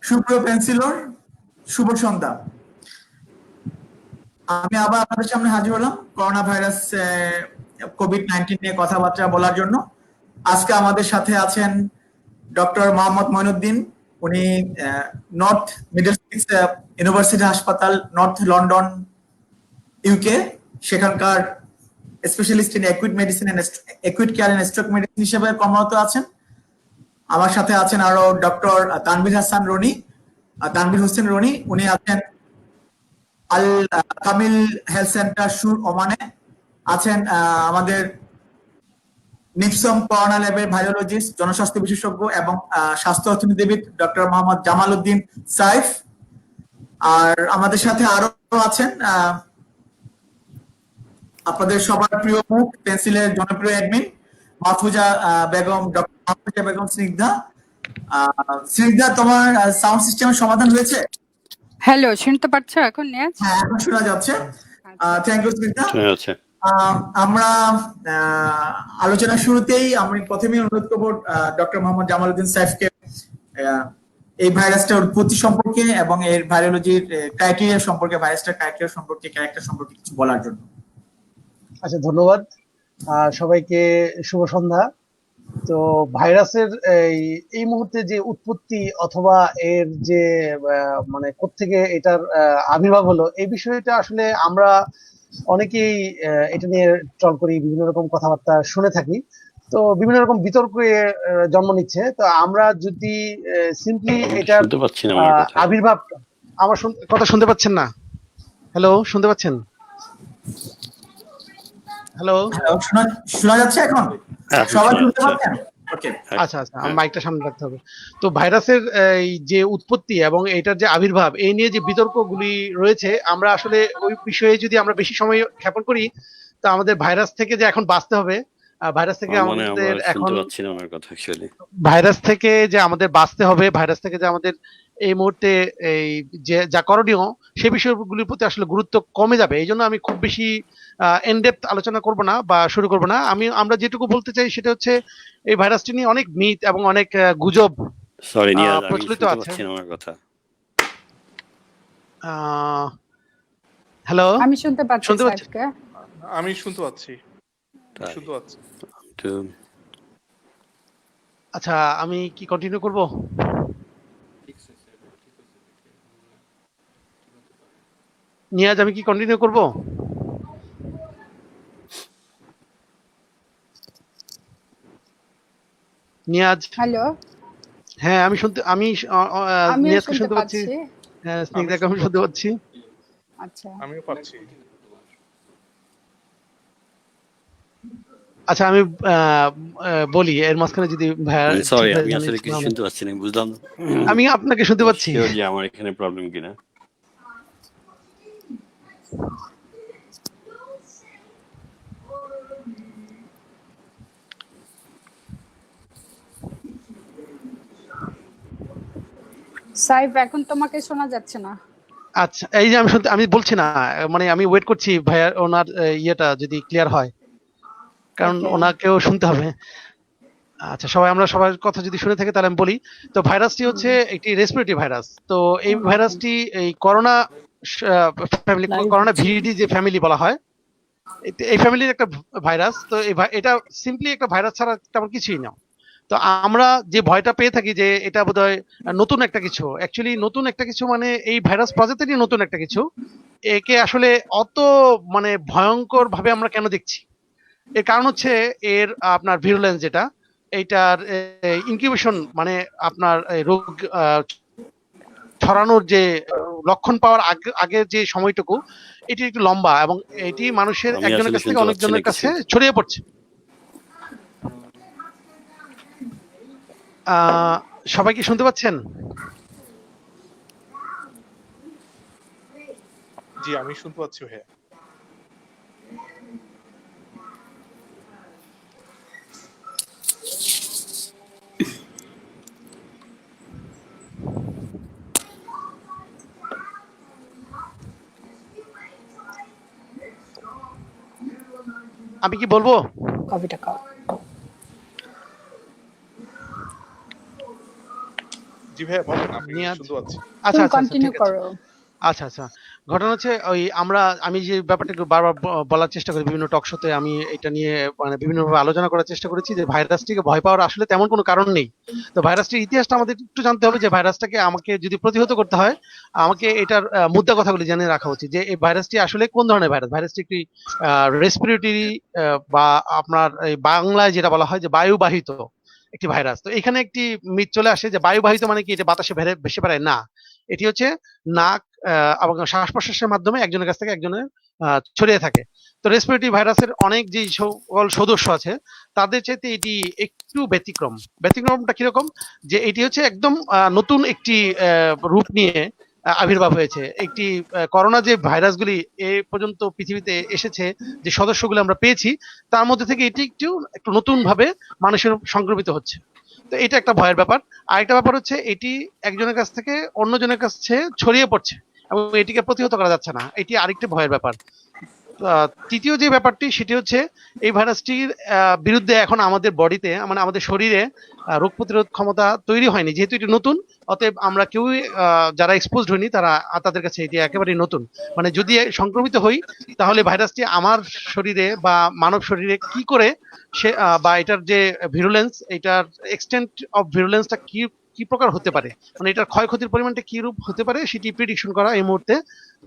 সুপ্রিয় পেন্সিলর, শুভ সন্ধ্যা। আমি আবার আপনাদের সামনে হাজির হলাম করোনা ভাইরাস কোভিড-19 নিয়ে কথাবার্তা বলার জন্য। আজকে আমাদের সাথে আছেন ডক্টর মোহাম্মদ মঈনুদ্দিন। উনি নর্থ মিডলসেক্স ইউনিভার্সিটি হাসপাতাল, নর্থ লন্ডন, ইউকে, সেখানকার specialist in acute medicine and acute care and stroke medicine হিসেবে কর্মরত আছেন। আমার সাথে আছেন আরো ডক্টর তানভীর হোসেন রনি। উনি আছেন আল কামিল হেলথ সেন্টার সুর ওমানে। আছেন আমাদের নিপসম করোনা ল্যাবের ভাইরোলজিস্ট, জনস্বাস্থ্য বিশেষজ্ঞ এবং স্বাস্থ্য অর্থনীতিবিদ ডক্টর মোহাম্মদ জামাল উদ্দিন সাইফ। আর আমাদের সাথে আরো আছেন আপনাদের সবার প্রিয় মুখ, পেন্সিলের জনপ্রিয় অ্যাডমিন মাহফুজা বেগম, ডক্টর মাহফুজা বেগম স্নিগ্ধা। স্নিগ্ধা, তোমার সাউন্ড সিস্টেমের সমাধান হয়েছে? হ্যালো, শুনতে পাচ্ছ এখন? নিয়াজ, হ্যাঁ, এখন শোনা যাচ্ছে। Thank you Snigdha. আমরা আলোচনার শুরুতেই আমি প্রথমেই অনুরোধ করবো ডক্টর মোহাম্মদ জামাল উদ্দিন সাইফকে এই ভাইরাসটার উৎপত্তি সম্পর্কে এবং এর ভাইরোলজির ক্রাইটেরিয়া সম্পর্কে, ভাইরাসটার ক্রাইটেরিয়া সম্পর্কে, ক্যারেক্টার সম্পর্কে কিছু বলার জন্য। আচ্ছা, ধন্যবাদ সবাইকে। শুভ সন্ধ্যা। তো ভাইরাসের এই মুহূর্তে যে উৎপত্তি অথবা এর যে মানে কোত্থেকে এটার আবির্ভাব হলো, এই বিষয়টা আসলে আমরা অনেকেই এটা নিয়ে ট্রল করি, বিভিন্ন রকম কথাবার্তা শুনে থাকি। তো বিভিন্ন রকম বিতর্কে জন্ম নিচ্ছে। তো আমরা যদি সিম্পলি এটার আবির্ভাব, আমার কথা শুনতে পাচ্ছেন না? হ্যালো, শুনতে পাচ্ছেন? হ্যালো, শোনা যাচ্ছে এখন? সবাই শুনতে পাচ্ছেন? আচ্ছা আচ্ছা, আমার মাইকটা সামনে রাখতে হবে। তো ভাইরাসের এই যে উৎপত্তি এবং এটার যে আবির্ভাব, এই নিয়ে যে বিতর্কগুলি রয়েছে, আমরা আসলে ওই বিষয়ে যদি আমরা বেশি সময় ক্ষেপণ করি, তো আমাদের ভাইরাস থেকে যে এখন বাঁচতে হবে, ভাইরাস থেকে আমাদের এখন ভাইরাস থেকে যে আমাদের বাঁচতে হবে, ভাইরাস থেকে যে আমাদের এই মুহূর্তে এই যে যা করণীয়, সে বিষয়গুলির প্রতি আসলে গুরুত্ব কমে যাবে। এই জন্য আমি খুব বেশি ইনডেপথ আলোচনা করব না বা শুরু করব না। আমরা যেটুকু বলতে চাই সেটা হচ্ছে এই ভাইরাসটি নিয়ে অনেক মিথ এবং অনেক গুজব প্রচলিত আছে। হ্যালো, আমি শুনতে পাচ্ছি। আমি শুনতে পাচ্ছি। আচ্ছা, আমি কি কন্টিনিউ করব? নিয়াজ, আমি কি কন্টিনিউ করব? নিয়াজ, হ্যালো। হ্যাঁ, আমি নিয়াজকে শুনতে পাচ্ছি। হ্যাঁ, স্নিগ্ধাকে আমি শুনতে পাচ্ছি। আচ্ছা, আমিও পাচ্ছি। আচ্ছা, আমি বলি এর মাঝখানে যদি আমি আসলে কিছু শুনতে পাচ্ছি না, বুঝলাম না। আমি আপনাকে শুনতে পাচ্ছি। আমার এখানে প্রবলেম কিনা। সাইফ, এখন তোমাকে শোনা যাচ্ছে না। আচ্ছা, এই যে আমি বলছি না, মানে আমি ওয়েট করছি ভাইয়ার ওনার ইয়েটা যদি ক্লিয়ার হয়, কারণ ওনাকেও শুনতে হবে। আচ্ছা, আমরা সবার কথা যদি শুনে থাকি তাহলে আমি বলি। তো ভাইরাসটি হচ্ছে একটি রেসপিরেটরি ভাইরাস। তো এই ভাইরাসটি এই করোনা ফ্যামিলি, করোনা ভিরিডি যে ফ্যামিলি বলা হয়, এই ফ্যামিলির একটা ভাইরাস। তো এটা সিম্পলি একটা ভাইরাস ছাড়া তেমন কিছুই না। তো আমরা যে ভয়টা পেয়ে থাকি যে এটা বোধহয় নতুন একটা কিছু, অ্যাকচুয়ালি নতুন একটা কিছু মানে এই ভাইরাস প্রজাতিরই নতুন একটা কিছু। একে আসলে অত মানে ভয়ঙ্কর ভাবে আমরা কেন দেখছি, এর কারণ হচ্ছে এর আপনার ভিরুলেন্স, যেটা এইটার ইনকিউবেশন মানে আপনার রোগ ছড়ানোর যে লক্ষণ পাওয়ার আগে যে সময়টুকু, এটি একটু লম্বা এবং এটি মানুষের একজনের কাছ থেকে অনেকজনের কাছে ছড়িয়ে পড়ছে। সবাই কি শুনতে পাচ্ছেন? জি, আমি শুনতে পাচ্ছি ভাইয়া। আমি কি বলবো? কবিটা খাও। জি জি ভাইয়া বলেন, আমি নিয়াজ শুনতে পাচ্ছি। আচ্ছা তুমি আচ্ছা আচ্ছা কন্টিনিউ ঠিক আছে করো। আচ্ছা আচ্ছা ঘটনা হচ্ছে আমি যে ব্যাপারটা একটু বারবার বলার চেষ্টা করি বিভিন্ন টক শোতে, আমি এটা নিয়ে মানে বিভিন্নভাবে আলোচনা করার চেষ্টা করেছি যে ভাইরাসটিকে ভয় পাওয়ার আসলে তেমন কোনো কারণ নেই। তো ভাইরাসটির ইতিহাসটা আমাদের একটু জানতে হবে, যে ভাইরাসটাকে আমাকে যদি প্রতিহত করতে হয় আমাকে এটার মুদ্রা কথাগুলি জেনে রাখা উচিত, যে এই ভাইরাসটি আসলে কোন ধরনের ভাইরাস। ভাইরাসটি একটি রেসপিরেটরি বা আপনার এই বাংলায় যেটা বলা হয় যে বায়ুবাহিত একটি ভাইরাস। তো এখানে একটি মিথ চলে আসে যে বায়ুবাহিত মানে কি এটা বাতাসে ভেসে বেড়ায়, না। এটি হচ্ছে নাক এবং শ্বাস প্রশ্বাসের মাধ্যমে একজনের কাছ থেকে একজনের ছড়িয়ে থাকে। তো রেসপিরেটরি ভাইরাসের অনেক যে সকল সদস্য আছে তাদের চাইতে এটি একটু ব্যতিক্রম। ব্যতিক্রমটা কিরকম, যে এটি হচ্ছে একদম নতুন একটি রূপ নিয়ে আবির্ভাব হয়েছে। একটি করোনা যে ভাইরাসগুলি এ পর্যন্ত পৃথিবীতে এসেছে, যে সদস্যগুলো আমরা পেয়েছি, তার মধ্যে থেকে এটি একটু নতুন ভাবে মানুষের সংক্রমিত হচ্ছে। তো এটা একটা ভয়ের ব্যাপার। আরেকটা ব্যাপার হচ্ছে এটি একজনের কাছ থেকে অন্যজনের কাছে ছড়িয়ে পড়ছে এবং এটিকে প্রতিহত করা যাচ্ছে না, এটি আরেকটি ভয়ের ব্যাপার। তৃতীয় যে ব্যাপারটি সেটি হচ্ছে এই ভাইরাসটির বিরুদ্ধে এখন আমাদের বডিতে মানে আমাদের শরীরে রোগ প্রতিরোধ ক্ষমতা তৈরি হয়নি, যেহেতু এটি নতুন। অতএব আমরা কেউই যারা এক্সপোজড হইনি তাদের কাছে এটি একেবারেই নতুন। মানে যদি সংক্রমিত হই তাহলে ভাইরাসটি আমার শরীরে বা মানব শরীরে কি করে সে বা এটার যে ভিরুলেন্স, এটার এক্সটেন্ট অফ ভিরুলেন্সটা কি কি প্রকার হতে পারে, মানে এটার ক্ষয়ক্ষতির পরিমাণটা কি রূপ হতে পারে সেটি প্রেডিকশন করা এই মুহূর্তে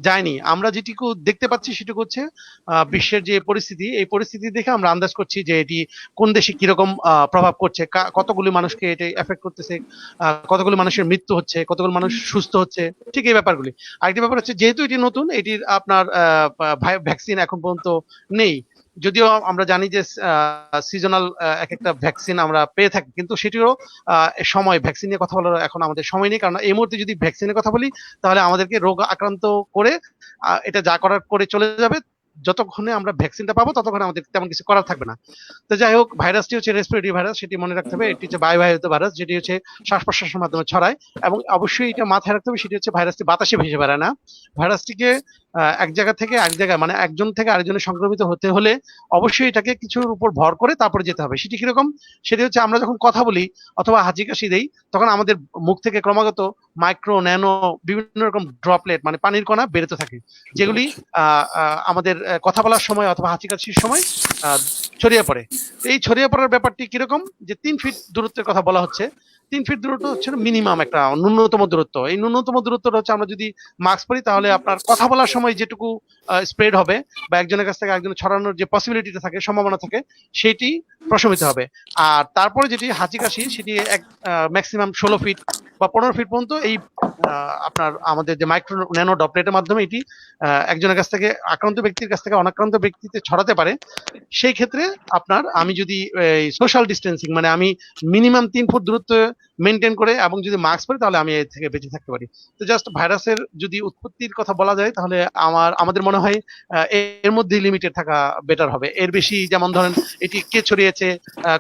যায়নি। আমরা যেটুকু দেখতে পাচ্ছি সেটুকু হচ্ছে বিশ্বের যে পরিস্থিতি, এই পরিস্থিতি দেখে আমরা আন্দাজ করছি যে এটি কোন দেশে কিরকম প্রভাব করছে, কতগুলি মানুষকে এটি এফেক্ট করতেছে, কতগুলি মানুষের মৃত্যু হচ্ছে, কতগুলো মানুষ সুস্থ হচ্ছে, ঠিক এই ব্যাপারগুলি। আরেকটি ব্যাপার হচ্ছে যেহেতু এটি নতুন, এটির আপনার ভ্যাকসিন এখন পর্যন্ত নেই। যদিও আমরা জানি যে সিজনাল এক একটা ভ্যাকসিন আমরা পেয়ে থাকি, কিন্তু সেটিরও সময়, ভ্যাকসিন নিয়ে কথা বলার এখন আমাদের সময় নেই। কারণ এই মুহূর্তে যদি ভ্যাকসিনের কথা বলি তাহলে আমাদেরকে রোগ আক্রান্ত করে এটা যা করার করে চলে যাবে। যতক্ষণে আমরা ভ্যাকসিনটা পাবো ততক্ষণে আমাদের তেমন কিছু করার থাকবে না। তো যাই হোক, ভাইরাসটি হচ্ছে রেসপিরেটরি ভাইরাস, সেটি মনে রাখতে হবে। এটি হচ্ছে বায়ুবাহিত ভাইরাস, যেটি হচ্ছে শ্বাস প্রশ্বাসের মাধ্যমে ছড়ায়। এবং অবশ্যই এটা মাথায় রাখতে হবে, সেটি হচ্ছে ভাইরাসটি বাতাসে ভেসে বেড়ায় না। ভাইরাসটিকে এক জায়গা থেকে এক জায়গায় মানে একজন থেকে আরেকজনের সংক্রমিত হতে হলে অবশ্যই এটাকে কিছুর উপর ভর করে তারপরে যেতে হবে। সেটি কিরকম, সেটি হচ্ছে আমরা যখন কথা বলি অথবা হাঁচি কাশি দেই তখন আমাদের মুখ থেকে ক্রমাগত মাইক্রো ন্যানো বিভিন্ন রকম ড্রপলেট মানে পানির কণা বেরোতে থাকে, যেগুলি আমাদের কথা বলার সময় অথবা হাঁচি কাশির সময় ছড়িয়ে পড়ে। এই ছড়িয়ে পড়ার ব্যাপারটি কিরকম, যে 3 ফিট দূরত্বের কথা বলা হচ্ছে। 3 ফিট দূরত্ব হচ্ছে মিনিমাম একটা ন্যূনতম দূরত্ব। এই ন্যূনতম দূরত্বটা হচ্ছে আমরা যদি মাস্ক পরি তাহলে আপনার কথা বলার সময় যেটুকু স্প্রেড হবে বা একজনের কাছ থেকে আরেকজনের ছড়ানোর যে পসিবিলিটিটা থাকে, সম্ভাবনা থাকে, সেটি প্রশমিত হবে। আর তারপরে যেটি হাঁচি কাশি, সেটি ম্যাক্সিমাম 16 ফিট বা 15 ফিট পর্যন্ত এই আপনার আমাদের যে মাইক্রো ন্যানো ড্রপলেটের মাধ্যমে এটি একজনের কাছ থেকে আক্রান্ত ব্যক্তির কাছ থেকে অনাক্রান্ত ব্যক্তিতে ছড়াতে পারে। সেই ক্ষেত্রে আমি যদি সোশ্যাল ডিস্টেন্সিং মানে আমি মিনিমাম 3 ফুট দূরত্ব মেনটেন করে এবং যদি মাস্ক পরি তাহলে আমি এর থেকে বেঁচে থাকতে পারি। তো জাস্ট ভাইরাসের যদি উৎপত্তির কথা বলা যায় তাহলে আমাদের মনে হয় এর মধ্যে লিমিটেড থাকা বেটার হবে। এর বেশি যেমন ধরেন এটি কে ছড়িয়েছে,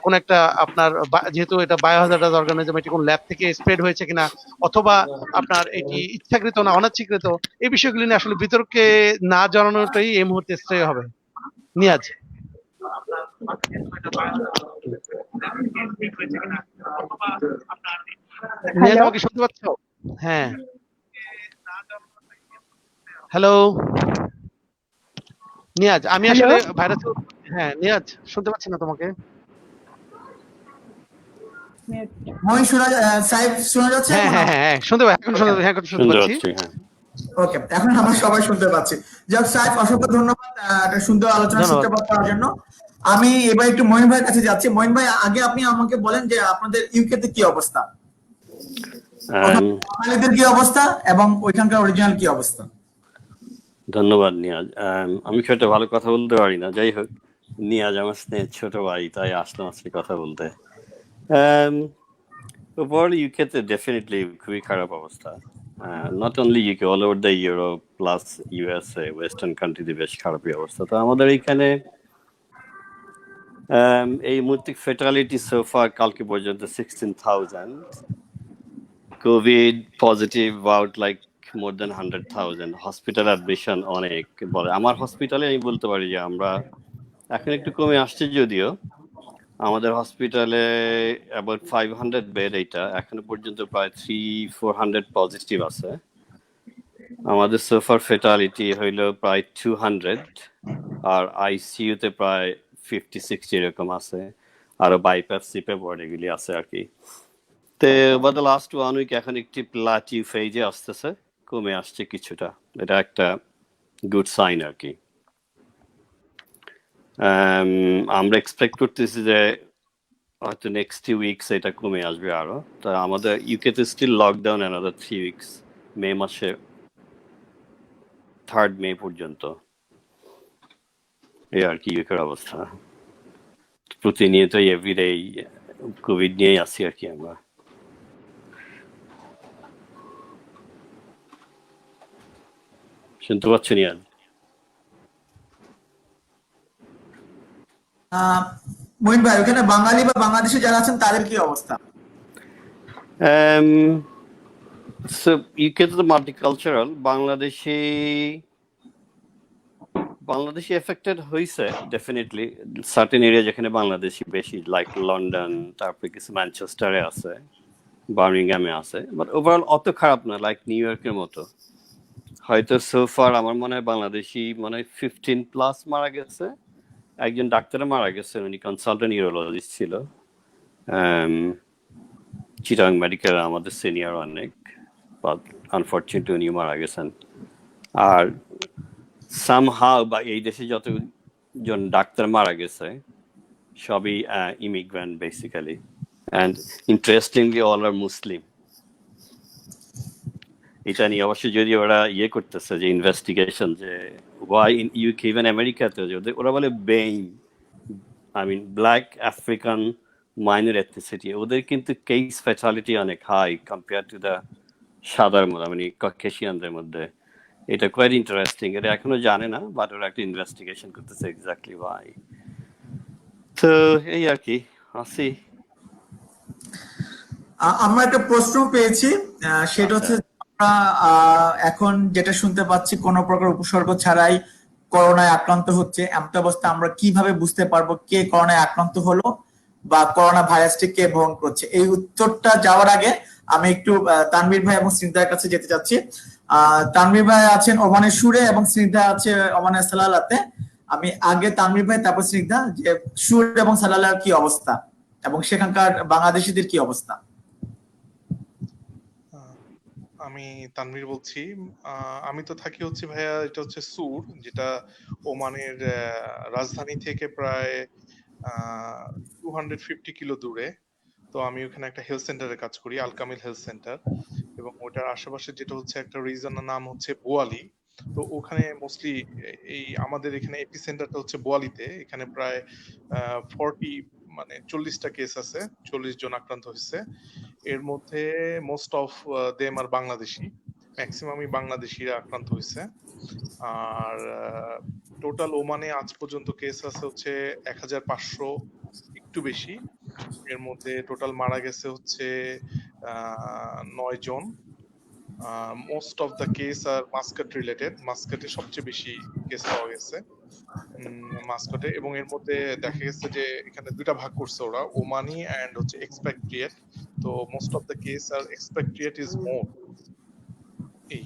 কোন একটা আপনার যেহেতু এটা বায়োহ্যাজার্ডাস অর্গানিজম, এটি কোন ল্যাব থেকে স্প্রেড হয়েছে কিনা অথবা আপনার এটি ইচ্ছাকৃত না অনিচ্ছাকৃত, এই বিষয়গুলি নিয়ে আসলে বিতর্কে না জানানোটাই এই মুহূর্তে শ্রেয় হবে। নিয়াজ নিয়াজ আমাকে শুনতে পাচ্ছ? হ্যাঁ, হ্যালো নিয়াজ, আমি আসলে ভাইরাস, হ্যাঁ নিয়াজ শুনতে পাচ্ছি না তোমাকে। মহিন সাহেব শোনা যাচ্ছে? হ্যাঁ হ্যাঁ হ্যাঁ শুনতে পাচ্ছি, এখন শুনতে শুনতে শুনতে পাচ্ছি। পাচ্ছি, হ্যাঁ। ওকে, এখন আমরা সবাই শুনতে পাচ্ছি। যাক সাহেব, অসংখ্য ধন্যবাদ একটা সুন্দর আলোচনার সূত্রপাত করার জন্য। আমি এবার একটু মহিন ভাইয়ের কাছে যাচ্ছি। মহিন ভাই, আগে আপনি আমাকে বলেন যে আপনাদের ইউকে তে কি অবস্থা, বাঙালিদের কি অবস্থা এবং ওইখানকার অরিজিনাল কি অবস্থা? ধন্যবাদ নিয়াজ। আমি খুব একটা ভালো কথা বলতে পারি না, যাই হোক নিয়াজ আমার স্নেহের ছোট ভাই, তাই আসলাম আজকে কথা বলতে। ওভারঅল ইউকে তে ডেফিনেটলি খুবই খারাপ অবস্থা। Not only UK, all over the Europe plus USA, western কান্ট্রিতে বেশ খারাপই অবস্থা। তো আমাদের এইখানে এই মুহূর্তে ফেটালিটি সোফার কালকে পর্যন্ত 16,000, COVID positive about like more than 100,000, hospital admission অনেক বলে। আমার হসপিটালে আমি বলতে পারি যে আমরা এখন একটু কমে আসছে যদিও, আমাদের হসপিটালে অ্যাবাউট 500 বেড, এইটা এখনো পর্যন্ত প্রায় 300-400 পজিটিভ আছে। আমাদের সোফার ফেটালিটি হইল প্রায় 200, আর আইসিইউতে প্রায় 50-60 এরকম আছে, আরো বাইপাস সিপে বোর্ড এগুলি আছে আর কি। তো ওভার দ্য লাস্ট 1 উইক এখন একটি প্লাটিউ ফেজে আসতেছে, কমে আসছে কিছুটা, এটা একটা গুড সাইন আর কি। আমরা এক্সপেক্ট করতেছি যে হয়তো নেক্সট 2 উইকস এটা কমে আসবে আরো। তো আমাদের ইউকে তে স্টিল লকডাউন অ্যানাদার 3 উইকস, মে মাসে 3rd মে পর্যন্ত। এই আর কি ইউকের অবস্থা। প্রতিনিয়তই এভরিডে কোভিড নিয়েই আছি আর কি আমরা। শুনতে পাচ্ছেন ইয়ান? মহিন ভাই, ওখানে বাঙালি বা বাংলাদেশি যারা আছেন তাদের কি অবস্থা? সো ইউকে তো মাল্টিকালচারাল, বাংলাদেশি এফেক্টেড হয়েছে ডেফিনেটলি। সার্টেন এরিয়া যেখানে বাংলাদেশি বেশি, লাইক লন্ডন, তারপরে কিছু ম্যানচেস্টারে আছে, বার্মিংহামে আছে, বাট ওভারঅল অত খারাপ না, লাইক নিউ ইয়র্কের মতো। হয়তো সোফার আমার মনে হয় বাংলাদেশি 15+ মারা গেছে, একজন ডাক্তার মারা গেছে, উনি কনসালটেন্ট ইউরোলজিস্ট ছিল, চিটাং মেডিকেল, আমাদের সিনিয়র অনেক, বাট আনফর্চুনেটলি উনি মারা গেছেন। আর সামহাউ বা এই দেশে যতজন ডাক্তার মারা গেছে সবই immigrant basically, and interestingly all are Muslim. এটা নিয়ে অবশ্যই যদি ওরা করতেছে যে ইনভেস্টিগেশন, যে ওয়াই ইন ইউকে, ইভেন আমেরিকাতে ওরা বলে বেইন, I mean black African minor ethnicity, ওদের কিন্তু কেস ফ্যাটালিটি অনেক হাই কম্পেয়ার টু দ্য সাদার মধ্যে, মানে ককেশিয়ানদের মধ্যে। এটা কোয়াইট ইন্টারেস্টিং, এটা এখনো জানে না, বাট ওরা একটা ইনভেস্টিগেশন করতেছে এক্স্যাক্টলি ওয়াই। তো এই আর কি আসি। আমরা একটা প্রশ্ন পেয়েছি, সেটা হচ্ছে আমরা এখন যেটা শুনতে পাচ্ছি, কোনো প্রকার উপসর্গ ছাড়াই করোনায় আক্রান্ত হচ্ছে, এমন অবস্থা আমরা কিভাবে বুঝতে পারবো কে করোনায় আক্রান্ত হলো বা করোনা ভাইরাসটি কে বহন করছে? এই উত্তরটা যাওয়ার আগে আমি একটু তানভীর ভাই এবং স্নিগ্ধার কাছে যেতে চাচ্ছি। তানভীর ভাই আছেন ওমানের সুরে এবং স্নিগ্ধা আছে ওমানের সালালাতে। আমি আগে তানভীর ভাই, তারপর স্নিগ্ধা, যে সুর এবং সালালার কি অবস্থা এবং সেখানকার বাংলাদেশিদের কি অবস্থা? আমি তানভীর বলছি। আমি তো থাকি হচ্ছে ভাইয়া, এটা হচ্ছে সুর, যেটা ওমানের রাজধানী থেকে প্রায় 250 কিলো দূরে। তো আমি ওখানে একটা হেলথ সেন্টারে কাজ করি, আল কামিল হেলথ সেন্টার, এবং ওটার আশেপাশে যেটা হচ্ছে একটা রিজনের নাম হচ্ছে বোয়ালি। তো ওখানে মোস্টলি এই আমাদের এখানে এপি সেন্টারটা হচ্ছে বোয়ালিতে। এখানে প্রায় 40টা কেস আছে, 40 জন আক্রান্ত হয়েছে। এর মধ্যে most of them are Bangladeshi, ম্যাক্সিমামই বাংলাদেশিরা আক্রান্ত হয়েছে। আর টোটাল ওমানে আজ পর্যন্ত কেস আছে হচ্ছে 1500, একটু বেশি। এর মধ্যে টোটাল মারা গেছে হচ্ছে 9 জন। Most of the case are Muscat related, মাস্কাটে সবচেয়ে বেশি কেস পাওয়া গেছে মাস্কাটে। এবং এর মধ্যে দেখা গেছে যে এখানে দুইটা ভাগ করছে ওরা, ওমানি এন্ড হচ্ছে এক্সপ্যাট্রিয়েট। তো মোস্ট অফ দ্য কেস আর এক্সপ্যাট্রিয়েট ইজ মোর। এই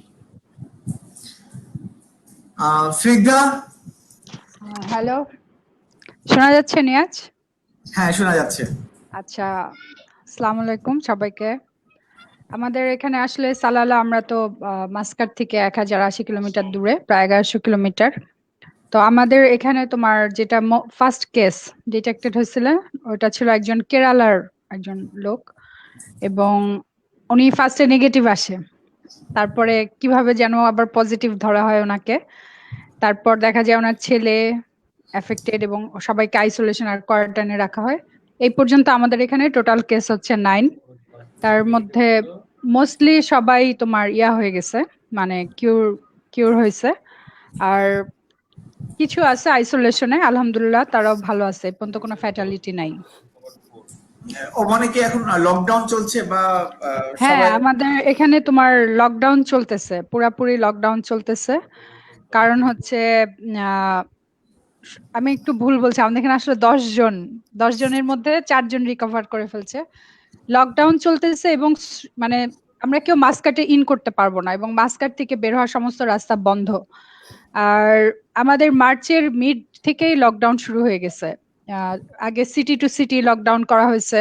স্নিগ্ধা? হ্যালো, শোনা যাচ্ছে নিয়াজ? হ্যাঁ, শোনা যাচ্ছে। আচ্ছা, আসসালামু আলাইকুম সবাইকে। আমাদের এখানে আসলে সালালা, আমরা তো মাস্কাট থেকে 1080 কিলোমিটার দূরে, প্রায় 1100 কিলোমিটার। তো আমাদের এখানে তোমার যেটা ফার্স্ট কেস ডিটেক্টেড হয়েছিল, ওটা ছিল একজন কেরালার একজন লোক, এবং উনি ফার্স্টে নেগেটিভ আসে, তারপরে কিভাবে যেন আবার পজিটিভ ধরা হয় ওনাকে। তারপর দেখা যায় ওনার ছেলে এফেক্টেড এবং সবাইকে আইসোলেশন আর কোয়ারেন্টাইনে রাখা হয়। এই পর্যন্ত আমাদের এখানে টোটাল কেস হচ্ছে 9। তার মধ্যে মোস্টলি সবাই তোমার হয়ে গেছে, মানে কিউর হয়েছে। আর কিছু আছে আইসোলেশনে, আলহামদুলিল্লাহ তারাও ভালো আছে, এই পর্যন্ত কোনো ফ্যাটালিটি নাই। ওমানে কি এখন লকডাউন চলছে বা হ্যাঁ, সবাই? আমাদের এখানে তোমার লকডাউন চলতেছে, পুরাপুরি লকডাউন চলতেছে। কারণ হচ্ছে আমি একটু ভুল বলছি, আমাদের এখানে আসলে 10 জনের মধ্যে 4 জন রিকভার করে ফেলছে। লকডাউন চলতেছে এবং মানে আমরা কেউ মাস্কাটে ইন করতে পারবো না এবং মাস্কাট থেকে বের হওয়ার সমস্ত রাস্তা বন্ধ। আর আমাদের মার্চের মিড থেকেই লকডাউন শুরু হয়ে গেছে। আহ, আগে সিটি টু সিটি লকডাউন করা হয়েছে,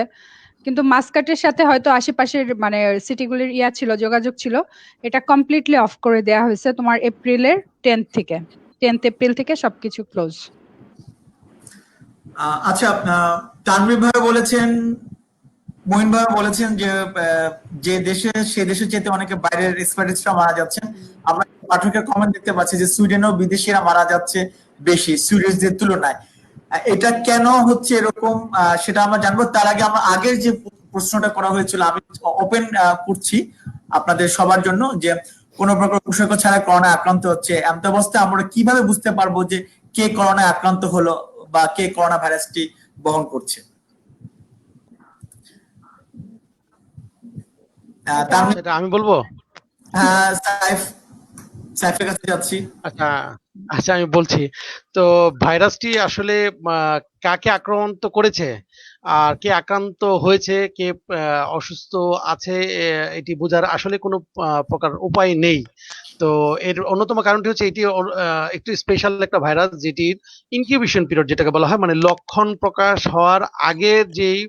কিন্তু মাস্কাটের সাথে হয়তো আশেপাশের মানে সিটিগুলির ছিল, যোগাযোগ ছিল। এটা কমপ্লিটলি অফ করে দেয়া হয়েছে তোমার এপ্রিলের 10th এপ্রিল থেকে সবকিছু ক্লোজ। আচ্ছা, তানভীর ভাই বলেছেন, মহিন ভাই বলেছেন যে যে দেশে সে দেশে যেতে অনেকে বাইরের এক্সপার্টিসরা মারা যাচ্ছেন। আমরা পাঠকের কমেন্ট দেখতে পাচ্ছি যে সুইডেনেও বিদেশিরা মারা যাচ্ছে বেশি সুইডিশদের তুলনায়। এটা কেন হচ্ছে এরকম সেটা আমরা জানবো। তার আগে আমরা আগের যে প্রশ্নটা করা হয়েছিল আমি ওপেন করছি আপনাদের সবার জন্য, যে কোন প্রকার উপসর্গ ছাড়া করোনা আক্রান্ত হচ্ছে এমন অবস্থায় আমরা কিভাবে বুঝতে পারবো যে কে করোনা আক্রান্ত হলো বা কে করোনা ভাইরাসটি বহন করছে? সেটা আমি বলবো। সাইফের কাছে যাচ্ছি। আচ্ছা আচ্ছা, আমি বলছি। তো ভাইরাসটি আসলে কাকে আক্রান্ত করেছে আর কে আক্রান্ত হয়েছে, কে অসুস্থ আছে, এটি বোঝার আসলে কোনো প্রকার উপায় নেই। তো এর অন্যতম কারণটি হচ্ছে এটি একটু স্পেশাল একটা ভাইরাস, যেটির ইনকিউবেশন পিরিয়ড যেটাকে বলা হয়, মানে লক্ষণ প্রকাশ হওয়ার আগের যেই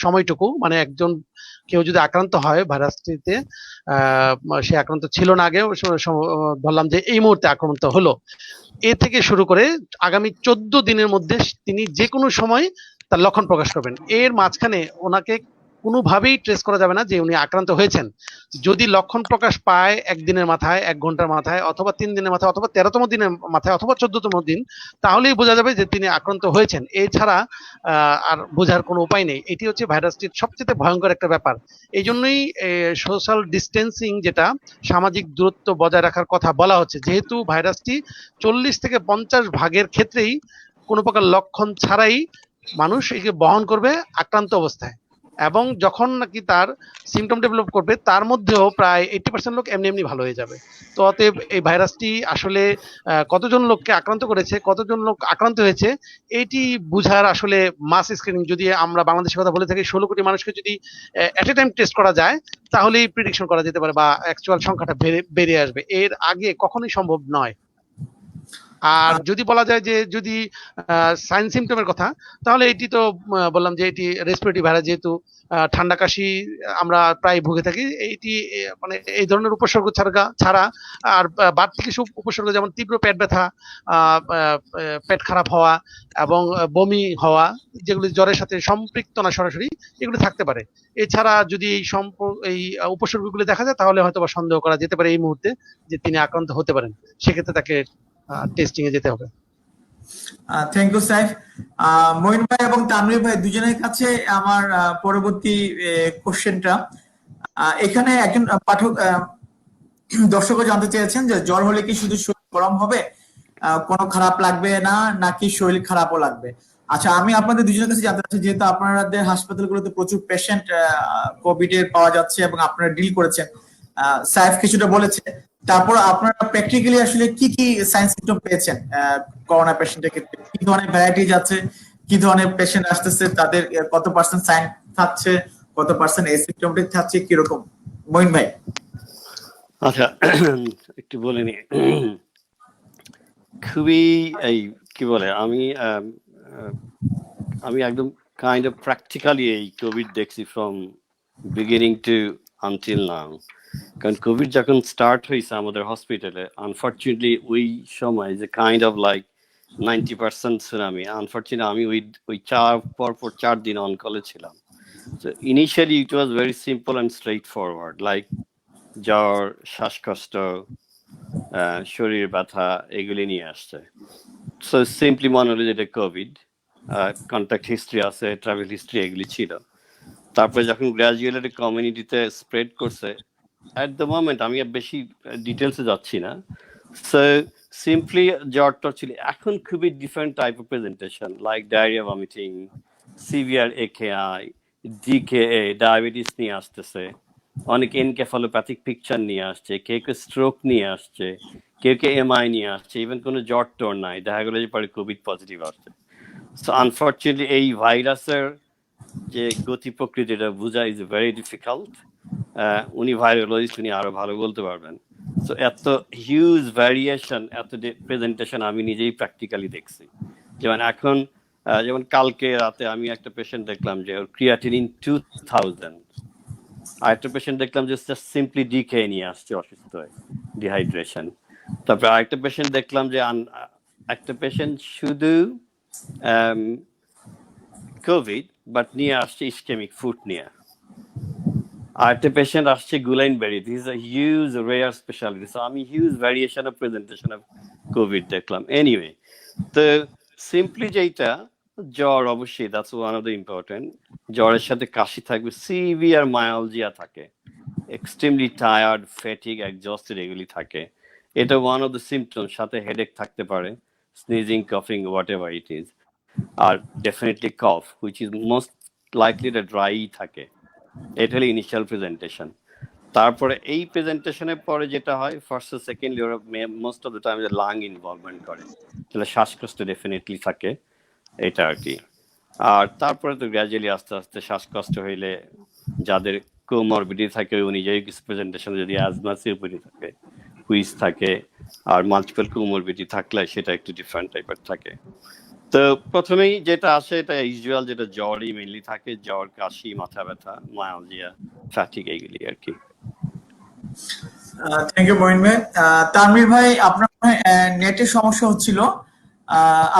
সময়টুকু, মানে একজন কেউ যদি আক্রান্ত হয় ভাইরাসটিতে, সে আক্রান্ত ছিল না আগে, বললাম যে এই মুহূর্তে আক্রান্ত হলো, এ থেকে শুরু করে আগামী 14 দিনের মধ্যে তিনি যে কোনো সময় তার লক্ষণ প্রকাশ করবেন। এর মাঝখানে ওনাকে কোনোভাবেই ট্রেস করা যাবে না যে উনি আক্রান্ত হয়েছেন। যদি লক্ষণ প্রকাশ পায় একদিনের মাথায়, 1 ঘন্টার মাথায়, অথবা 3 দিনের মাথায়, অথবা 13তম দিনের মাথায়, অথবা 14তম দিন, তাহলেই বোঝা যাবে যে তিনি আক্রান্ত হয়েছেন। এছাড়া আর বোঝার কোনো উপায় নেই। এটি হচ্ছে ভাইরাসটির সবচেয়ে ভয়ঙ্কর একটা ব্যাপার। এই জন্যই সোশ্যাল ডিস্টেন্সিং, যেটা সামাজিক দূরত্ব বজায় রাখার কথা বলা হচ্ছে, যেহেতু ভাইরাসটি 40 থেকে 50 ভাগের ক্ষেত্রেই কোনো প্রকার লক্ষণ ছাড়াই মানুষ একে বহন করবে আক্রান্ত অবস্থায়, এবং যখন নাকি তার সিমটম ডেভেলপ করবে তার মধ্যেও প্রায় 80% লোক এমনি এমনি ভালো হয়ে যাবে। তো অতএব এই ভাইরাসটি আসলে কতজন লোককে আক্রান্ত করেছে, কতজন লোক আক্রান্ত হয়েছে, এটি বুঝার আসলে মাস স্ক্রিনিং, যদি আমরা বাংলাদেশের কথা বলে থাকি, 16 কোটি মানুষকে যদি এট এ টাইম টেস্ট করা যায়, তাহলেই প্রিডিকশন করা যেতে পারে বা অ্যাকচুয়াল সংখ্যাটা বেরিয়ে আসবে। এর আগে কখনোই সম্ভব নয়। আর যদি বলা যায় যে যদি সাইন সিমটমের কথা, তাহলে এটি তো বললাম যে এটি রেসপিরেটরি ভাইরাস, যেহেতু ঠান্ডা কাশি আমরা প্রায় ভুগে থাকি, এইটি মানে এই ধরনের উপসর্গ ছাড়া আর বাড়তি কিছু উপসর্গ, যেমন তীব্র পেট ব্যথা, পেট খারাপ হওয়া এবং বমি হওয়া, যেগুলি জ্বরের সাথে সম্পৃক্ত না সরাসরি, এগুলি থাকতে পারে। এছাড়া যদি এই উপসর্গগুলি দেখা যায়, তাহলে হয়তো বা সন্দেহ করা যেতে পারে এই মুহূর্তে যে তিনি আক্রান্ত হতে পারেন। সেক্ষেত্রে তাকে টেস্টিং এ যেতে হবে। Thank you Saif. মঈন ভাই এবং তানভীর ভাই দুজনের কাছে আমার পরবর্তী কোশ্চেনটা, এখানে একজন পাঠক দর্শকও জানতে চেয়েছেন যে জ্বর হলে কি শুধু শরীর গরম হবে, কোনো খারাপ লাগবে না, নাকি শরীর খারাপও লাগবে? আচ্ছা, আমি আপনাদের দুজনের কাছে জানতে চাচ্ছি, যেহেতু আপনাদের হাসপাতালগুলোতে প্রচুর পেশেন্ট কোভিড এর পাওয়া যাচ্ছে এবং আপনারা ডিল করেছেন, সাইফ কিছুটা বলেছে, তারপর আপনারা প্র্যাকটিক্যালি আসলে কি কি সাইন সিমটম পেয়েছেন করোনা পেশেন্টের ক্ষেত্রে? কি ধরনের ভ্যারাইটিজ আছে, কি ধরনের পেশেন্ট আসতেছে, তাদের কত পার্সেন্ট সাইন থাকছে, কত পার্সেন্ট এসিমটমেটিক থাকছে, কিরকম? মঈন ভাই। আচ্ছা, একটু বলে নি। খুবই এই কি বলে, আমি একদম কাইন্ড অফ প্র্যাকটিক্যালি এই কোভিড দেখছি from beginning to until now. কারণ কোভিড যখন স্টার্ট হয়েছে আমাদের হসপিটালে, আনফর্চুনেটলি ওই সময় যে kind of like 90% tsunami, unfortunately আমি ওই পরপর 4 দিন অন কলে ছিলাম। So initially it was very simple and straightforward, like জ্বর, শ্বাসকষ্ট, শরীর ব্যথা, এগুলি নিয়ে আসছে। সো সিম্পলি মনে হলো যেটা কোভিড, কন্ট্যাক্ট হিস্ট্রি আছে, ট্রাভেল হিস্ট্রি, এগুলি ছিল। তারপরে যখন গ্র্যাজুয়ালি কমিউনিটিতে স্প্রেড করছে, অ্যাট দ্য মোমেন্ট আমি বেশি ডিটেলসে যাচ্ছি না, সো সিম্পলি জ্বরটা ছিল। এখন খুবই different type of presentation, like diarrhoea, vomiting, severe AKI, DKA, diabetes নিয়ে আসতেছে, অনেক এনকেফালোপ্যাথিক পিকচার নিয়ে আসছে, কেউ স্ট্রোক নিয়ে আসছে, কেউ কেউ এমআই নিয়ে আসছে, ইভেন কোনো জ্বর টর নাই, দেখা গেলো যে পরে কোভিড পজিটিভ আসছে। সো আনফর্চুনেটলি এই ভাইরাসের যে গতি প্রকৃতিটা বোঝা ইজ ভেরি ডিফিকাল্ট। উনি ভাইরোলজিস্ট, উনি আরো ভালো বলতে পারবেন। সো এত হিউজ ভ্যারিয়েশন, এত প্রেজেন্টেশন আমি নিজেই প্র্যাকটিক্যালি দেখছি। যেমন এখন যেমন কালকে রাতে আমি একটা পেশেন্ট দেখলাম যে ওর ক্রিয়াটিনিন 2000, আর একটা পেশেন্ট দেখলাম যে সিম্পলি ডিকে নিয়ে আসছে অসুস্থ হয়ে, ডিহাইড্রেশন। তারপরে আরেকটা পেশেন্ট দেখলাম যে একটা পেশেন্ট শুধু কোভিড বাট নিয়ে আসছে ইসকেমিক ফুট নিয়ে। আরেকটা পেশেন্ট আসছে Guillain Barre, this is a huge rare speciality. So আমি huge variation of presentation of COVID দেখলাম। এনিওয়ে, তো সিম্পলি যেটা জ্বর, অবশ্যই that's one of the important. জ্বরের সাথে কাশি থাকবে, সিভিয়ার মায়ালজিয়া থাকে, এক্সট্রিমলি টায়ার্ড, ফ্যাটিগ, এক্সজস্টেড এগুলি থাকে। এটা ওয়ান অফ দ্য সিমটম। সাথে হেডেক থাকতে পারে, স্নিজিং, কাফিং, হোয়াট এভার ইট ইজ। আর definitely cough, which is most likely এটা ড্রাই থাকে। এটা হলো ইনিশিয়াল প্রেজেন্টেশন। তারপরে এই প্রেজেন্টেশনের পরে যেটা হয়, first second year most of the time lung involvement করে, তাহলে শ্বাসকষ্ট ডেফিনেটলি থাকে, এটা আর কি। আর তারপরে তো গ্র্যাজুয়ালি আস্তে আস্তে শ্বাসকষ্ট হইলে যাদের কোমরবিডি থাকে অনুযায়ী কিছু প্রেজেন্টেশন, যদি অ্যাজমা, সিওপিডি থাকে, হুইজ থাকে, আর মাল্টিপল কোমরবিডি থাকলে সেটা একটু ডিফারেন্ট টাইপের থাকে। তো প্রথমেই যেটা আসে এটা ইউজুয়াল, যেটা জ্বরই মেইনলি থাকে, জ্বর, কাশি, মাথা ব্যথা, মায়ালজিয়া, ফ্যাটিগ, এইগুলি আর কি। থ্যাংক ইউ মঈন ভাই। তানভীর ভাই, আপনার নেটের সমস্যা হচ্ছিল,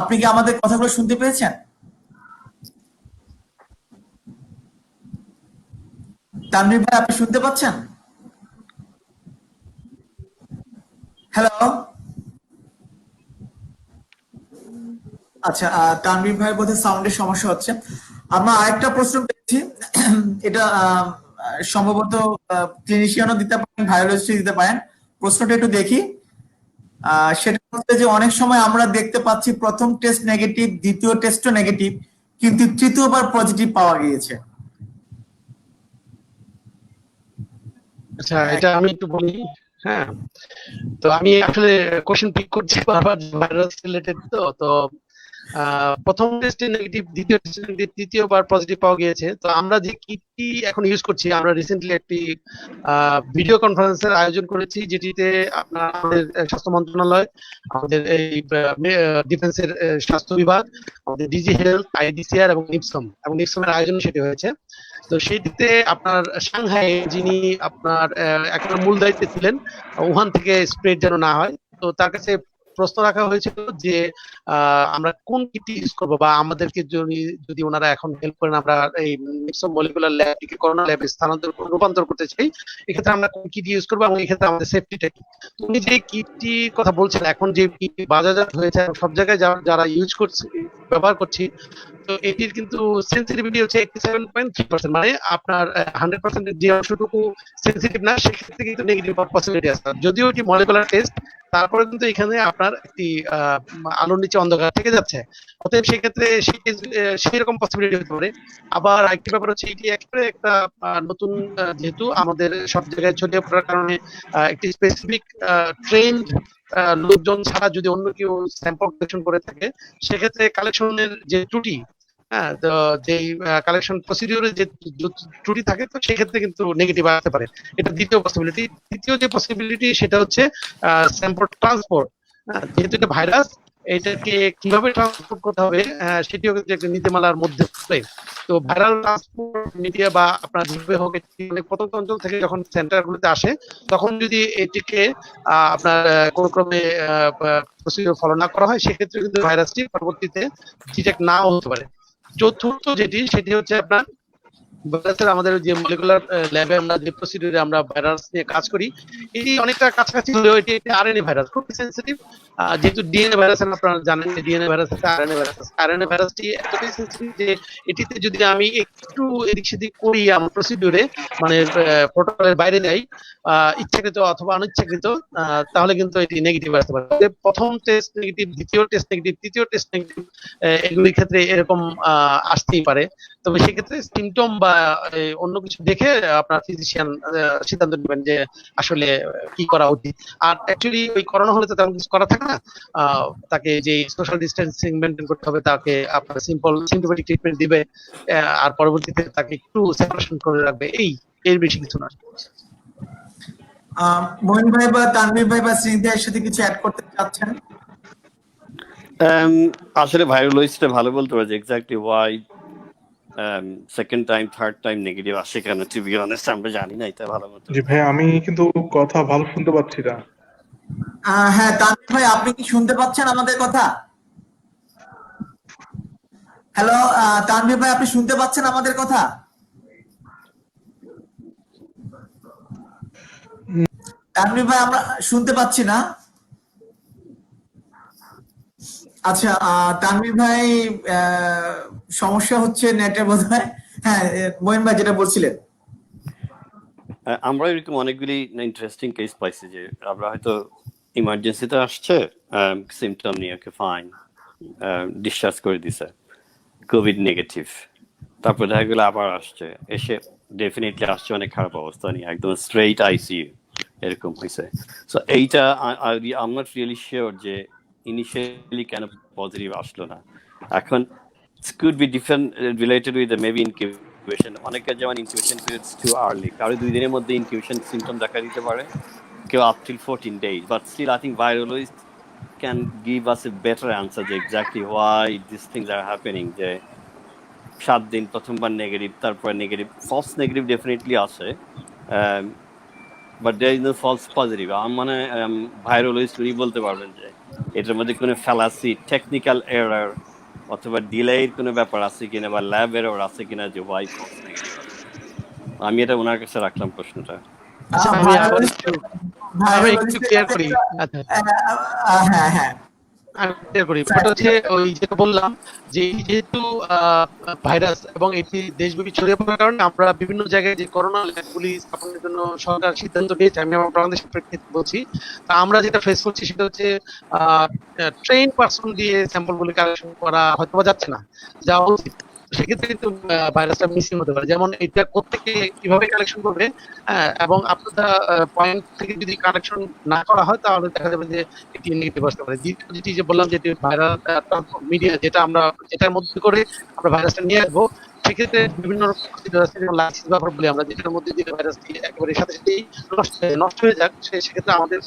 আপনি কি আমাদের কথাগুলো শুনতে পেয়েছেন? তানভীর ভাই, আপনি শুনতে পাচ্ছেন? হ্যালো। আচ্ছা, তানভীর ভাই বোধহয় সাউন্ডের সমস্যা হচ্ছে। আমরা আরেকটা প্রশ্ন পেয়েছি, এটা সম্ভবত ক্লিনিশিয়ানও দিতে পারেন, ভাইরোলজিস্ট দিতে পারেন। প্রশ্নটা একটু দেখি। সেটা হচ্ছে যে অনেক সময় আমরা দেখতে পাচ্ছি প্রথম টেস্ট নেগেটিভ, দ্বিতীয় টেস্টও নেগেটিভ, কিন্তু তৃতীয়বার পজিটিভ পাওয়া গিয়েছে। আচ্ছা, এটা আমি একটু বলি। হ্যাঁ, তো আমি আসলে কোশ্চেন পিক করছি বারবার, ভাইরাস রিলেটেড। তো প্রথম টেস্টে নেগেটিভ, দ্বিতীয় টেস্টে নেগেটিভ, তৃতীয়বার পজিটিভ পাওয়া গিয়েছে। তো আমরা যে কিটটি এখন ইউজ করছি, আমরা রিসেন্টলি একটি ভিডিও কনফারেন্সের আয়োজন করেছি, যেটিতে আপনার আমাদের স্বাস্থ্য মন্ত্রণালয়, আমাদের এই ডিফেন্সের স্বাস্থ্য বিভাগ, আমাদের ডিজি হেলথ, আইডিসিআর এবং নিপসমের আয়োজনে সেটি হয়েছে। তো সেইটিতে আপনার সাংহাই, যিনি আপনার এখন মূল দায়িত্বে ছিলেন, উহান থেকে স্প্রেড যেন না হয়, তো তার কাছে প্রশ্ন রাখা হয়েছিল যে আমরা কোন কিটটি ইউজ করবো, বা আমাদেরকে যদি ওনারা এখন হেল্প করেন, আমরা এই নিপসম মলিকুলার ল্যাবটিকে করোনা ল্যাবে রূপান্তর করতে চাই, এক্ষেত্রে আমরা কোন কিট ইউজ করবো এবং এক্ষেত্রে আমাদের সেফটিটা কি। উনি যে কিটটির কথা বলছেন, এখন যে কিটটি বাজারজাত হয়েছে সব জায়গায় যারা ইউজ করছে, ব্যবহার করছি, তো এটির কিন্তু সেন্সিটিভিটি হচ্ছে 87.3%, মানে আপনার 100% যে অংশটুকু সেন্সিটিভ না, সেক্ষেত্রে কিন্তু নেগেটিভ পসিবিলিটি আছে। যদিও এটি মলিকুলার টেস্ট, তারপরে কিন্তু এখানে আপনার একটি আলোর নিচে অন্ধকার থেকে যাচ্ছে, অতএব সেক্ষেত্রে সেই রকম পসিবিলিটি হতে পারে। আবার আরেকটি ব্যাপার হচ্ছে, এটি একেবারে একটা নতুন, যেহেতু আমাদের সব জায়গায় ছড়িয়ে পড়ার কারণে একটি স্পেসিফিক ট্রেন্ড লোকজন ছাড়া যদি অন্য কেউ স্যাম্পল কালেকশন করে থাকে, সেক্ষেত্রে কালেকশনের যে ত্রুটি, হ্যাঁ, তো যেই কালেকশন প্রসিডিউরে যে ত্রুটি থাকে, তো সেক্ষেত্রে কিন্তু নেগেটিভ আসতে পারে। এটা দ্বিতীয় পসিবিলিটি। তৃতীয় যে পসিবিলিটি, সেটা হচ্ছে স্যাম্পল ট্রান্সপোর্ট। যেহেতু এটা ভাইরাস, এটাকে কিভাবে ট্রান্সপোর্ট করতে হবে সেটিও কিন্তু একটা নীতিমালার মধ্যে পড়ে। তো ভাইরাল ট্রান্সপোর্ট মিডিয়া বা আপনার যেভাবে হোক, অনেক প্রত্যন্ত অঞ্চল থেকে যখন সেন্টারগুলোতে আসে, তখন যদি এটিকে আপনার কোন ক্রমে প্রসিডিউর ফলো না করা হয়, সেক্ষেত্রে কিন্তু ভাইরাসটি পরবর্তীতে ডিটেক্ট নাও হতে পারে। চতুর্থ সেটি হচ্ছে আপনার ভাইরাসের, আমাদের যে মলিকুলার ল্যাবে আমরা যে প্রসিডিউরে আমরা ভাইরাস নিয়ে কাজ করি, এটি অনেকটা কাছাকাছি হলেও এটি একটি আরএনএ ভাইরাস, খুব সেন্সিটিভ। যেহেতু ডিএনএ ভাইরাস আপনারা জানেন, ডিএনএ ভাইরাস আছে, আরএনএ ভাইরাস আছে। আরএনএ ভাইরাসটি এতটাই সেন্সিটিভ যে এটিতে যদি আমি একটু এদিক সেদিক করি আমার প্রসিডিউরে, মানে প্রোটোকলের বাইরে নেই, ইচ্ছাকৃত অথবা অনিচ্ছাকৃত, তাহলে কিন্তু এটি নেগেটিভ আসতে পারে। প্রথম টেস্ট নেগেটিভ, দ্বিতীয় টেস্ট নেগেটিভ, তৃতীয় টেস্ট নেগেটিভ, এগুলির ক্ষেত্রে এরকম আসতেই পারে। তবে সেক্ষেত্রে সিমটম বা অন্য কিছু দেখে আপনার ফিজিশিয়ান সিদ্ধান্ত নেবেন যে আসলে কি করা উচিত। আর অ্যাকচুয়ালি ওই করোনা হলে তো তেমন কিছু করা থাকে না, তাকে যে সোশ্যাল ডিস্টেন্সিং মেনটেন করতে হবে, তাকে আপনার সিম্পল সিম্পটোমেটিক ট্রিটমেন্ট দিবে, আর পরবর্তীতে তাকে একটু সেপারেশন করে রাখবে, এর বেশি কিছু না। মহিন ভাই বা তানভীর ভাই বা স্নিগ্ধার সাথে কিছু অ্যাড করতে চাচ্ছেন? আসলে ভাইরালোইডসটা ভালো বলতে পারছে exactly why second time third time negative আসে কেন, টু বি অনেস্ট আমরা জানি না এটা ভালো মতো। জি ভাই, আমি কিন্তু কথা ভালো শুনতে পাচ্ছি না। হ্যাঁ তানভীর ভাই, আপনি কি শুনতে পাচ্ছেন আমাদের কথা? হ্যালো তানভীর ভাই, আপনি শুনতে পাচ্ছেন আমাদের কথা? তানভীর ভাই, আমরা শুনতে পাচ্ছি না। আচ্ছা, তানভীর ভাই সমস্যা হচ্ছে নেটের বোধহয়। হ্যাঁ মহিন ভাই যেটা বলছিলেন। আমরা এরকম অনেকগুলি ইন্টারেস্টিং কেস পাইছি যে আমরা হয়তো ইমার্জেন্সিতে আসছে সিমটম নিয়ে, ওকে ফাইন, ডিসচার্জ করে দিছে কোভিড নেগেটিভ, তারপর দেখা গেলো আবার আসছে, এসে ডেফিনেটলি আসছে অনেক খারাপ অবস্থা নিয়ে, একদম স্ট্রেইট আইসিইউ এরকম হয়েছে। সো এইটা I am not really sure যে ইনিশিয়ালি কেন পজিটিভ আসলো না। এখন could be different related with the maybe incubation. অনেকের যেমন incubation period is too early, কারো 2 দিনের মধ্যে incubation symptom দেখা দিতে পারে, কেউ up till 14 days, but still I think virologists can give us a better answer যে exactly why these things are happening, যে 7 দিন প্রথমবার নেগেটিভ, তারপর নেগেটিভ, false negative definitely আসে, but there is no false positive. আমার মানে virologist উনি বলতে পারবেন যে এটার মধ্যে কোনো ফ্যালাসি, টেকনিক্যাল এরর অথবা ডিলের কোনো ব্যাপার আছে কিনা, বা ল্যাব এরর আছে কিনা যে ওয়াই ফলস নেগেটিভ। আমি এটা ওনার কাছে রাখলাম প্রশ্নটা। আচ্ছা, আমি আবার একটু ক্লিয়ার করি। আচ্ছা, হ্যাঁ হ্যাঁ আমি ক্লিয়ার করি। ব্যাপারটা হচ্ছে ওই যেটা বললাম যে যেহেতু ভাইরাস এবং এটি দেশব্যাপী ছড়িয়ে পড়ার কারণে আমরা বিভিন্ন জায়গায় যে করোনা ল্যাবগুলি স্থাপনের জন্য সরকার সিদ্ধান্ত নিয়েছে, আমি আমার বাংলাদেশের প্রেক্ষিতে বলছি, তা আমরা যেটা ফেস করছি সেটা হচ্ছে ট্রেন পার্সন দিয়ে স্যাম্পলগুলি কালেকশন করা হয়তো যাচ্ছে না, যাওয়া উচিত। সেক্ষেত্রে কিন্তু ভাইরাসটা মিসিং হতে পারে। যেমন এটা কোত্থেকে কিভাবে কালেকশন করবে, এবং আপনার পয়েন্ট থেকে যদি কালেকশন না করা হয় তাহলে দেখা যাবে যে এটি নেগেটিভ আসতে পারে। যেটি যে বললাম যে ভাইরাল মিডিয়া যেটার মধ্যে করে আমরা ভাইরাসটা নিয়ে আসবো, সেক্ষেত্রে বিভিন্ন রকম প্রসিডিউর আছে, যেমন লাইসেন্স ব্যাপার বলি আমরা, যেটার মধ্যে যে ভাইরাসটি একেবারে সাথে সাথেই নষ্ট হয়ে যাক, সেক্ষেত্রে আমাদের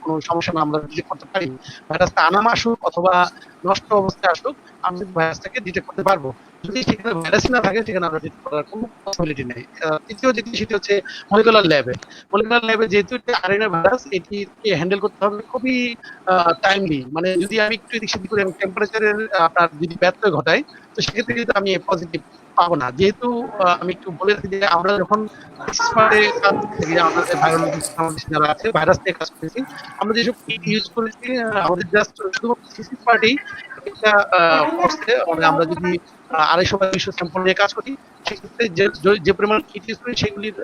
কোনো সমস্যা না, আমরা ডিটেক্ট করতে পারি। ভাইরাসটা আনাম আসুক অথবা নষ্ট অবস্থায় আসুক, আমরা ভাইরাসটাকে ডিটেক্ট করতে পারবো। যদি সেখানে ভাইরাসই না থাকে সেখানে আমরা ডিটেক্ট করার কোনো পসিবিলিটি নেই। তৃতীয় যেটি সেটি হচ্ছে মলিকুলার ল্যাবে যেহেতু আরএনএ ভাইরাস, এটিকে হ্যান্ডেল করতে হবে খুবই টাইমলি। মানে যদি আমি একটু এদিক সেদিক করে টেম্পারেচারের আপনার যদি ব্যত্যয় ঘটাই, তো সেক্ষেত্রে কিন্তু আমি পজিটিভ পাবো না। যেহেতু আমি একটু বলে রাখি যে আমরা যখন আমাদের ভাইরোলজিস্ট যারা আছে, ভাইরাস নিয়ে কাজ করেছি, আমরা যেসব কিট ইউজ করেছি, আমাদের জাস্ট শুধুমাত্র সিসিস পার্টি এটা করছে। আমরা যদি 250 স্যাম্পল নিয়ে কাজ করি, সেক্ষেত্রে যে পরিমাণ কিট ইউজ করি সেগুলির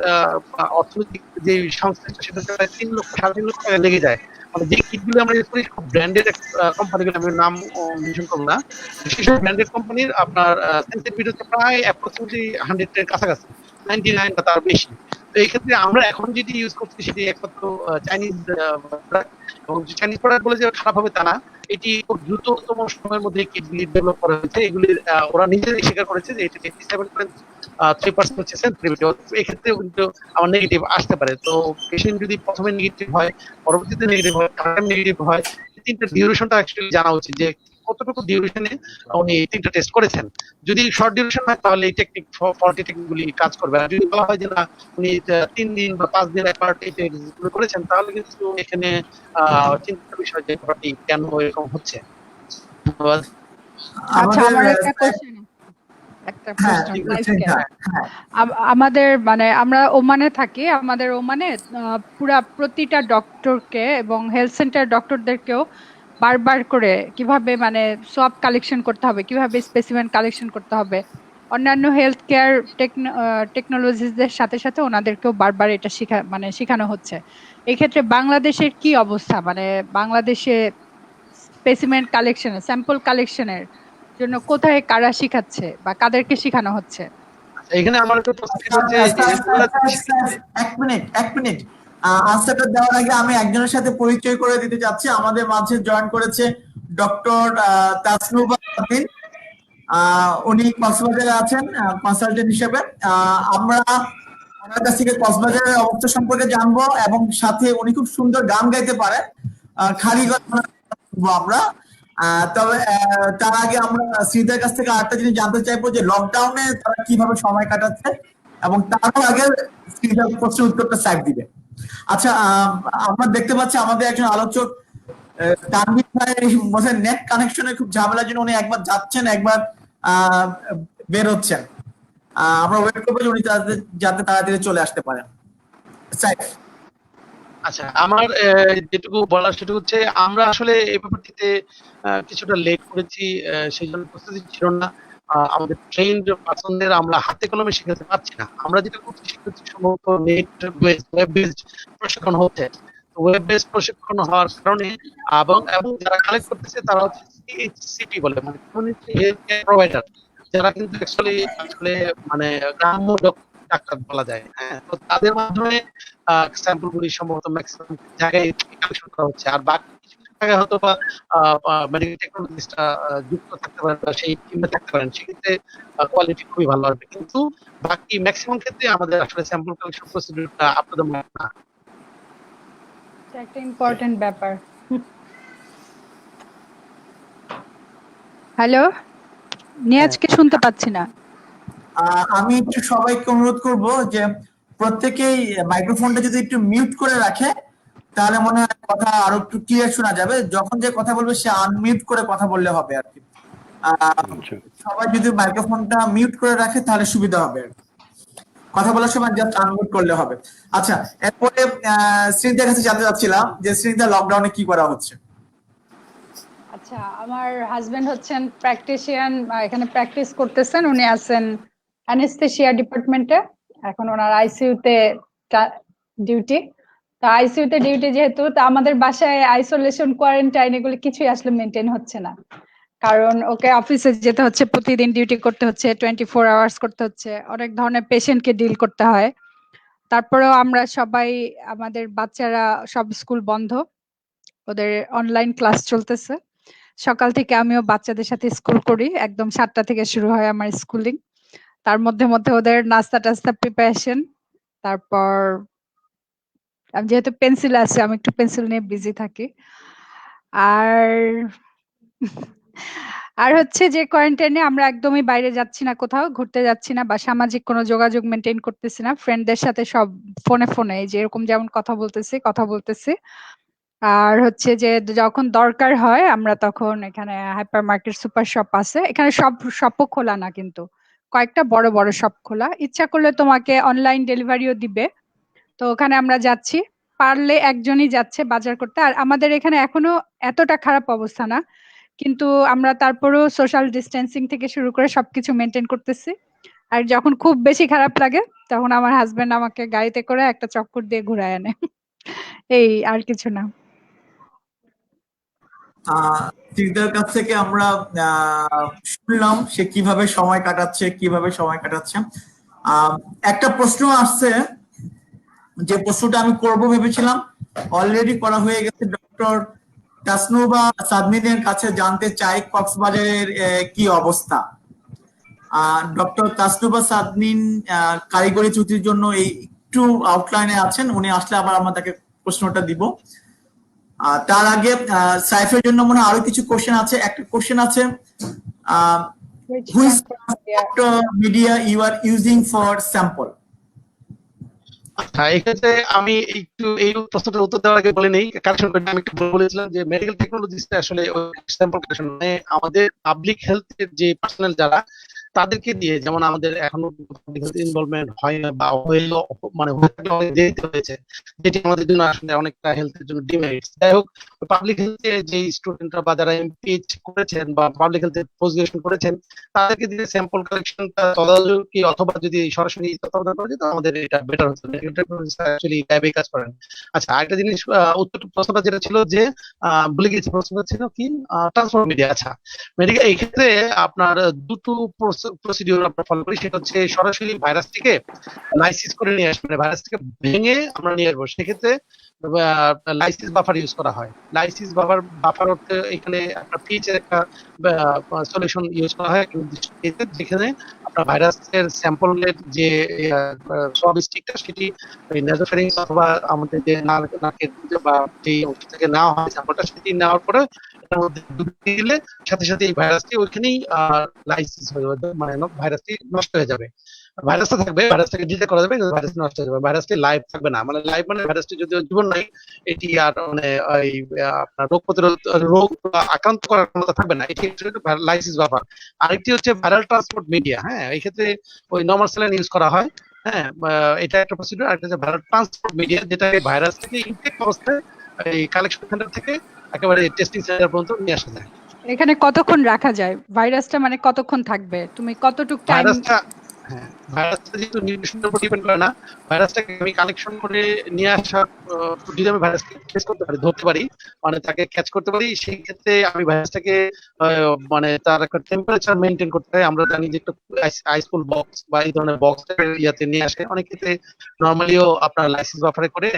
অর্থনৈতিক যে সংশ্লিষ্ট সেটা প্রায় 3 লক্ষ 3.5 লক্ষ টাকা লেগে যায়। মানে যে কিটগুলো আমরা ইউজ করি খুব ব্র্যান্ডেড কোম্পানিগুলো, আমি নাম মেনশন করব না, সেসব ব্র্যান্ডেড কোম্পানির আপনার সেন্সিটিভিটি হচ্ছে প্রায় অ্যাপ্রক্সিমেটলি 100 এর কাছাকাছি, 99 বা তার বেশি। তো এই ক্ষেত্রে আমরা এখন যেটি ইউজ করছি সেটি একমাত্র চাইনিজ প্রোডাক্ট, এবং চাইনিজ প্রোডাক্ট বলে যে খারাপ হবে তা না, এটি খুব দ্রুততম সময়ের মধ্যে কিটগুলি ডেভেলপ করা হয়েছে। এগুলির ওরা নিজেরাই স্বীকার করেছে যে এটি 87.3% হচ্ছে সেন্সিটিভিটি। এক্ষেত্রে কিন্তু আমার নেগেটিভ আসতে পারে। তো পেশেন্ট যদি প্রথমে নেগেটিভ হয়, পরবর্তীতে নেগেটিভ হয়, থার্ড নেগেটিভ হয়, তিনটা ডিউরেশনটা অ্যাকচুয়ালি জানা উচিত যে কতটুকু ডিউরেশনে উনি তিনটা টেস্ট করেছেন। যদি শর্ট ডিউরেশন হয় তাহলে এই টেকনিক, ফল্টি টেকনিকগুলি কাজ করবে। আর যদি বলা হয় যে না উনি 3 দিন বা 5 দিন একবার টেস্ট করেছেন, তাহলে কিন্তু এখানে চিন্তার বিষয় যে ব্যাপারটি কেন এরকম হচ্ছে। ধন্যবাদ। আচ্ছা, আমার একটা প্রশ্ন। আমাদের মানে আমরা ওমানে থাকি, আমাদের ওমানে প্রতিটা ডক্টরকে এবং হেলথ সেন্টার ডক্টরদেরকেও বারবার করে কিভাবে মানে সব কালেকশন করতে হবে, কিভাবে স্পেসিমেন কালেকশন করতে হবে, অন্যান্য হেলথ কেয়ার টেকনোলজিসদের সাথে সাথে ওনাদেরকেও বারবার এটা শেখানো হচ্ছে। এক্ষেত্রে বাংলাদেশের কি অবস্থা? মানে বাংলাদেশে স্পেসিমেন কালেকশনের, স্যাম্পল কালেকশনের জন্য কোথায় কারা শিখাচ্ছে বা কাদেরকে শেখানো হচ্ছে? এখানে আমার একটা প্রশ্ন ছিল যে এক মিনিট আনসারটা দেওয়ার আগে আমি একজনের সাথে পরিচয় করে দিতে চাচ্ছি। আমাদের মাঝে জয়েন করেছে ডক্টর তাসনুবা আদিন। উনি কক্সবাজারে আছেন কনসালটেন্ট হিসেবে। আমরা ওনার কাছ থেকে কক্সবাজারের অবস্থা সম্পর্কে জানবো এবং সাথে উনি খুব সুন্দর গান গাইতে পারেন। খালি কথা শুনবো আমরা। তবে তার আগে আমরা শ্রীদের কাছ থেকে আরেকটা জিনিস জানতে চাইবো যে লকডাউনে তারা কিভাবে সময় কাটাচ্ছে এবং তারও আগে শ্রীদের প্রশ্নের উত্তরটা সাইড দিবে। আচ্ছা, আমরা দেখতে পাচ্ছি আমাদের একজন আলোচক তানভীর ভাই বোধহয় নেট কানেকশনের খুব ঝামেলার জন্য উনি একবার যাচ্ছেন একবার বের হচ্ছেন। আমরা ওয়েট করবো যে উনি যাতে তাড়াতাড়ি চলে আসতে পারেন। আচ্ছা, আমার যেটুকু বলার সেটা হচ্ছে আমরা আসলে এই ব্যাপারটিতে কিছুটা লেট করেছি, সেই জন্য প্রস্তুতি ছিল না। আমাদের ট্রেন্ড পার্সনদের আমরা হাতে কলমে শেখাতে পারছি না। আমরা যেটা করছি সেটা হচ্ছে সম্ভবত নেট বেসড, ওয়েব বেসড প্রশিক্ষণ হচ্ছে। ওয়েব বেসড প্রশিক্ষণ হওয়ার কারণে এবং যারা কালেক্ট করতেছে তারা হচ্ছে সিটি বলে, মানে কমিউনিটি হেলথ কেয়ার প্রোভাইডার, যারা কিন্তু আসলে মানে গ্রাম্য ডাক্তার বলা যায়। হ্যাঁ, তো তাদের মাধ্যমে স্যাম্পল গুলি সম্ভবত ম্যাক্সিমাম জায়গায় কালেকশন করা হচ্ছে। আর বাকি কিছু জায়গায় হয়তো বা মেডিকেল টেকনোলজিস্টরা যুক্ত থাকতে পারেন বা সেই টিমে থাকতে পারেন, সেক্ষেত্রে কোয়ালিটি খুবই ভালো হবে। কিন্তু বাকি ম্যাক্সিমাম ক্ষেত্রে আমাদের আসলে স্যাম্পল কালেকশন প্রসিডিউরটা আপনাদের মনে না। একটা ইম্পর্টেন্ট ব্যাপার। হ্যালো, নিয়াজকে শুনতে পাচ্ছি না। আমি একটু সবাইকে অনুরোধ করব যে প্রত্যেকেই মাইক্রোফোনটা যদি একটু মিউট করে রাখে তাহলে মনে হয় কথা আরো একটু ক্লিয়ার শোনা যাবে। যখন যে কথা বলবে সে আনমিউট করে কথা বললে হবে আর কি। সবাই যদি মাইক্রোফোনটা মিউট করে রাখে তাহলে সুবিধা হবে। কথা বলার সময় জাস্ট আনমিউট করলে হবে। আচ্ছা, এরপরে শ্রীনিতার কাছে জানতে চাচ্ছিলাম যে শ্রীনিতা লকডাউনে কি করা হচ্ছে? আচ্ছা, আমার হাজবেন্ড হচ্ছেন প্র্যাকটিশিয়ান, এখানে প্র্যাকটিস করতেছেন। উনি আছেন অ্যানেস্থেশিয়া ডিপার্টমেন্টে। এখন ওনার আইসিইউতে ডিউটি। তো আইসিইউতে ডিউটি যেহেতু, তো আমাদের বাসায় আইসোলেশন, কোয়ারেন্টাইন এগুলো কিছুই আসলে মেনটেন হচ্ছে না। কারণ ওকে অফিসে যেতে হচ্ছে, প্রতিদিন ডিউটি করতে হচ্ছে, 24 আওয়ার্স করতে হচ্ছে, অনেক ধরনের পেশেন্টকে ডিল করতে হয়। তারপরেও আমরা সবাই, আমাদের বাচ্চারা সব স্কুল বন্ধ, ওদের অনলাইন ক্লাস চলতেছে। সকাল থেকে আমিও বাচ্চাদের সাথে স্কুল করি, একদম 7টা থেকে শুরু হয় আমার স্কুলিং। তার মধ্যে মধ্যে ওদের নাস্তা টাস্তা প্রিপারেশন। তারপর আমি যেহেতু পেন্সিল আছে, আমি একটু পেন্সিল নিয়ে বিজি থাকি। আর আর হচ্ছে যে কোয়ারেন্টাইনে আমরা একদমই বাইরে যাচ্ছি না, কোথাও ঘুরতে যাচ্ছি না, বা সামাজিক কোনো যোগাযোগ মেনটেন করতেছি না। ফ্রেন্ডদের সাথে সব ফোনে যে এরকম যেমন কথা বলতেছি। আর হচ্ছে যে যখন দরকার হয় আমরা তখন, এখানে হাইপার মার্কেট, সুপার শপ আছে, এখানে সব শপও খোলা না, কিন্তু কয়েকটা বড় বড় শপ খোলা। ইচ্ছা করলে তোমাকে অনলাইন ডেলিভারিও দিবে। তো ওখানে আমরা যাচ্ছি, পারলে একজনই যাচ্ছে বাজার করতে। আর আমাদের এখানে এখনো এতটা খারাপ অবস্থা না, কিন্তু আমরা তারপরেও সোশ্যাল ডিস্টেন্সিং থেকে শুরু করে সবকিছু মেনটেন করতেছি। আর যখন খুব বেশি খারাপ লাগে তখন আমার হাজবেন্ড আমাকে গাড়িতে করে একটা চক্কর দিয়ে ঘুরায় আনে। এই, আর কিছু না। শ্রীনিতার কাছ থেকে আমরা শুনলাম সে কিভাবে সময় কাটাচ্ছে। একটা প্রশ্ন আসছে, যে প্রশ্নটা আমি করব ভেবেছিলাম, অলরেডি করা হয়ে গেছে। ডক্টর তাসনুবা সাদমিনের কাছে জানতে চাই কক্সবাজারের কি অবস্থা। ডক্টর তাসনুবা সাদমিন কারিগরি ছুটির জন্য এই একটু আউটলাইনে আছেন। উনি আসলে আবার আমরা তাকে প্রশ্নটা দিব। তার আগে সাইফের জন্য মনে হয় আরো কিছু কোশ্চেন আছে। একটা কোশ্চেন আছে, which media you are using for sample? আচ্ছা, এক্ষেত্রে আমি একটু এই প্রশ্নটার উত্তর দেওয়ার আগে বলে নেই, কারেকশন করে আমি একটু বলেছিলাম যে মেডিকেল টেকনোলজিস্ট আসলে স্যাম্পল কালেকশন মানে আমাদের পাবলিক হেলথের যে পার্সোনাল যারা, তাদেরকে দিয়ে, যেমন আমাদের এখনো পাবলিক হেলথ ইনভলভমেন্ট হয় না বা হইলো, মানে দেরিতে হয়েছে, যেটি আমাদের জন্য আসলে অনেকটা হেলথের জন্য ডিমেরিটস। যাই হোক, পাবলিক হেলথে যে স্টুডেন্টরা বা যারা এমপিএইচ করেছেন বা পাবলিক হেলথে পোস্ট গ্রাজুয়েশন করেছেন তাদেরকে দিয়ে স্যাম্পল কালেকশনটা তদারকি অথবা যদি সরাসরি তত্ত্বাবধান করা যেত আমাদের এটা বেটার হতো। এটা অ্যাকচুয়ালি ল্যাবে কাজ করেন। আচ্ছা, আরেকটা জিনিস, উত্তর প্রশ্নটা যেটা ছিল যে ভুলে গেছি, প্রশ্নটা ছিল কি ট্রান্সফর্ম মিডিয়া। আচ্ছা, মেডিকেল এই ক্ষেত্রে আপনার দুটো প্রসিডিউর আমরা ফলো করি, সেটা হচ্ছে সরাসরি ভাইরাস থেকে লাইসিস করে নিয়ে আসবে, মানে ভাইরাস থেকে ভেঙে আমরা নিয়ে আসবো। সেক্ষেত্রে লাইসিস বাফার ইউজ করা হয়। লাইসিস বাফার অর্থে এখানে একটা পিচ এর একটা সলিউশন ইউজ করা হয় একটা নির্দিষ্ট pH এর, যেখানে আপনার ভাইরাসের স্যাম্পলের যে সব স্টিকটা সেটি নেজোফেরিংস অথবা আমাদের যে নাকের বা যে অংশ থেকে নেওয়া হয় স্যাম্পলটা, সেটি নেওয়ার পরে এটার মধ্যে ঢুকিয়ে দিলে সাথে সাথে এই ভাইরাসটি ওইখানেই লাইসিস হয়ে যাবে, মানে ভাইরাসটি নষ্ট হয়ে যাবে। ভাইরাসটা থাকবে, ভাইরাসটাকে ডিটেক্ট করা যাবে, ভাইরাস নষ্ট হয়ে যাবে, ভাইরাসটি লাইভ থাকবে না। মানে লাইভ মানে ভাইরাসটি যদিও জীবন নাই, এটি আর মানে ওই আপনার রোগ প্রতিরোধ রোগ আক্রান্ত করার ক্ষমতা থাকবে না, এটি লাইসিস বাফার। আরেকটি হচ্ছে ভাইরাল ট্রান্সপোর্ট মিডিয়া। হ্যাঁ, এই ক্ষেত্রে ওই নরমাল স্যালাইন ইউজ করা হয়। হ্যাঁ, এটা একটা প্রসিডিউর। আরেকটা হচ্ছে ভাইরাল ট্রান্সপোর্ট মিডিয়া, যেটা ভাইরাস থেকে ইনটেক অবস্থায় এই কালেকশন সেন্টার থেকে একেবারে টেস্টিং সেন্টার পর্যন্ত নিয়ে আসা যায়। এখানে কতক্ষণ রাখা যায় ভাইরাসটা, মানে কতক্ষণ থাকবে, তুমি কতটুক টাইম? ভাইরাসটা, হ্যাঁ, ভাইরাসটা যেহেতু নিউট্রিশনের উপর ডিপেন্ড করে না, ভাইরাসটাকে আমি কালেকশন করে নিয়ে আসা, যদি আমি ভাইরাসকে ট্রেস করতে পারি, ধরতে পারি, মানে তাকে ক্যাচ করতে পারি, সেই ক্ষেত্রে আমি ভাইরাসটাকে মানে তার একটা টেম্পারেচার মেনটেন করতে হয়। আমরা জানি যে একটু আইসকুল বক্স বা এই ধরনের বক্স ইয়াতে নিয়ে আসে, অনেক ক্ষেত্রে নর্মালিও আপনার লাইসেন্স বাফারে করে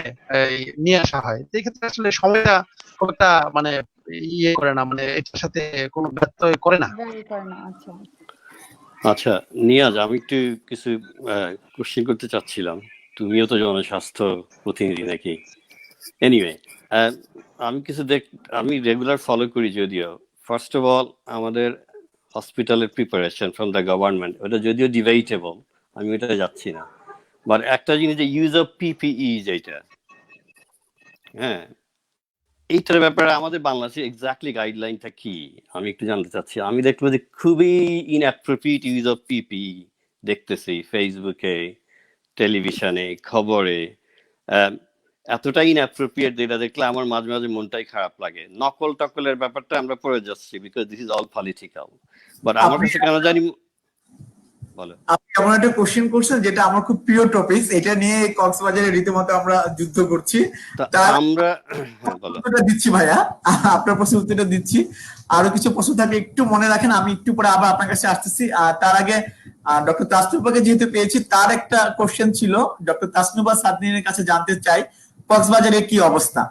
নিয়ে আসা হয়। এই ক্ষেত্রে আসলে সময়টা খুব একটা মানে ইয়ে করে না, মানে এটার সাথে কোনো ব্যত্যয় করে না। আচ্ছা, আচ্ছা নিয়াজ, আমি একটু কিছু কোশ্চেন করতে চাচ্ছিলাম। তুমিও তো জনস্বাস্থ্য প্রতিনিধি নাকি? এনিওয়ে, আমি আমি রেগুলার ফলো করি যদিও। ফার্স্ট অফ অল, আমাদের হসপিটালের প্রিপারেশন ফ্রম দ্য গভর্নমেন্ট, ওটা যদিও ডিবেটেবল, আমি ওটা যাচ্ছি না। বাট একটা জিনিস, যে ইউজ অফ পিপিই যেটা, হ্যাঁ, এইটার ব্যাপারে আমাদের বাংলাদেশে এক্স্যাক্টলি গাইডলাইনটা কি আমি একটু জানতে চাচ্ছি। আমি দেখবো যে খুবই ইনঅ্যাপ্রোপ্রিয়েট ইউজ অফ পিপিই দেখতেছি ফেসবুকে, টেলিভিশনে, খবরে। এতটাই ইনঅ্যাপ্রোপ্রিয়েট যেটা দেখলে আমার মাঝে মাঝে মনটাই খারাপ লাগে। নকল টকলের ব্যাপারটা আমরা পড়ে যাচ্ছি, because this is all political. But আমার কাছে কেন জানি, বলো। আপনি এমন একটা কোশ্চেন করছেন যেটা আমার খুব প্রিয় টপিক, এটা নিয়ে কক্সবাজারে রীতিমতো আমরা যুদ্ধ করছি। তার আমরা বলো। উত্তরটা দিচ্ছি ভাইয়া, আপনার প্রশ্নের উত্তরটা দিচ্ছি। আরো কিছু প্রশ্ন থাকলে একটু মনে রাখেন, আমি একটু পরে আবার আপনার কাছে আসতেছি। তার আগে ডক্টর তাসনুবাকে যেহেতু পেয়েছি, তার একটা কোশ্চেন ছিল, ডক্টর তাসনুবা সাদনিনের কাছে জানতে চাই কক্সবাজারে কি অবস্থা।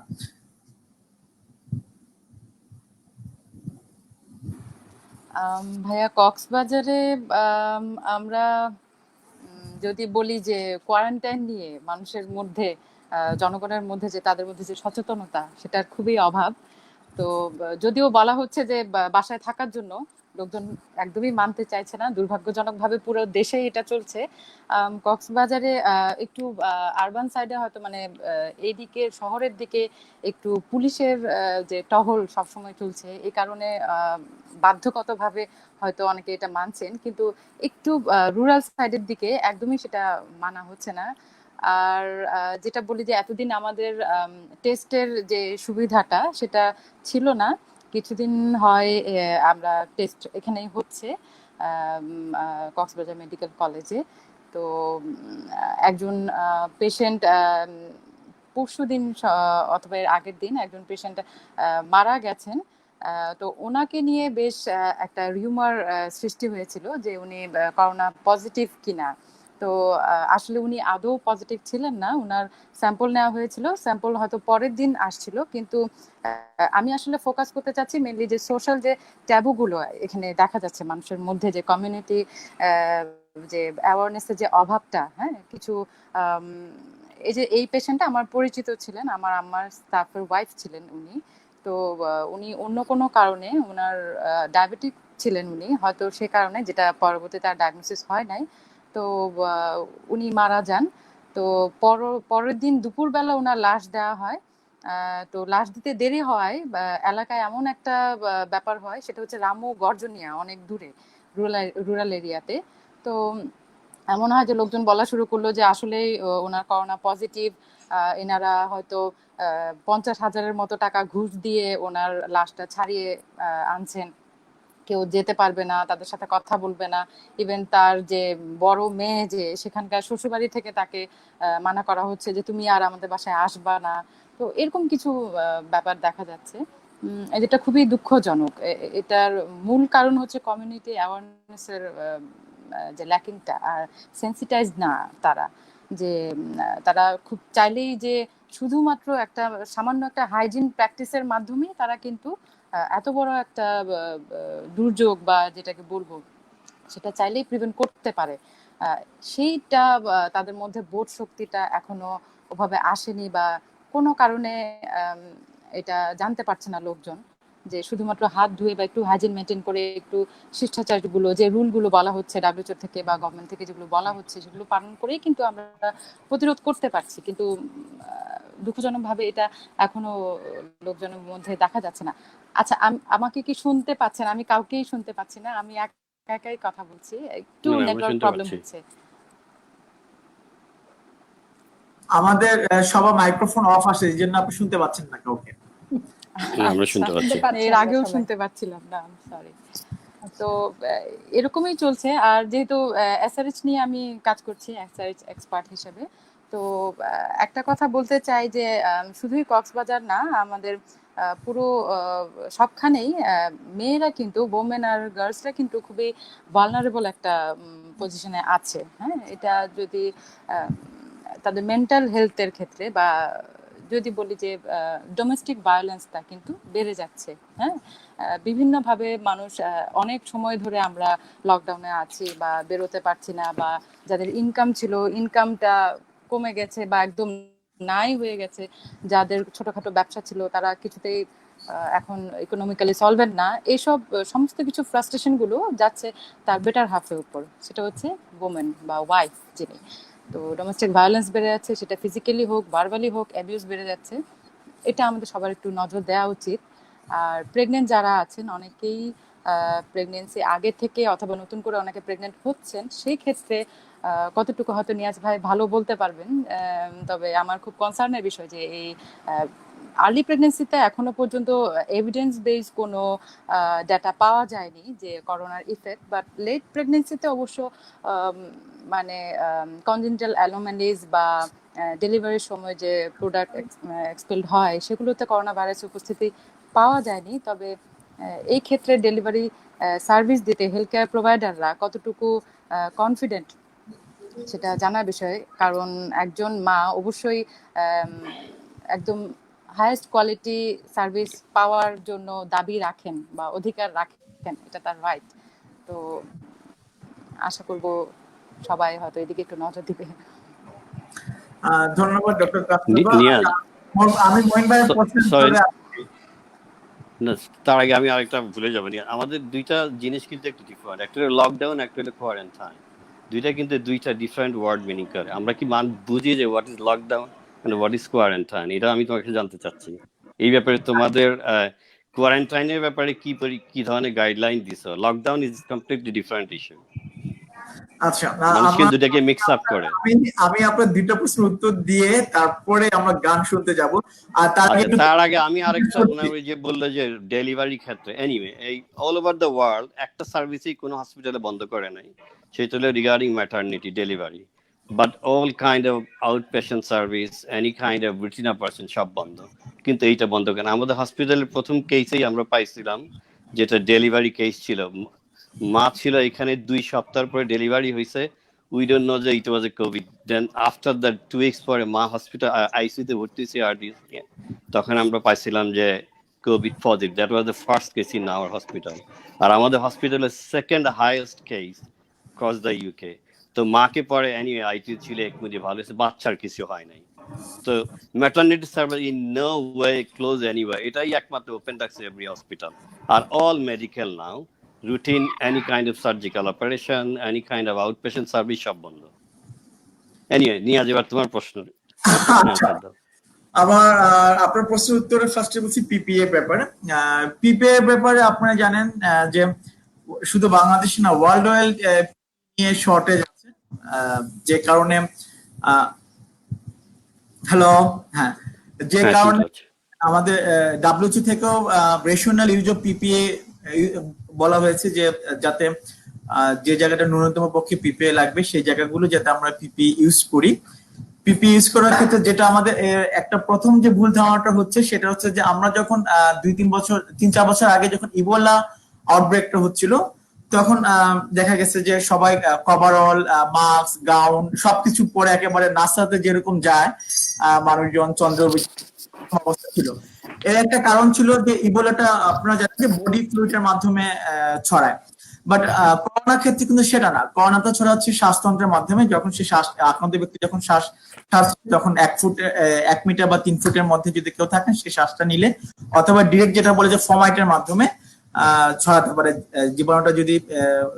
ভাইয়া, কক্সবাজারে আমরা যদি বলি যে কোয়ারেন্টাইন নিয়ে মানুষের মধ্যে, জনগণের মধ্যে যে তাদের মধ্যে যে সচেতনতা, সেটার খুবই অভাব। তো যদিও বলা হচ্ছে যে বাসায় থাকার জন্য, লোকজন একদমই মানতে চাইছে না। দুর্ভাগ্যজনকভাবে পুরো দেশেই এটা চলছে। কক্সবাজারে একটু আরবান সাইডে হয়তো, মানে এইদিকে শহরের দিকে একটু পুলিশের যে টহল সবসময় চলছে, এই কারণে বাধ্যগতভাবে হয়তো অনেকে এটা মানছেন, কিন্তু একটু রুরাল সাইডের দিকে একদমই সেটা মানা হচ্ছে না। আর যেটা বলি যে এতদিন আমাদের টেস্টের যে সুবিধাটা সেটা ছিল না। কিছুদিন হয় আমরা টেস্ট এখানেই হচ্ছে কক্সবাজার মেডিকেল কলেজে। তো একজন পেশেন্ট পরশুদিন অথবা এর আগের দিন একজন পেশেন্ট মারা গেছেন। তো ওনাকে নিয়ে বেশ একটা রিউমার সৃষ্টি হয়েছিল যে উনি করোনা পজিটিভ কিনা। তো আসলে উনি আদৌ পজিটিভ ছিলেন না। উনার স্যাম্পল নেওয়া হয়েছিল, স্যাম্পল হয়তো পরের দিন আসছিল। কিন্তু আমি আসলে ফোকাস করতে চাচ্ছি মেনলি যে সোশ্যাল যে ট্যাবুগুলো এখানে দেখা যাচ্ছে মানুষের মধ্যে, যে কমিউনিটি যে অ্যাওয়ারনেসের যে অভাবটা। হ্যাঁ, কিছু এই যে এই পেশেন্টটা আমার পরিচিত ছিলেন, আমার আম্মার স্টাফের ওয়াইফ ছিলেন উনি। তো উনি অন্য কোনো কারণে, ওনার ডায়াবেটিক ছিলেন উনি, হয়তো সে কারণে, যেটা পরবর্তীতে তার ডায়াগনোসিস হয় নাই। তো উনি মারা যান। তো পরের দিন দুপুরবেলা ওনার লাশ দেওয়া হয়। তো লাশ দিতে দেরি হয়, এলাকায় এমন একটা ব্যাপার হয়, সেটা হচ্ছে রামু গর্জনিয়া, অনেক দূরে রুরাল এরিয়াতে। তো এমন হয় যে লোকজন বলা শুরু করলো যে আসলেই ওনার করোনা পজিটিভ, এনারা হয়তো 50,000-এর মতো টাকা ঘুষ দিয়ে ওনার লাশটা ছাড়িয়ে আনছেন, কেউ যেতে পারবে না, তাদের সাথে কথা বলবে না। ইভেন তার যে বড় মেয়ে যে সেখানকার শ্বশুরবাড়ি থেকে তাকে মানা করা হচ্ছে যে তুমি আর আমাদের বাসায় আসবা না। তো এরকম কিছু ব্যাপার দেখা যাচ্ছে, যেটা খুবই দুঃখজনক। এটার মূল কারণ হচ্ছে কমিউনিটি অ্যাওয়ারনেসের যে ল্যাকিংটা, আর সেন্সিটাইজ না তারা, যে তারা খুব চাইলেই যে শুধুমাত্র একটা সামান্য একটা হাইজিন প্র্যাকটিসের মাধ্যমেই তারা কিন্তু এত বড় একটা দুর্যোগ বা যেটাকে বলবো সেটা চাইলেই প্রিভেন্ট করতে পারে। সেইটা তাদের মধ্যে বোধ শক্তিটা এখনো ওভাবে আসেনি, বা কোনো কারণে এটা জানতে পারছে না লোকজন যে শুধুমাত্র হাত ধুয়ে বা একটু হাইজিন মেনটেন করে একটু শিষ্টাচারগুলো, যে রুলগুলো বলা হচ্ছে ডাব্লিউএইচও থেকে বা গভর্নমেন্ট থেকে যেগুলো বলা হচ্ছে সেগুলো পালন করেই কিন্তু আমরা প্রতিরোধ করতে পারছি। কিন্তু দুঃখজনকভাবে এটা এখনো লোকজনের মধ্যে দেখা যাচ্ছে না। আচ্ছা, আমাকে কি শুনতে পাচ্ছেন? আমি কাউকেই শুনতে পাচ্ছি না, আমি একাই কথা বলছি, একটু আমরা নেটওয়ার্ক শুনতে প্রবলেম পাচ্ছি। হচ্ছে। আমাদের সবার মাইক্রোফোন অফ আসে, এই জন্য আপনি শুনতে পাচ্ছেন না কাউকে। আমরা শুনতে পাচ্ছি। এর আগেও শুনতে পাচ্ছিলাম না, সরি। তো এরকমই চলছে। আর যেহেতু এসআরএইচ নিয়ে আমি কাজ করছি এসআরএইচ এক্সপার্ট হিসেবে, তো একটা কথা বলতে চাই যে শুধুই কক্সবাজার না, আমাদের পুরো সবখানেই মেয়েরা কিন্তু, ওমেন আর গার্লসরা কিন্তু খুবই ভালনারেবল একটা পজিশনে আছে। হ্যাঁ, এটা যদি তাদের মেন্টাল হেলথের ক্ষেত্রে বা যদি বলি যে ডোমেস্টিক ভায়োলেন্সটা কিন্তু বেড়ে যাচ্ছে। হ্যাঁ, বিভিন্নভাবে মানুষ অনেক সময় ধরে আমরা লকডাউনে আছি বা বেরোতে পারছি না, বা যাদের ইনকাম ছিল ইনকামটা কমে গেছে বা একদম নাই হয়ে গেছে, যাদের ছোটখাটো ব্যবসা ছিল তারা কিছুতেই এখন ইকোনমিক্যালি সলভেন্ট না। এইসব সমস্ত কিছু ফ্রাস্ট্রেশন গুলো যাচ্ছে তার বেটার হাফের উপর, সেটা হচ্ছে ওমেন বা ওয়াইফ যিনি। তো ডোমেস্টিক ভায়োলেন্স বেড়ে যাচ্ছে, সেটা ফিজিক্যালি হোক ভার্বালি হোক, অ্যাবিউজ বেড়ে যাচ্ছে। এটা আমাদের সবার একটু নজর দেওয়া উচিত। আর প্রেগনেন্ট যারা আছেন, অনেকেই প্রেগনেন্সি আগে থেকে অথবা নতুন করে অনেকে প্রেগনেন্ট হচ্ছেন, সেই ক্ষেত্রে কতটুকু হয়তো নিয়াজ ভাই ভালো বলতে পারবেন। তবে আমার খুব কনসার্নের বিষয় যে এই আর্লি প্রেগনেন্সিতে এখনো পর্যন্ত এভিডেন্স বেসড কোনো ডাটা পাওয়া যায়নি যে করোনার ইফেক্ট, বাট লেট প্রেগনেন্সিতে অবশ্য মানে কনজেনিটাল অ্যানোমালিজ বা ডেলিভারির সময় যে প্রোডাক্ট এক্সপেলড হয় সেগুলোতে করোনা ভাইরাসের উপস্থিতি পাওয়া যায়নি। তবে এই ক্ষেত্রে ডেলিভারি সার্ভিস দিতে হেলথ কেয়ার প্রোভাইডাররা কতটুকু কনফিডেন্ট সেটা জানার বিষয়। কারণ একজন মা অবশ্যই একদম হাইয়েস্ট কোয়ালিটি সার্ভিস পাওয়ার জন্য দাবি রাখেন বা অধিকার রাখেন, এটা তার রাইট। তো আশা করব সবাই হয়তো এদিকে একটু নজর দিবে। ধন্যবাদ ডক্টর কাস্তবা। নিয়াজ, আমি মহিন ভাইয়ের প্রশ্নের উত্তরে না, তার আগে আমি আরেকটা ভুলে যাবো। আমাদের দুইটা জিনিস কিন্তু একটু ডিফারেন্ট, একটা হলো লকডাউন, একটা হলো কোয়ারেন্টাইন। দুইটা কিন্তু দুইটা ডিফারেন্ট ওয়ার্ড মিনিং করে। আমরা কি বুঝি যে what is lockdown and what is quarantine? এটা আমি তোমাকে জানতে চাচ্ছি। এই ব্যাপারে তোমাদের কোয়ারেন্টাইনের ব্যাপারে কি ধরনের গাইডলাইন দিছো? Lockdown is completely different issue. আচ্ছা, মানুষ কিন্তু দুটাকে মিক্স আপ করে। আমি আপনার দুইটা প্রশ্নের উত্তর দিয়ে তারপরে আমরা গান শুনতে যাব। আর তার আগে আমি আরেকটা, ওই যে বললো যে ডেলিভারি ক্ষেত্রে, এনিওয়ে এই অল ওভার দ্য ওয়ার্ল্ড একটা সার্ভিসই কোনো হসপিটালে বন্ধ করে নাই, সেটা হলো regarding maternity delivery. But all kind of out patient service, any kind of routine operation সব বন্ধ। কিন্তু এইটা বন্ধ কেন? আমাদের হসপিটালের প্রথম কেসেই আমরা পাইছিলাম যেটা ডেলিভারি কেস ছিল। মা ছিল এখানে 2 সপ্তাহ পরে ডেলিভারি হয়েছে। We don't know that it was a COVID. Then after that 2 weeks পরে মা হসপিটাল আইসিইউতে ভর্তি হয়েছে তখন আমরা পাইছিলাম যে COVID positive. That was the first case in our hospital. আর আমাদের হসপিটালের second highest case cross the UK. তো মাকে পরে এনিওয়ে আইটিইউ ছিল, একমুদি ভালো হয়েছে, বাচ্চার কিছু হয় নাই। তো maternity service in no way close anyway, এটাই একমাত্র ওপেন রাখছে এভরি হসপিটাল। আর all medical now routine, any kind of surgical operation, any kind of outpatient service সব বন্ধ। Anyway, নিয়াজ, এবার তোমার প্রশ্ন। আবার আপনার প্রশ্নের উত্তরে ফার্স্টে বলছি পিপিএ ব্যাপারে। পিপিএ ব্যাপারে আপনারা জানেন যে শুধু বাংলাদেশ না, ওয়ার্ল্ড ওয়াইড নিয়ে শর্টেজ আছে। যে কারণে হ্যালো, হ্যাঁ, যে হ্যাঁ, কারণে ঠিক আছে। আমাদের ডাব্লিউএইচও থেকেও রেশনাল ইউজ অফ পিপিএ বলা হয়েছে যে যাতে যে জায়গাটা ন্যূনতম পক্ষে পিপিএ লাগবে সেই জায়গাগুলো যাতে আমরা পিপিএ ইউজ করি। পিপি ইউজ করার ক্ষেত্রে যেটা আমাদের একটা প্রথম যে ভুল ধারণাটা হচ্ছে সেটা হচ্ছে যে আমরা যখন 3-4 বছর আগে যখন ইবোলা আউটব্রেকটা হচ্ছিল তখন দেখা গেছে যে সবাই কভারঅল, মাস্ক, গাউন সবকিছু পরে একেবারে নাসাতে যেরকম যায় মানুষজন চন্দ্র অবস্থা ছিল। এর একটা কারণ ছিল যে ইবোলাটা আপনারা জানেন যে বডি ফ্লুইডের মাধ্যমে ছড়ায়, বাট করোনার ক্ষেত্রে কিন্তু সেটা না। করোনা তো ছড়াচ্ছে শ্বাসতন্ত্রের মাধ্যমে। যখন সে আক্রান্ত ব্যক্তি যখন শ্বাস তখন 1 মিটার বা 3 ফুটের মধ্যে যদি কেউ থাকেন সে শ্বাসটা নিলে অথবা ডিরেক্ট যেটা বলে যে ফোমাইটের মাধ্যমে ছড়াতে পারে। জীবাণুটা যদি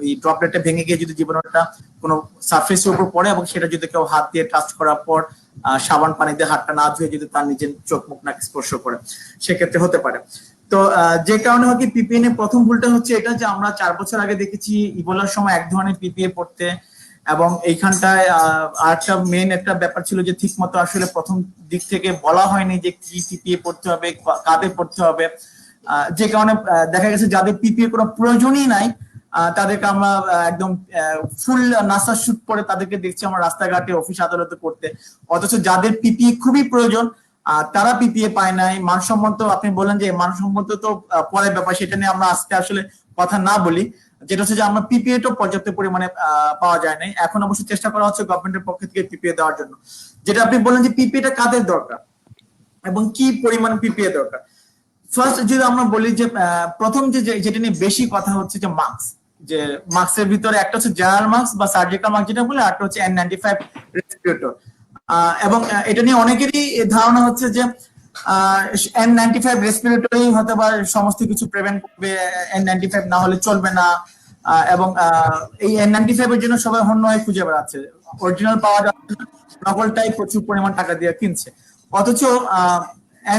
ওই ড্রপলেটটা ভেঙে গিয়ে যদি জীবাণুটা কোনো সারফেসের উপর পড়ে এবং সেটা যদি কেউ হাত দিয়ে টাচ করার পর সাবান পানি দিয়ে হাতটা না ধুয়ে যদি তার নিজের চোখ মুখ নাক স্পর্শ করে সেক্ষেত্রে হতে পারে। তো যে কারণে হয় কি পিপিএ এর প্রথম ভুলটা হচ্ছে এটা যে আমরা 4 বছর আগে দেখেছি ইবোলার সময় এক ধরনের পিপিএ পড়তে, এবং এইখানটায় আরেকটা মেন একটা ব্যাপার ছিল যে ঠিক মতো আসলে প্রথম দিক থেকে বলা হয়নি যে কি পিপিএ পড়তে হবে, কাদের পড়তে হবে। যে কারণে দেখা গেছে যাদের পিপিএ কোনো প্রয়োজনই নাই তাদেরকে আমরা একদম ফুল নাসা শুট পরে তাদেরকে দেখছি আমরা রাস্তাঘাটে অফিস আদালতে করতে, অথচ যাদের পিপিএ খুবই প্রয়োজন তারা পিপিএ পায় নাই। মানসম্মত আপনি বলেন যে মানসম্মত তো পরের ব্যাপার, সেটা নিয়ে আমরা আজকে আসলে কথা না বলি। যেটা হচ্ছে যে আমরা পিপিএ টা পর্যাপ্ত পরিমাণে পাওয়া যায় নাই। এখন অবশ্য চেষ্টা করা হচ্ছে গভর্নমেন্টের পক্ষ থেকে পিপিএ দেওয়ার জন্য। যেটা আপনি বলেন যে পিপিএ টা কাদের দরকার এবং কি পরিমাণ পিপিএ দরকার। ফার্স্ট যদি আমরা বলি যে প্রথম যেটা নিয়ে বেশি কথা হচ্ছে যে মাস্ক, যে মাস্কের ভিতরে একটা হচ্ছে জেনারেল মাস্ক বা সার্জিক্যাল মাস্ক যেটা বলে, আরেকটা হচ্ছে N95 রেসপিরেটর। এবং এটা নিয়ে অনেকেরই ধারণা হচ্ছে যে N95 রেসপিরেটরই হতে পারে সমস্ত কিছু প্রিভেন্ট করবে, N95 না হলে চলবে না। এবং এই N95 এর জন্য সবাই হন্য হয়ে খুঁজে বেড়াচ্ছে, অরিজিনাল পাওয়া যাচ্ছে না, নকলটাই প্রচুর পরিমাণ টাকা দিয়ে কিনছে। অথচ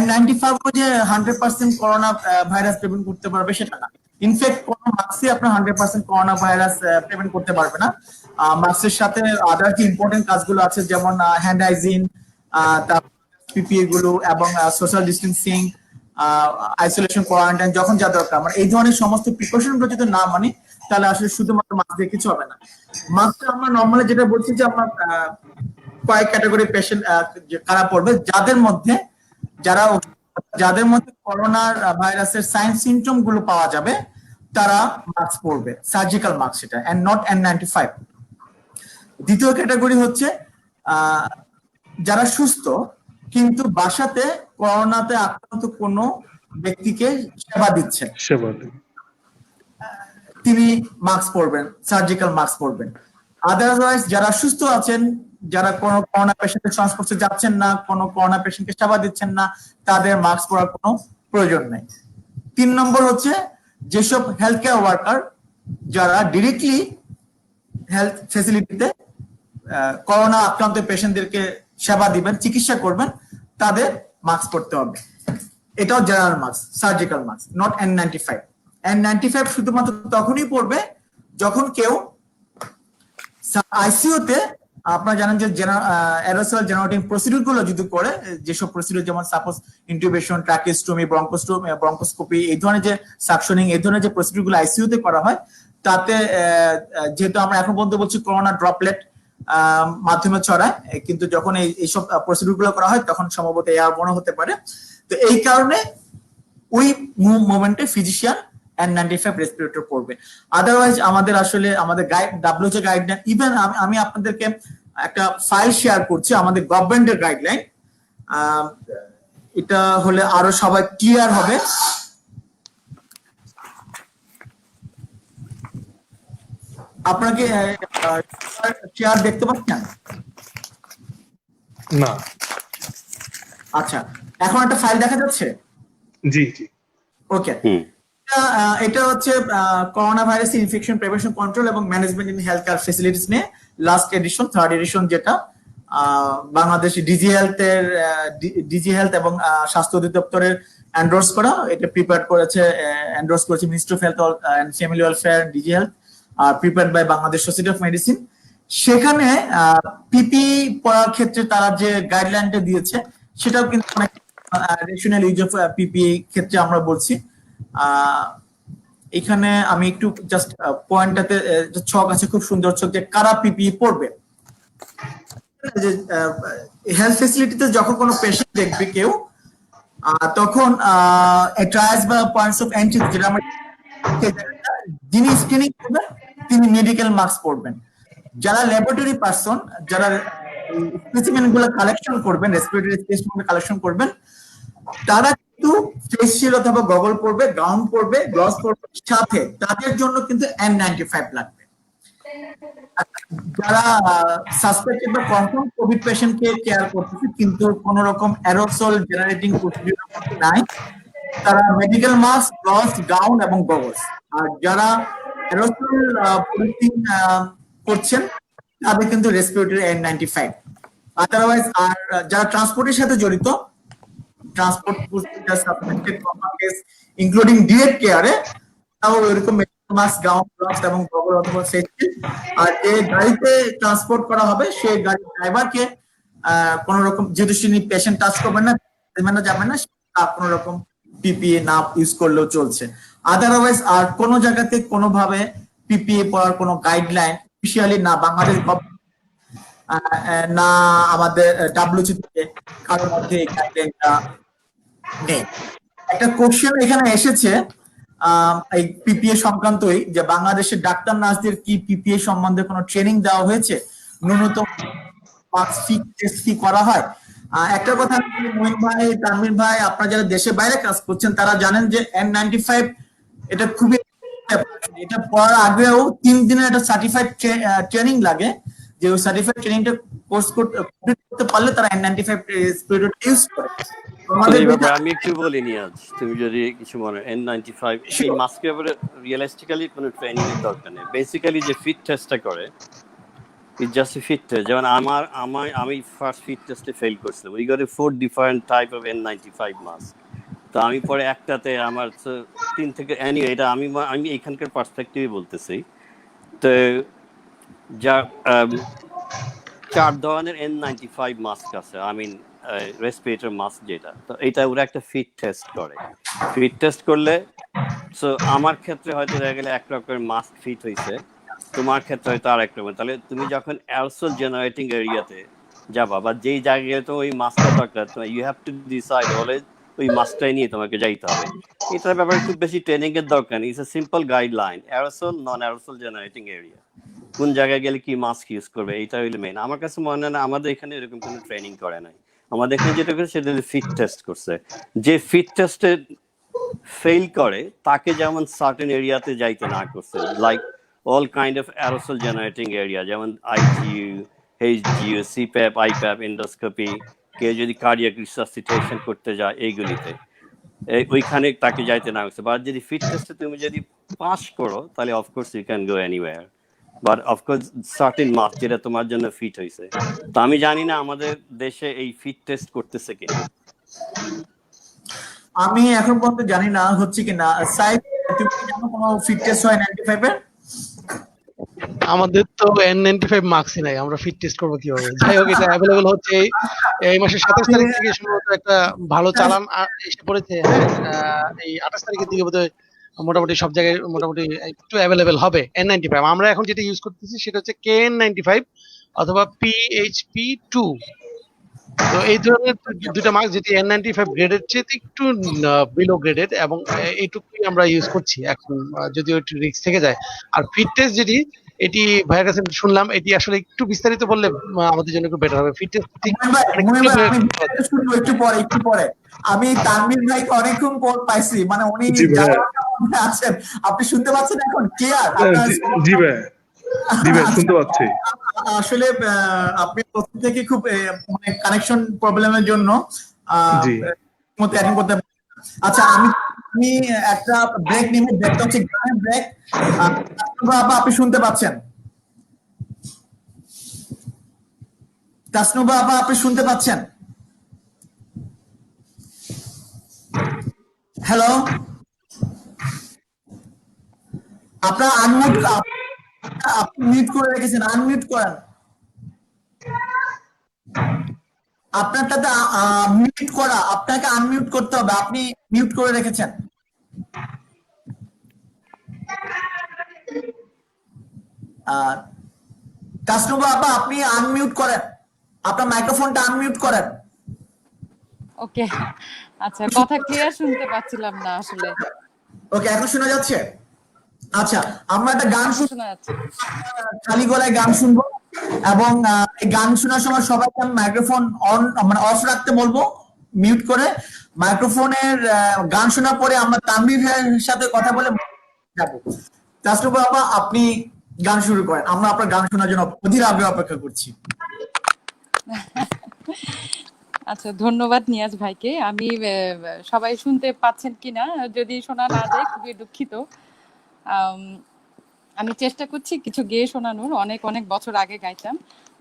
N95 যে 100% করোনা ভাইরাস প্রিভেন্ট করতে পারবে সেটা না। ইনফ্যাক্ট কোন মাস্কই আপনার 100% করোনা ভাইরাস প্রিভেন্ট করতে পারবে না। মাস্কের সাথে আদার কি ইম্পর্টেন্ট কাজগুলো আছে যেমন হ্যান্ড হাইজিন, তারপর পিপিই গুলো এবং সোশ্যাল ডিস্টেন্সিং, আইসোলেশন, কোয়ারেন্টাইন যখন যা দরকার, মানে এই ধরনের সমস্ত প্রিকশন গুলো যদি না মানি তাহলে আসলে শুধুমাত্র মাস্ক দিয়ে কিছু হবে না। মাস্ক আমরা নর্মালি যেটা বলছি যে আমরা কয়েক ক্যাটাগরি পেশেন্ট কারা পড়বে, যাদের মধ্যে করোনার ভাইরাসের সাইন সিমটম গুলো পাওয়া যাবে তারা মাস্ক পরবে, সার্জিক্যাল মাস্ক সেটা, এন্ড নট N95। দ্বিতীয় ক্যাটাগরি হচ্ছে যারা সুস্থ কিন্তু বাসাতে করোনাতে আক্রান্ত কোনো ব্যক্তিকে সেবা দিচ্ছেন, তিনি মাস্ক পরবেন, সার্জিক্যাল মাস্ক পরবেন। আদারওয়াইজ যারা সুস্থ আছেন, যারা কোনো করোনা পেশেন্টের সংস্পর্শে যাচ্ছেন না, কোনো করোনা পেশেন্টকে সেবা দিচ্ছেন না, তাদের মাস্ক পরার কোনো প্রয়োজন নেই। 3 নম্বর হচ্ছে যেসব হেলথ কেয়ার ওয়ার্কার যারা ডিরেক্টলি হেলথ ফ্যাসিলিটিতে করোনা আক্রান্ত পেশেন্টদেরকে সেবা দিবেন, চিকিৎসা করবেন, তাদের মাস্ক পরতে হবে। এটাও general mask, surgical mask, not N95। N95 শুধুমাত্র তখনই পড়বে যখন কেউ আইসিইউতে, আপনারা জানেন যে অ্যারোসল জেনারেটিং প্রসিডিউর গুলো যদি করে, যেসব প্রসিডিউর যেমন সাপোজ ইন্টিউবেশন, ট্রাকিওস্টোমি, ব্রঙ্কোস্কোপি, এই ধরনের যে সাকশনিং, এই ধরনের যে প্রসিডিউর গুলো আইসিইউতে করা হয়, তাতে যেহেতু আমরা এখন পর্যন্ত বলছি করোনা ড্রপলেট মাধ্যমে ছড়ায়, কিন্তু যখন এইসব প্রসিডিউর গুলো করা হয় তখন সম্ভবত এয়ারবোর্ন হতে পারে। তো এই কারণে ওই মোমেন্টে ফিজিশিয়ান N95 রেসপিরেটর পড়বে। আদারওয়াইজ আমাদের WHO গাইডলাইন, ইভেন আমি আপনাদেরকে একটা ফাইল শেয়ার করছি আমাদের গভর্নমেন্টের গাইডলাইন, এটা হলে আরো সবাই ক্লিয়ার হবে। আপনাকে শেয়ার দেখতে পাচ্ছেন না? আচ্ছা, এখন একটা ফাইল দেখা যাচ্ছে? জি জি, ওকে। এটা হচ্ছে corona virus infection prevention control এবং management in health care facilities নিয়ে লাস্ট এডিশন, 3rd এডিশন, যেটা বাংলাদেশ ডিজি হেলথ এবং স্বাস্থ্য অধিদপ্তরের এন্ডোর্স করা। এটা এন্ডোর্স করেছে ministry of health and family welfare, DG health, আর prepared by Bangladesh society of medicine. সেখানে পিপি পড়ার ক্ষেত্রে তারা যে গাইডলাইনটা দিয়েছে সেটাও কিন্তু অনেক রেশনাল ইউজ অফ পিপি ক্ষেত্রে আমরা বলছি। আহ, এখানে আমি একটু জাস্ট পয়েন্টটাতে ছক আছে, খুব সুন্দর ছক, যে কারা পিপি পড়বে। যে হেলথ ফেসিলিটিতে যখন কোনো পেশেন্ট দেখবে কেউ, তখন ট্রায়ালস বা পয়েন্টস অফ এন্ট্রি যেটা আমরা, যিনি স্ক্রিনিং করবেন তিনি মেডিকেল মাস্ক পরবেন। যারা ল্যাবরেটরি পার্সন, যারা স্পেসিমেন গুলো কালেকশন করবেন, রেসপিরেটরি স্পেসিমেন কালেকশন করবেন, তারা কিন্তু ফেস শিল্ড অথবা গগল পরবে, গাউন পরবে, গ্লাভস পরবে, সাথে তাদের জন্য কিন্তু N95 লাগবে। যারা সাসপেক্টেড বা কনফার্ম কোভিড পেশেন্টকে কেয়ার করতেছে কিন্তু কোন রকম অ্যারোসল জেনারেটিং প্রসিডিউর নাই, তারা মেডিকেল মাস্ক, গ্লাভস, গাউন এবং গগলস। আর যারা অ্যারোসল পলিথিন করছেন তাদের কিন্তু রেসপিরেটরি N95। আদারওয়াইজ আর যারা ট্রান্সপোর্টের সাথে জড়িত, ট্রান্সপোর্ট ইনক্লুডিং ডিরেক্ট কেয়ারে, তাও এরকম মাস্ক, গাউন, গ্লাভস এবং গগল অথবা ফেস শিল্ড। আর যে গাড়িতে ট্রান্সপোর্ট করা হবে সেই গাড়ির ড্রাইভারকে কোন রকম, যেহেতু তিনি পেশেন্ট টাচ করবেন না, যাবেন না, কোন রকম পিপিএ না ইউজ করলেও চলছে। আদারওয়াইজ আর কোন জায়গাতে কোনোভাবে পিপিএ পড়ার কোনো গাইডলাইন অফিসিয়ালি না বাংলাদেশ না আমাদের ডাব্লিউএইচও থেকে কারোর মধ্যে এই গাইডলাইনটা নেই। একটা কোশ্চেন এখানে এসেছে এই পিপিএ সংক্রান্তই, যে বাংলাদেশের ডাক্তার নার্সদের কি পিপিএ সম্বন্ধে কোনো ট্রেনিং দেওয়া হয়েছে, ন্যূনতম টেস্ট কি করা হয়? একটা কথা, মহিন ভাই, তানভীর ভাই, আপনারা যারা দেশের বাইরে কাজ করছেন তারা জানেন যে N95 এটা খুবই, এটা পড়ার আগেও 3 দিনের একটা সার্টিফাইড ট্রেনিং লাগে, যে ওই সার্টিফাইড ট্রেনিংটা কোর্স করতে পারলে তারা N95 রেসপিরেটর ইউজ করে। এই ব্যাপারে আমি একটু বলিনি আজ, তুমি যদি কিছু মনে, N95 এই মাস্কের ব্যাপারে রিয়েলিস্টিক্যালি কোনো ট্রেনিং এর দরকার নেই। বেসিক্যালি যে ফিট টেস্টটা করে, it just a fit test. যেমন আমি ফার্স্ট ফিট টেস্টে ফেল করছিলাম, we got 4 different type of N95 mask. তো আমি পরে একটাতে আমার 3 থেকে এনিওয়ে, এটা আমি এখানকার পার্সপেক্টিভে বলতেছি। তো যা 4 ধরনের N95 মাস্ক আছে, আই মিন রেসপিরেটর মাস্ক যেটা, তো এটা ওরা একটা ফিট টেস্ট করে। ফিট টেস্ট করলে, সো আমার ক্ষেত্রে হয়তো দেখা গেলে এক রকমের মাস্ক ফিট হয়েছে, তোমার ক্ষেত্রে হয়তো আর এক রকমের। তাহলে তুমি যখন অ্যারোসল জেনারেটিং এরিয়াতে যাবা বা যেই জায়গায় তো ওই মাস্কটা দরকার, you have to decide always ওই মাস্কটাই নিয়ে তোমাকে যাইতে হবে। এটার ব্যাপারে খুব বেশি ট্রেনিং এর দরকার নেই। It's a simple guideline, aerosol, non aerosol generating area, কোন জায়গায় গেলে কি মাস্ক ইউজ করবে, এটা হইলো মেইন। আমার কাছে মনে হয় না আমাদের এখানে এরকম কোনো ট্রেনিং করে নাই। আমাদের এখানে যেটা করছে সেটা ফিট টেস্ট করছে। যে ফিট টেস্টে ফেল করে তাকে যেমন সার্টেন এরিয়াতে যাইতে না করছে, like all kind of aerosol generating area, যেমন ICU, HGU, CPAP, IPAP, endoscopy, কেউ যদি কার্ডিয়াক রিসাসিটেশন করতে যায় এইগুলিতে, ওইখানে তাকে যাইতে না করছে। বা যদি ফিট টেস্টে তুমি যদি পাস করো তাহলে of course you can go anywhere, but of course certain mask যেটা তোমার জন্য ফিট হয়েছে। তো আমি জানি না আমাদের দেশে এই ফিট টেস্ট করতেছে কিনা। আমি এখন পর্যন্ত জানি না হচ্ছে কিনা। সাইড, তুমি কি জানো কোনো ফিট টেস্ট হয় 95 এর? আমাদের তো N95 মার্কসই নাই, আমরা ফিট টেস্ট করবো কিভাবে? যাই হোক, এটা অ্যাভেলেবল হচ্ছে এই মাসের 27 তারিখ থেকে সম্ভবত একটা ভালো চালান এসে পড়েছে। হ্যাঁ, এই 28 তারিখের দিকে বোধহয় মোটামুটি সব জায়গায় মোটামুটি একটু অ্যাভেলেবল হবে N95। আমরা এখন যেটা ইউজ করতেছি সেটা হচ্ছে KN95 অথবা PHP2। তো এই ধরনের দুটা মার্ক, যেটি N95 গ্রেডের চেয়ে একটু বিলো গ্রেডেড, এবং এইটুকুই আমরা ইউজ করছি এখন, যদিও একটু রিস্ক থেকে যায়। আর ফিট টেস্ট যেটি, এটি ভাইয়ের কাছে শুনলাম, এটি আসলে একটু বিস্তারিত বললে আমাদের জন্য একটু বেটার হবে। ফিট টেস্ট একটু পরে আমি তানভীর ভাইকে অনেকক্ষণ পর পাইছি, মানে উনি আছেন, আপনি শুনতে পাচ্ছেন এখন ক্লিয়ার? জি ভাই, জি ভাই শুনতে পাচ্ছি। আসলে আপনি প্রথম থেকে খুব মানে কানেকশন প্রবলেমের জন্য অ্যাটেন্ড করতে। আচ্ছা, আমি একটা ব্রেক নিব, ব্রেকটা হচ্ছে গানের ব্রেক। আপনি শুনতে পাচ্ছেন? তাসনুবা আপা, আপনি শুনতে পাচ্ছেন? হ্যালো, আপনার আনমিউট আপনি মিউট করে রেখেছেন, আনমিউট করেন। আপনারটাতে মিউট করা, আপনাকে আনমিউট করতে হবে, আপনি মিউট করে রেখেছেন। কাস্টমার আপা, আপনি আনমিউট করেন, আপনার মাইক্রোফোনটা আনমিউট করেন। ওকে, আচ্ছা, কথা ক্লিয়ার শুনতে পাচ্ছিলাম না আসলে। ওকে, এখন শোনা যাচ্ছে? আচ্ছা, আমরা একটা গান এখন শোনা যাচ্ছে। খালি গলায় গান শুনবো, এবং এই গান শোনার সময় সবাইকে আমি মাইক্রোফোন অন মানে অফ রাখতে বলবো, মিউট করে। মাইক্রোফোনের গান শোনার পরে আমরা তানভীর ভাইয়ের সাথে কথা বলে যাবো। তাসরুফ বাবা, আপনি গান শুরু করেন, আমরা আপনার গান শোনার জন্য অধীর আগ্রহে অপেক্ষা করছি। আচ্ছা, ধন্যবাদ নিয়াজ ভাইকে। আমি সবাই শুনতে পাচ্ছেন কিনা, যদি শোনা না যায় খুবই দুঃখিত। আমি চেষ্টা করছি কিছু গেয়ে শোনানোর, অনেক অনেক বছর আগে গাইতাম,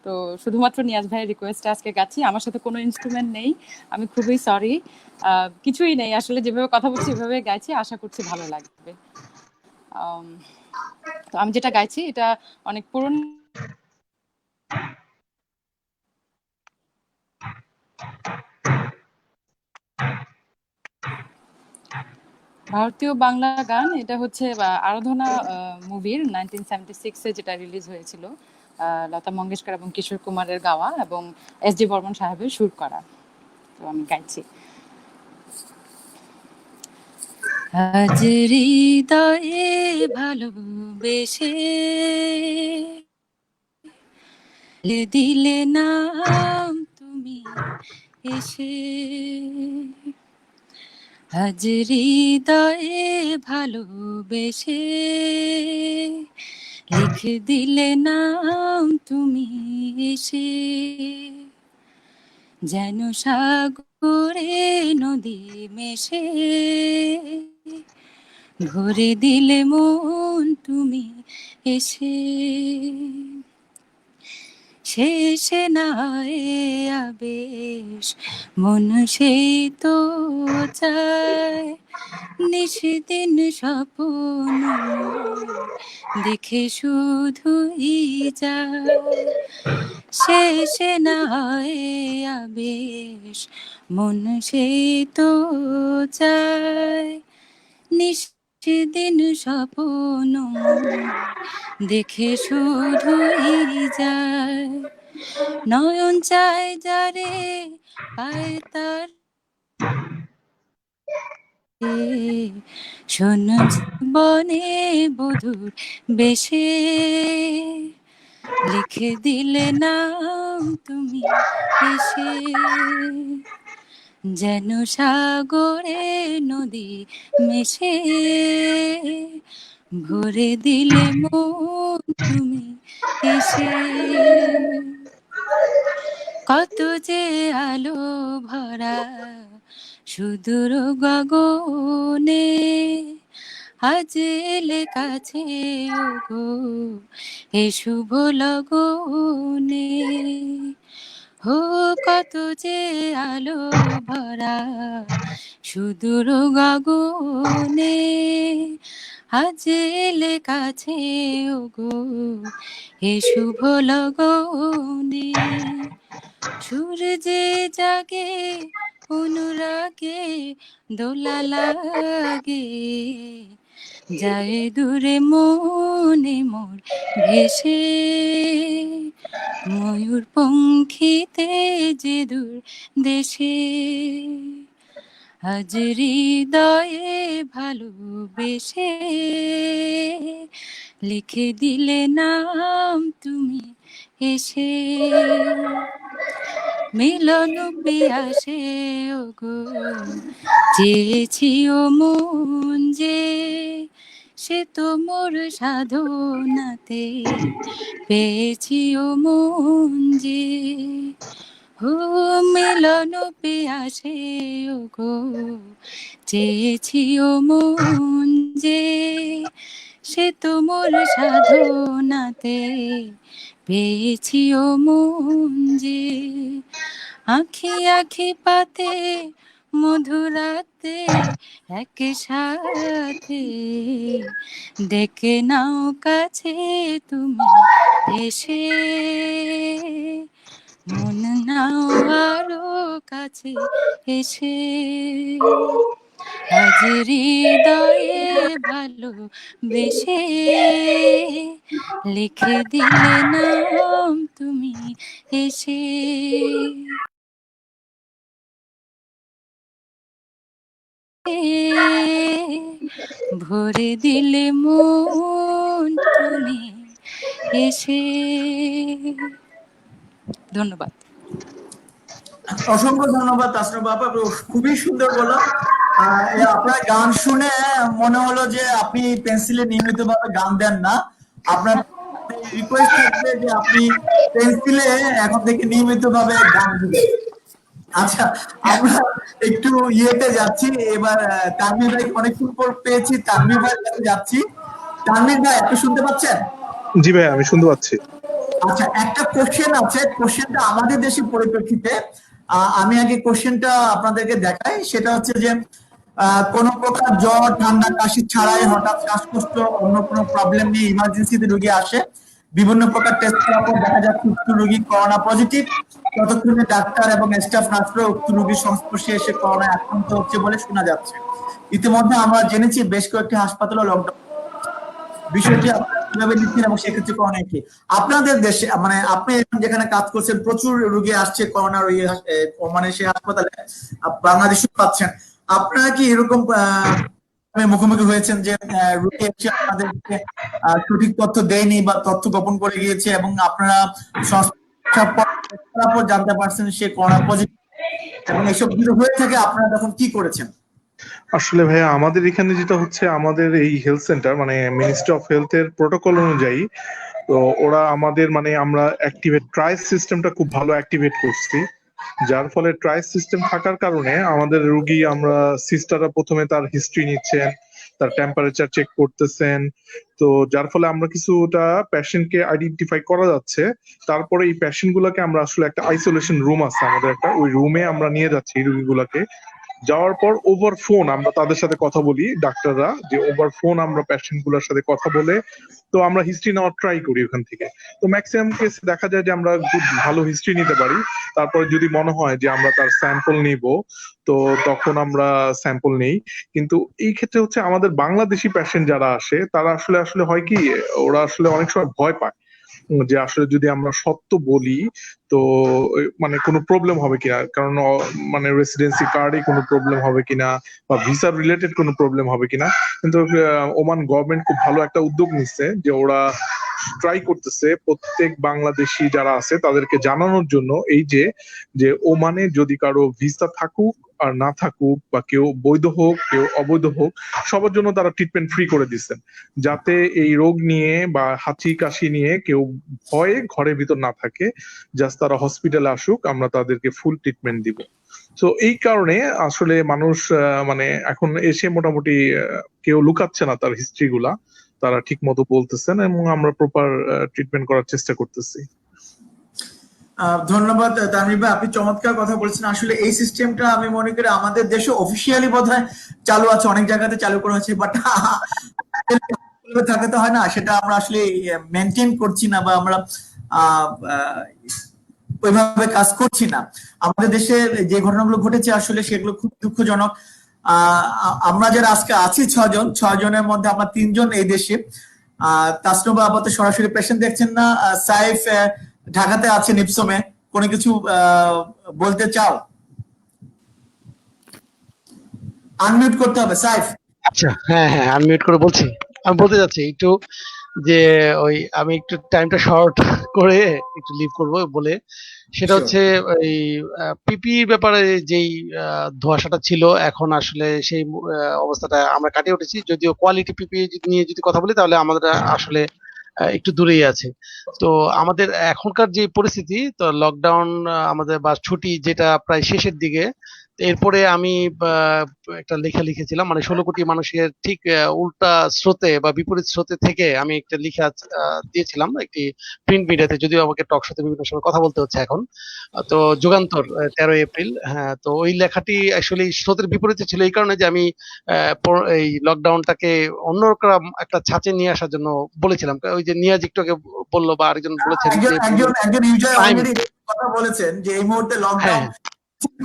তো শুধুমাত্র নিয়াজ ভাইয়ের রিকোয়েস্টে আজকে গাচ্ছি। আমার সাথে কোনো ইনস্ট্রুমেন্ট নেই, আমি খুবই সরি, কিছুই নেই আসলে, যেভাবে কথা বলছি এভাবে গাইছি, আশা করছি ভালো লাগবে। তো আমি যেটা গাইছি এটা অনেক পুরনো। ভারতীয় বাংলা গান, এটা হচ্ছে আরাধনা মুভির 1976-এ যেটা রিলিজ হয়েছিল, লতা মঙ্গেশকর এবং কিশোর কুমারের গাওয়া এবং এস ডি বর্মন সাহেবের সুর করা। তো আমি গাইছি। আজ হৃদয়ে ভালোবেসে দিলে নাম তুমি এসে, আজ হৃদয়ে ভালোবেসে লিখে দিলে নাম তুমি এসে, যেন সাগরে নদী মেশে ভরে দিলে মন তুমি এসে, শেষে নাই আবেশ মন সেই তো চায়, নিশিদিন স্বপ্ন দেখে শুধুই যায়, শেষে নাই আবেশ মন সেই তো চায়, নিশিদিন স্বপ্ন দেখে শুধুই যায়, নয়ন চায় যারে পায় তার শোন জীবনে বধুর বেশে লিখে দিলে নাম তুমি এসে, যেন সাগরে নদী মেশে ভরে দিলে মন তুমি এসে, কত যে আলো ভরা সুদূর গগনে, আজ এলে কাছে ওগো এ শুভ লগনে, হো কত যে আলো ভরা সুদূর গগনে, আজ এলে কাছে ওগো এ শুভ লগনে, সূর্যে জাগে অনুরাগে দোলা লাগে, যায় দূরে মনে মোর ভেসে, ময়ূর পঙ্খিতে যে দূর দেশে, আজ হৃদয়ে ভালোবেসে লিখে দিলে নাম তুমি এসে, মিলন পিয়াসে ওগো চেয়েছি ও মন যে, সে তো মোর সাধনাতে পেয়েছি ও মন যে, ও মিলন পিয়াসে ওগো চেয়েছি ও মন যে, সে তো মোর সাধনাতে পেয়েছি ও মন যে, আখি আখি পাতে মধুরাতে এক সাথে ডেকে নাও কাছে তুমি এসে, মন নাও আরো কাছে এসে, আজ হৃদয়ে ভালো বেশে লিখে দিলে নাম তুমি এসে। ভরে দিলে মন তুমি এসে। ধন্যবাদ। অসংখ্য ধন্যবাদ তাসনুবা বাবা, খুবই সুন্দর বললো। আপনার গান শুনে মনে হলো যে আপনি পেন্সিলে নিয়মিত ভাবে গান দেন না। আপনার রিকোয়েস্ট থাকবে যে আপনি পেন্সিলে এখন থেকে নিয়মিত ভাবে গান দিবেন। আচ্ছা, আমরা একটু ইয়েতে যাচ্ছি এবার। তানভীর ভাই অনেকক্ষণ পর পেয়েছি, তানভীর ভাইয়ের কাছে যাচ্ছি। তানভীর ভাই আপনি শুনতে পাচ্ছেন? জি ভাই, আমি শুনতে পাচ্ছি। আচ্ছা, একটা কোশ্চেন আছে, কোশ্চেনটা আমাদের দেশের পরিপ্রেক্ষিতে। আমি আগে কোশ্চেনটা আপনাদেরকে দেখাই। সেটা হচ্ছে যে কোন প্রকার জ্বর, ঠান্ডা, কাশি ছাড়াই হঠাৎ শ্বাসকষ্ট, অন্য কোনো প্রবলেম নিয়ে ইমার্জেন্সিতে রোগী আসে, বিভিন্ন প্রকার টেস্ট করার পর দেখা যাচ্ছে উক্ত রোগী করোনা পজিটিভ। ততক্ষণে ডাক্তার এবং স্টাফ নার্সরা উক্ত রোগীর সংস্পর্শে এসে করোনায় আক্রান্ত হচ্ছে বলে শোনা যাচ্ছে। ইতিমধ্যে আমরা জেনেছি বেশ কয়েকটি হাসপাতালে লকডাউন। বিষয়টি আপনারা কিভাবে নিচ্ছেন এবং সেক্ষেত্রে করোনা কি আপনাদের দেশে, মানে আপনি যেখানে কাজ করছেন প্রচুর রোগী আসছে করোনা রোগী, মানে সেই হাসপাতালে বাংলাদেশে পাচ্ছেন, আপনারা কি এরকম মুখোমুখি হয়েছেন যে রোগী এসে আপনাদেরকে সঠিক তথ্য দেয়নি বা তথ্য গোপন করে গিয়েছে এবং আপনারা জানতে পারছেন সে করোনা পজিটিভ, এবং এসব কিছু হয়ে থাকে, আপনারা তখন কি করেছেন? আসলে ভাইয়া আমাদের এখানে যেটা হচ্ছে, আমাদের এই হেলথ সেন্টার মানে মিনিস্ট্রি অফ হেলথ এর প্রোটোকল অনুযায়ী, তো ওরা আমাদের মানে আমরা অ্যাক্টিভেট ট্রায়াল সিস্টেমটা খুব ভালো অ্যাক্টিভেট করছি। যার ফলে ট্রায়াল সিস্টেম থাকার কারণে আমাদের রোগী, আমরা সিস্টাররা প্রথমে তার হিস্ট্রি নিচ্ছেন, তার টেম্পারেচার চেক করতেছেন। তো যার ফলে আমরা কিছুটা পেশেন্টকে আইডেন্টিফাই করা যাচ্ছে। তারপরে এই পেশেন্ট গুলাকে আমরা আসলে একটা আইসোলেশন রুম আছে আমাদের একটা, ওই রুমে আমরা নিয়ে যাচ্ছি এই রোগীগুলাকে। যাওয়ার পর ওভার ফোন আমরা তাদের সাথে কথা বলি, ডাক্তাররা, যে ওভার ফোন আমরা পেশেন্ট গুলোর সাথে কথা বলে তো আমরা হিস্ট্রি নেওয়ার ট্রাই করি ওখান থেকে। তো ম্যাক্সিমাম কেসে দেখা যায় যে আমরা খুব ভালো হিস্ট্রি নিতে পারি। তারপরে যদি মনে হয় যে আমরা তার স্যাম্পল নিব, তো তখন আমরা স্যাম্পল নেই। কিন্তু এই ক্ষেত্রে হচ্ছে আমাদের বাংলাদেশি পেশেন্ট যারা আসে, তারা আসলে আসলে হয় কি, ওরা আসলে অনেক সময় ভয় পায় যে আসলে যদি আমরা সত্য বলি তো মানে কোনো প্রবলেম হবে কিনা, কারণ মানে রেসিডেন্সি কার্ডে কোনো প্রবলেম হবে কিনা বা ভিসা রিলেটেড কোনো প্রবলেম হবে কিনা। কিন্তু ওমান গভর্নমেন্ট খুব ভালো একটা উদ্যোগ নিচ্ছে যে ওরা ট্রাই করতেছে প্রত্যেক বাংলাদেশি যারা আছে তাদেরকে জানানোর জন্য, এই যে ওমানে যদি কারো ভিসা থাকুক আর না থাকুক, বা কেউ বৈধ হোক কেউ অবৈধ হোক, সবার জন্য তারা ট্রিটমেন্ট ফ্রি করে দিচ্ছেন, যাতে এই রোগ নিয়ে বা হাঁচি কাশি নিয়ে কেউ ভয়ে ঘরের ভিতর না থাকে। জাস্ট তারা হসপিটালে আসুক, আমরা তাদেরকে ফুল ট্রিটমেন্ট দিব। তো এই কারণে আসলে মানুষ মানে এখন এসে মোটামুটি কেউ লুকাচ্ছে না তার হিস্ট্রি গুলা, তারা ঠিক মতো বলতেছেন এবং আমরা প্রপার ট্রিটমেন্ট করার চেষ্টা করতেছি। ধন্যবাদ তানভীর ভাই, আপনি চমৎকার কথা বলছেন। আসলে এই সিস্টেমটা আমি মনে করি আমাদের দেশে অফিসিয়ালি বোধহয় চালু আছে, অনেক জায়গাতে চালু করা হয়েছে, বাট থাকতে হয় না, সেটা আমরা আসলে মেনটেন করছি না বা আমরা ওইভাবে কাজ করছি না। আমাদের দেশে যে ঘটনাগুলো ঘটেছে আসলে সেগুলো খুব দুঃখজনক। আমরা যারা আজকে আছি 6 জনের মধ্যে আমরা 3 জন এই দেশে। তাসনুবা আপাতত সরাসরি পেশেন্ট দেখছেন না, সাইফ ঢাকাতে আছে নিপসমে, কোনো কিছু বলতে চাও? আনমিউট করতে হবে সাইফ। আচ্ছা, হ্যাঁ হ্যাঁ, আনমিউট করে বলছি। আমি বলতে যাচ্ছি একটু যে ওই আমি একটু টাইমটা শর্ট করে একটু লিভ করব বলে, সেটা হচ্ছে ওই পিপির ব্যাপারে যেই ধোঁয়াশাটা ছিল, এখন আসলে সেই অবস্থাটা আমরা কাটিয়ে উঠেছি। যদিও কোয়ালিটি পিপি নিয়ে যদি কথা বলি তাহলে আমাদের আসলে একটু দূরেই আছে। তো আমাদের এখনকার যে পরিস্থিতি, তো লকডাউন আমাদের বা ছুটি যেটা প্রায় শেষের দিকে, তো এরপরে আমি আহ, একটা লেখা লিখেছিলাম, মানে 16 কোটি মানুষের ঠিক উল্টা স্রোতে বা বিপরীত স্রোতে থেকে আমি একটা লেখা দিয়েছিলাম একটি প্রিন্ট মিডিয়াতে, যদিও আমাকে টক শোতে বিভিন্ন সময় কথা বলতে হচ্ছে এখন। তো যুগান্তর 13 এপ্রিল, হ্যাঁ। তো ওই লেখাটি আসলে স্রোতের বিপরীতে ছিল এই কারণে যে আমি এই লকডাউনটাকে অন্যরকম একটা ছাঁচে নিয়ে আসার জন্য বলেছিলাম। ওই যে নিয়াজ একটু আগে বললো বা আরেকজন বলেছেন একজন যে একজন একজন ইউজার টাইম, অলরেডি কথা বলেছেন যে এই মুহূর্তে লকডাউন হ্যাঁ,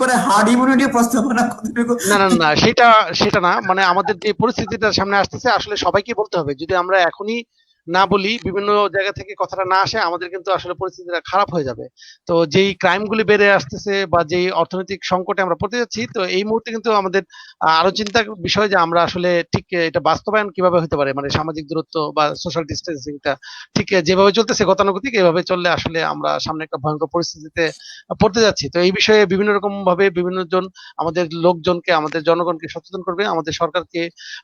করে হার্ড ইমিউনিটি প্রস্তাবনা কতটুকু না না না, সেটা সেটা না, মানে আমাদের যে পরিস্থিতিটা সামনে আসতেছে আসলে সবাইকে বলতে হবে। যদি আমরা এখনই না বলি, বিভিন্ন জায়গা থেকে কথাটা না আসে, আমাদের কিন্তু আসলে পরিস্থিতিটা খারাপ হয়ে যাবে। তো যেই ক্রাইম গুলি বেড়ে আসতেছে বা যেই অর্থনৈতিক সংকটে আমরা পড়তে যাচ্ছি, তো এই মুহূর্তে কিন্তু আমাদের আরো চিন্তার বিষয় যে আমরা আসলে ঠিক এটা বাস্তবায়ন কিভাবে হতে পারে, মানে সামাজিক দূরত্ব বা সোশ্যাল ডিস্টেন্সিংটা ঠিক যেভাবে চলতেছে গতানুগতিক, এভাবে চললে আসলে আমরা সামনে একটা ভয়ঙ্কর পরিস্থিতিতে পড়তে যাচ্ছি। তো এই বিষয়ে বিভিন্ন রকম ভাবে বিভিন্ন জন আমাদের লোকজনকে, আমাদের জনগণকে সচেতন করবে। আমাদের সরকারকে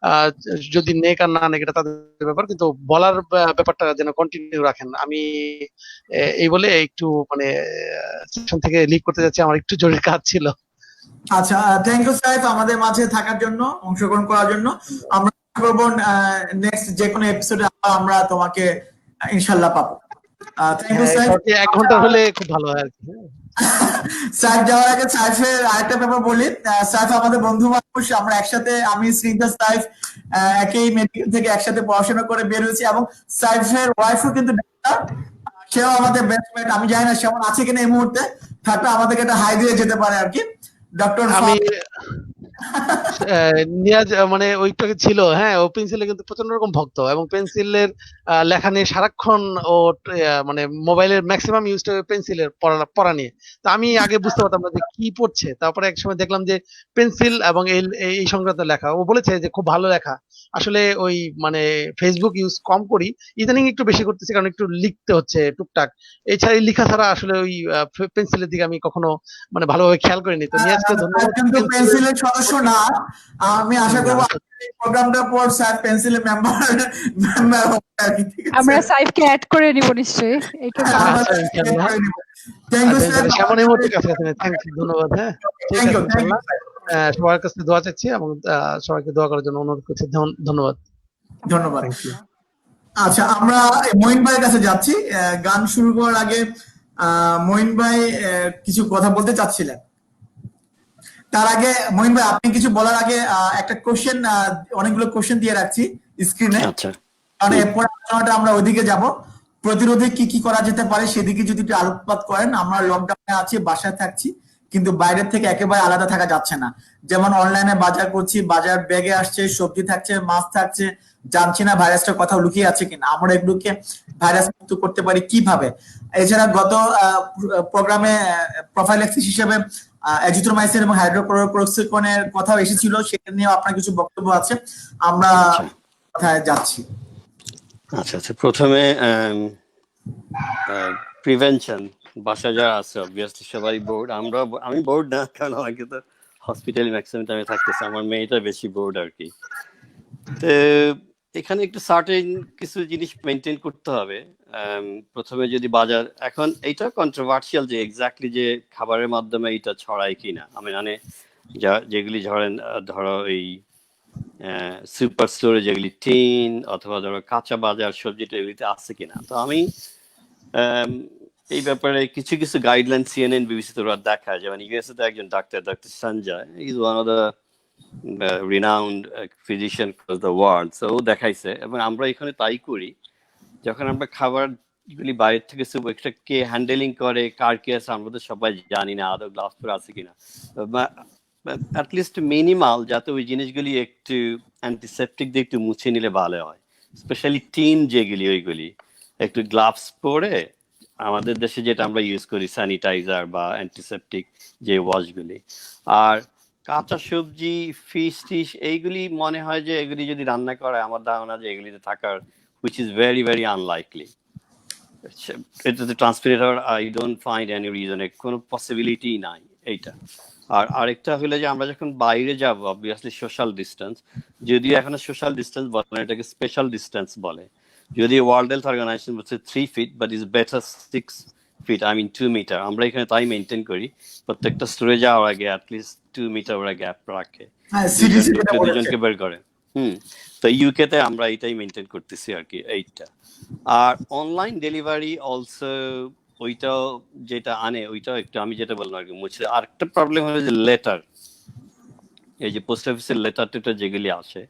আহ যদি নেক আর না নেক এটা তাদের ব্যাপার, কিন্তু বলার ব্যাপারটা যেন কন্টিনিউ রাখেন। আমি এই বলে একটু মানে সেশন থেকে লিভ করতে যাচ্ছি, আমার একটু জরুরি কাজ ছিল। আচ্ছা, থ্যাংক ইউ সাইফ আমাদের মাঝে থাকার জন্য, অংশগ্রহণ করার জন্য। আমরা আশা করবো নেক্সট যে কোনো এপিসোডে আমরা তোমাকে ইনশাল্লাহ পাবো। Thank you Saif. 1 ঘন্টা হলে খুব ভালো হয় আর কি। সাইফ যাওয়ার আগে সাইফের আরেকটা ব্যাপার বলি। সাইফ আমাদের বন্ধু মানুষ, আমরা একসাথে, আমি স্নিগ্ধা সাইফ একই মেডিকেল থেকে একসাথে পড়াশোনা করে বের হয়েছি, এবং সাইফের ওয়াইফও কিন্তু ডাক্তার, সেও আমাদের বেস্টমেট। আমি জানি না সেমন আছে কিনা এই মুহূর্তে, থাকলে আমাদেরকে একটা হাই দিয়ে যেতে পারে আর কি। ডক্টর আমি নিয়াজ মানে ওইটাকে ছিল, হ্যাঁ, ও পেন্সিলে কিন্তু প্রচন্ড রকম ভক্ত, এবং পেন্সিলের লেখা নিয়ে সারাক্ষণ ও মানে মোবাইলের ম্যাক্সিমাম ইউজটা পেন্সিলের পড়া নিয়ে। তো আমি আগে বুঝতে পারতাম না যে কি পড়ছে, তারপরে এক সময় দেখলাম যে পেন্সিল এবং এই সংক্রান্ত লেখা। ও বলেছে যে খুব ভালো লেখা। আসলে ওই মানে ফেসবুক ইউজ কম করি, ইদানিং একটু বেশি করতেছি, কারণ একটু লিখতে হচ্ছে টুকটাক। এছাড়া এই লেখা ছাড়া আসলে ওই পেন্সিলের দিকে আমি কখনো মানে ভালোভাবে খেয়াল করিনি। তো নিয়াজকে ধন্যবাদ। কিন্তু পেন্সিলের সদস্য না, আমি আশা করবো এই প্রোগ্রামটার পর স্যার পেন্সিলের মেম্বার হবে আর কি, ঠিক আছে? আমরা সাইফকে অ্যাড করে নিব নিশ্চয়ই, এটা না। আচ্ছা, ইনশাআল্লাহ। Thank you sir. সেমন এই মুহূর্তে কাছাকাছি নেই। থ্যাংক ইউ, ধন্যবাদ। হ্যাঁ, ঠিক থ্যাংক আছে, ইউ, থ্যাংক ইউ। ইনশাআল্লাহ। সবার কাছে দোয়া চাচ্ছি এবং সবাইকে দোয়া করার জন্য অনুরোধ করছি। ধন্যবাদ। ধন্যবাদ। আচ্ছা, আমরা মঈন ভাইয়ের কাছে যাচ্ছি। গান শুরু করার আগে মঈন ভাই কিছু কথা বলতে চাচ্ছিলেন। তার আগে মঈন ভাই, আপনি কিছু বলার আগে একটা কোশ্চেন, অনেকগুলো কোশ্চেন দিয়ে রাখছি স্ক্রিনে, আচ্ছা, কারণ এরপর আলোচনাটা আমরা ওইদিকে যাব। প্রতিরোধে কি কি করা যেতে পারে সেদিকে যদি একটু আলোকপাত করেন। আমরা লকডাউনে আছি, বাসায় থাকছি, কিন্তু বাইরের থেকে একেবারে আলাদা থাকা যাচ্ছে না। যেমন অনলাইনে বাজার করছি, বাজার ব্যাগে আসছে, সবজি থাকছে, মাছ থাকছে, জানছি না ভাইরাসটার কথা লুকিয়ে আছে কিনা। আমরা এগুলোকে ভাইরাস মুক্ত করতে পারি কিভাবে? এছাড়া গত প্রোগ্রামে প্রোফাইল্যাক্সিস হিসেবে এজিথ্রোমাইসিন এবং হাইড্রোক্লোরোক্লোরোকুইনের কথাও এসেছিল, সেটা নিয়ে আপনার কিছু বক্তব্য আছে, আমরা কথায় যাচ্ছি। আচ্ছা আচ্ছা, প্রথমে প্রিভেনশন। বাসা যারা আছে অবভিয়াসলি সবাই বোর্ড, আমি বোর্ড না, কারণ আমাকে তো হসপিটালে ম্যাক্সিমাম টাইমে থাকতেছে, আমার মেয়েটা বেশি বোর্ড আর কি। তো এখানে একটু সার্টেন কিছু জিনিস মেনটেন করতে হবে। প্রথমে যদি বাজার, এখন এইটা কন্ট্রোভার্সিয়াল যে এক্স্যাক্টলি যে খাবারের মাধ্যমে এটা ছড়ায় কিনা। আমি মানে যেগুলি ধরো এই সুপার স্টোরে যেগুলি টিন অথবা ধরো কাঁচা বাজার সবজিটা এগুলিতে আছে কিনা। তো আমি এই ব্যাপারে কিছু কিছু গাইডলাইন সিএনএন বিবিসি তো দেখায়, যেমন ইউএসএ তে একজন doctor Sanjay, is one of the renowned physician across the world, so ও দেখাইছে। এবং আমরা এখানে তাই করি, যখন আমরা খাবার গুলি বাইরে থেকে একটা কে হ্যান্ডেলিং করে, কার কে আছে আমরা তো সবাই জানি না, আদৌ গ্লাভস পরে আছে কিনা। অ্যাটলিস্ট মিনিমাল, যাতে ওই জিনিসগুলি একটু অ্যান্টিসেপটিক দিয়ে একটু মুছে নিলে ভালো হয়। স্পেশালি টিন যেগুলি, ওইগুলি একটু গ্লাভস পরে, আমাদের দেশে যেটা আমরা ইউজ করি স্যানিটাইজার বা অ্যান্টিসেপটিক যে ওয়াশগুলি। আর কাঁচা সবজি, ফিশ টিশ এইগুলি মনে হয় যে এগুলি যদি রান্না করা, আমার ধারণা যে এগুলিতে থাকার which is very very unlikely. এটা ট্রান্সপিরেটর, I don't find any reason, কোনো পসিবিলিটি নাই এইটা। আর আরেকটা হলো যে আমরা যখন বাইরে যাব অবভিয়াসলি সোশ্যাল ডিস্টেন্স, যদিও এখন সোশ্যাল ডিস্টেন্স বলে না, এটাকে স্পেশাল ডিস্টেন্স বলে। যদি ওয়ার্ল্ড হেলথ অর্গানাইজেশন বলছে 3 feet but is better 6 feet, I mean 2 meter, আমরা এখানে তাই মেনটেন করি। প্রত্যেকটা স্টোরে যাওয়ার আগে অ্যাটলিস্ট 2 মিটার ওরা গ্যাপ রাখে, হ্যাঁ, সিডিসি যেটা বলেছে। দুজনকে বের করে। তো ইউকে তে আমরা এটাই মেনটেন করতেছি আর কি, এইটা। আর অনলাইন ডেলিভারি অলসো ওইটাও যেটা আনে ওইটাও একটু আমি যেটা বললাম আর কি মুছে। আর একটা প্রবলেম হলো যে লেটার, এই যে পোস্ট অফিসের লেটার টেটার যেগুলি আসে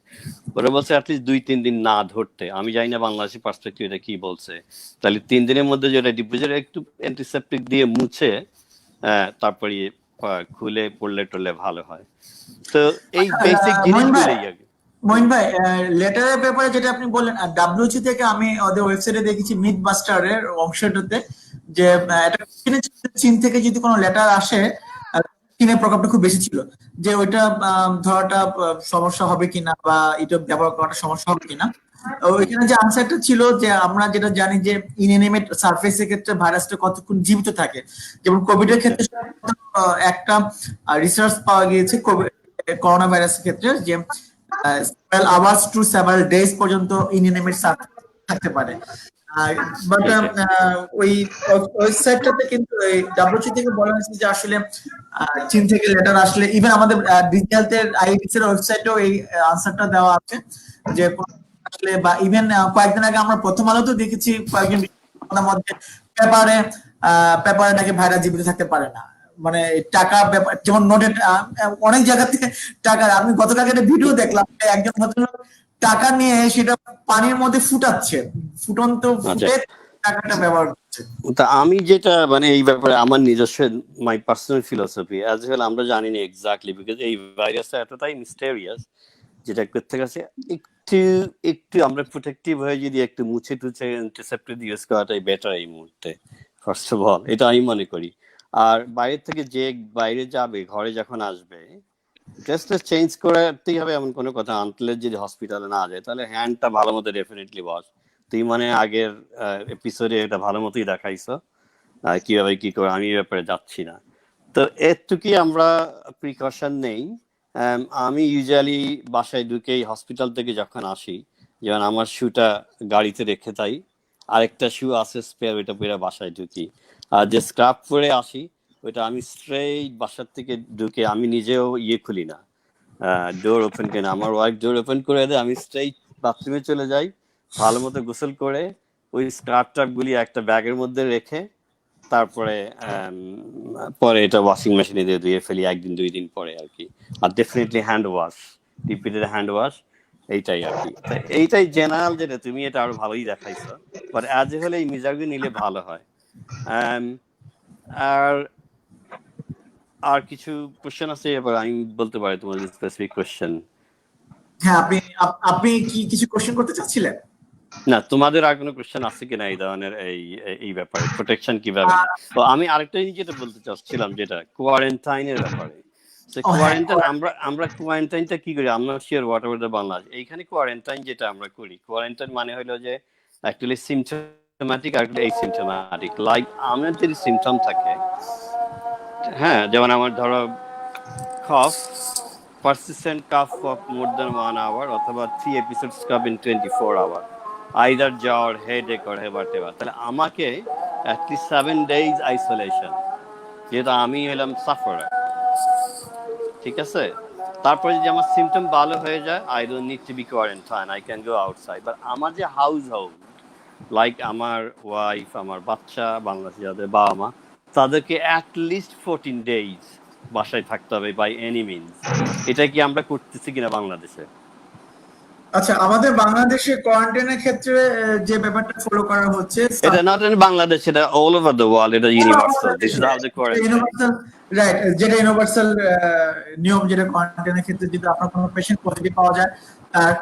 ওরা বলছে অ্যাটলিস্ট 2-3 দিন না ধরতে। আমি জানি না বাংলাদেশি পার্সপেক্টিভ এটা কি বলছে, তাহলে 3 দিনের মধ্যে যেটা ডিপোজিট একটু অ্যান্টিসেপটিক দিয়ে মুছে তারপরে খুলে পড়লে টরলে ভালো হয়। তো এই বেসিক জিনিসগুলোই আগে। মইন ভাই, লেটারের ব্যাপারে যেটা আপনি বললেন, ডাব্লিউএইচও থেকে আমি ওদের ওয়েবসাইটে দেখেছি মিথ বাস্টারের অংশটাতে যে এটা চীন থেকে যদি কোনো লেটার আসে, চীনের প্রকোপটা খুব বেশি ছিল, যে ওইটা ধরাটা সমস্যা হবে কিনা বা এটা ব্যবহার করাটা সমস্যা হবে কিনা। ওইখানে যে আনসারটা ছিল যে আমরা যেটা জানি যে ইনএনিমেট সারফেসের ক্ষেত্রে ভাইরাসটা কতক্ষণ জীবিত থাকে, যেমন কোভিড এর ক্ষেত্রে একটা রিসার্চ পাওয়া গিয়েছে করোনা ভাইরাসের ক্ষেত্রে যে several hours to several days পর্যন্ত ইনএনিমেট সারফেস থাকতে পারে। বাট ওই ওয়েবসাইটটাতে কিন্তু ডাব্লিউএইচও থেকে বলা হয়েছে যে আসলে চীন থেকে লেটার আসলে, ইভেন আমাদের ডিজিটাল আইডিস এর ওয়েবসাইটেও এই আনসারটা দেওয়া আছে যে আসলে, বা ইভেন কয়েকদিন আগে আমরা প্রথম আলোতেও দেখেছি কয়েকজন মধ্যে পেপারে নাকি ভাইরাস জীবিত থাকতে পারে না, মানে টাকা ব্যাপার, যেমন নোটের অনেক জায়গাতে টাকা, আমি গতকালকে একটা ভিডিও দেখলাম একজন ভদ্রলোক টাকা নিয়ে সেটা পানির মধ্যে ফুটাচ্ছে, ফুটন্ত ফুটে টাকাটা ব্যবহার করছে। তা আমি যেটা মানে এই ব্যাপারে আমার নিজস্ব my personal philosophy as well, আমরা জানি না এক্স্যাক্টলি বিকজ এই ভাইরাসটা এতটাই মিস্টেরিয়াস, যেটা করতে গেছে একটু আমরা প্রোটেক্টিভ হয়ে যদি একটু মুছে টুছে অ্যান্টিসেপ্টিক ইউজ করাটাই বেটার এই মুহূর্তে ফার্স্ট অফ অল, এটা আমি মনে করি। আর বাইরে থেকে যে বাইরে যাবে ঘরে যখন আসবে ড্রেসটা চেঞ্জ করতেই হবে এমন কোনো কথা, আনলে যদি হসপিটালে না যায় তাহলে হ্যান্ডটা ভালো মতো ডেফিনেটলি ওয়াশ। তুই মানে আগের এপিসোডে এটা ভালো মতোই দেখাইছো কিভাবে কি করে, আমি এই ব্যাপারে যাচ্ছি না। তো এটুকুই আমরা প্রিকশন নেই। আমি ইউজুয়ালি বাসায় ঢুকেই হসপিটাল থেকে যখন আসি, যেমন আমার শুটা গাড়িতে রেখে তাই আরেকটা শু আছে স্পেয়ার, ওইটা পরে বাসায় ঢুকি। আর যে স্ক্রাব পরে আসি ওইটা আমি স্ট্রেইট বাসার থেকে ঢুকে, আমি নিজেও খুলি না, ডোর ওপেন করি না, আমার ওয়াইফ ডোর ওপেন করে দেয়, আমি স্ট্রেইট বাথরুমে চলে যাই, ভালো মতো গোসল করে ওই স্ক্রাব টাব গুলি একটা ব্যাগের মধ্যে রেখে তারপরে পরে এটা ওয়াশিং মেশিনে দিয়ে ধুয়ে ফেলি 1-2 দিন পরে আর কি। আর definitely hand wash, repeated hand wash, এইটাই আর কি। এইটাই জেনারেল, যেটা তুমি এটা আরো ভালোই দেখাইছো, বাট আজ হলে এই মেজারগুলো নিলে ভালো হয়। আর কিছু কোশ্চেন আছে এবার আমি বলতে পারি তোমাদের স্পেসিফিক কোশ্চেন। হ্যাঁ, আপনি কি কিছু কোশ্চেন করতে চাচ্ছিলেন? না, তোমাদের আর কোনো কোশ্চেন আছে কিনা এই ধরনের এই ব্যাপারে প্রোটেকশন কিভাবে? তো আমি আরেকটা জিনিস যেটা বলতে চাচ্ছিলাম, যেটা কোয়ারেন্টাইনের ব্যাপারে। কোয়ারেন্টাইন আমরা কোয়ারেন্টাইনটা কি করি, আমরা sure what ever the Bangladesh, এইখানে কোয়ারেন্টাইন যেটা আমরা করি, কোয়ারেন্টাইন মানে হলো যে অ্যাকচুয়ালি সিমটমেটিক আর এসিমটমেটিক। লাইক আমার যদি সিমটম থাকে, হ্যাঁ, যেমন আমার ধরো কফ, persistent cough of more than 1 hour অথবা 3 episodes cough in 24 hours, either জ্বর, headache or whatever, তাহলে আমাকে at least 7 days isolation, যেটা আমি হলাম সাফারার, ঠিক আছে? তারপরে যদি আমার সিমটম ভালো হয়ে যায়, I don't need to be quarantined, I can go outside. But আমার যে হাউস হোল্ড, লাইক আমার ওয়াইফ, আমার বাচ্চা, বাংলাদেশে যাদের বাবা মা, তাদেরকে at least 14 days বাসায় থাকতে হবে বাই এনি মিনস। এটা কি আমরা করতেছি কিনা বাংলাদেশে? আচ্ছা, আমাদের বাংলাদেশে কোয়ারেন্টাইনের ক্ষেত্রে যে ব্যাপারটা ফলো করা হচ্ছে, এটা নট ইন বাংলাদেশ, এটা অল ওভার দ্য ওয়ার্ল্ড, এটা universal. This is how the quarantine, universal, right, যেটা ইউনিভার্সাল নিয়ম, যেটা কোয়ারেন্টাইনের ক্ষেত্রে যদি আপনার কোনো পেশেন্ট পজিটিভ পাওয়া যায়,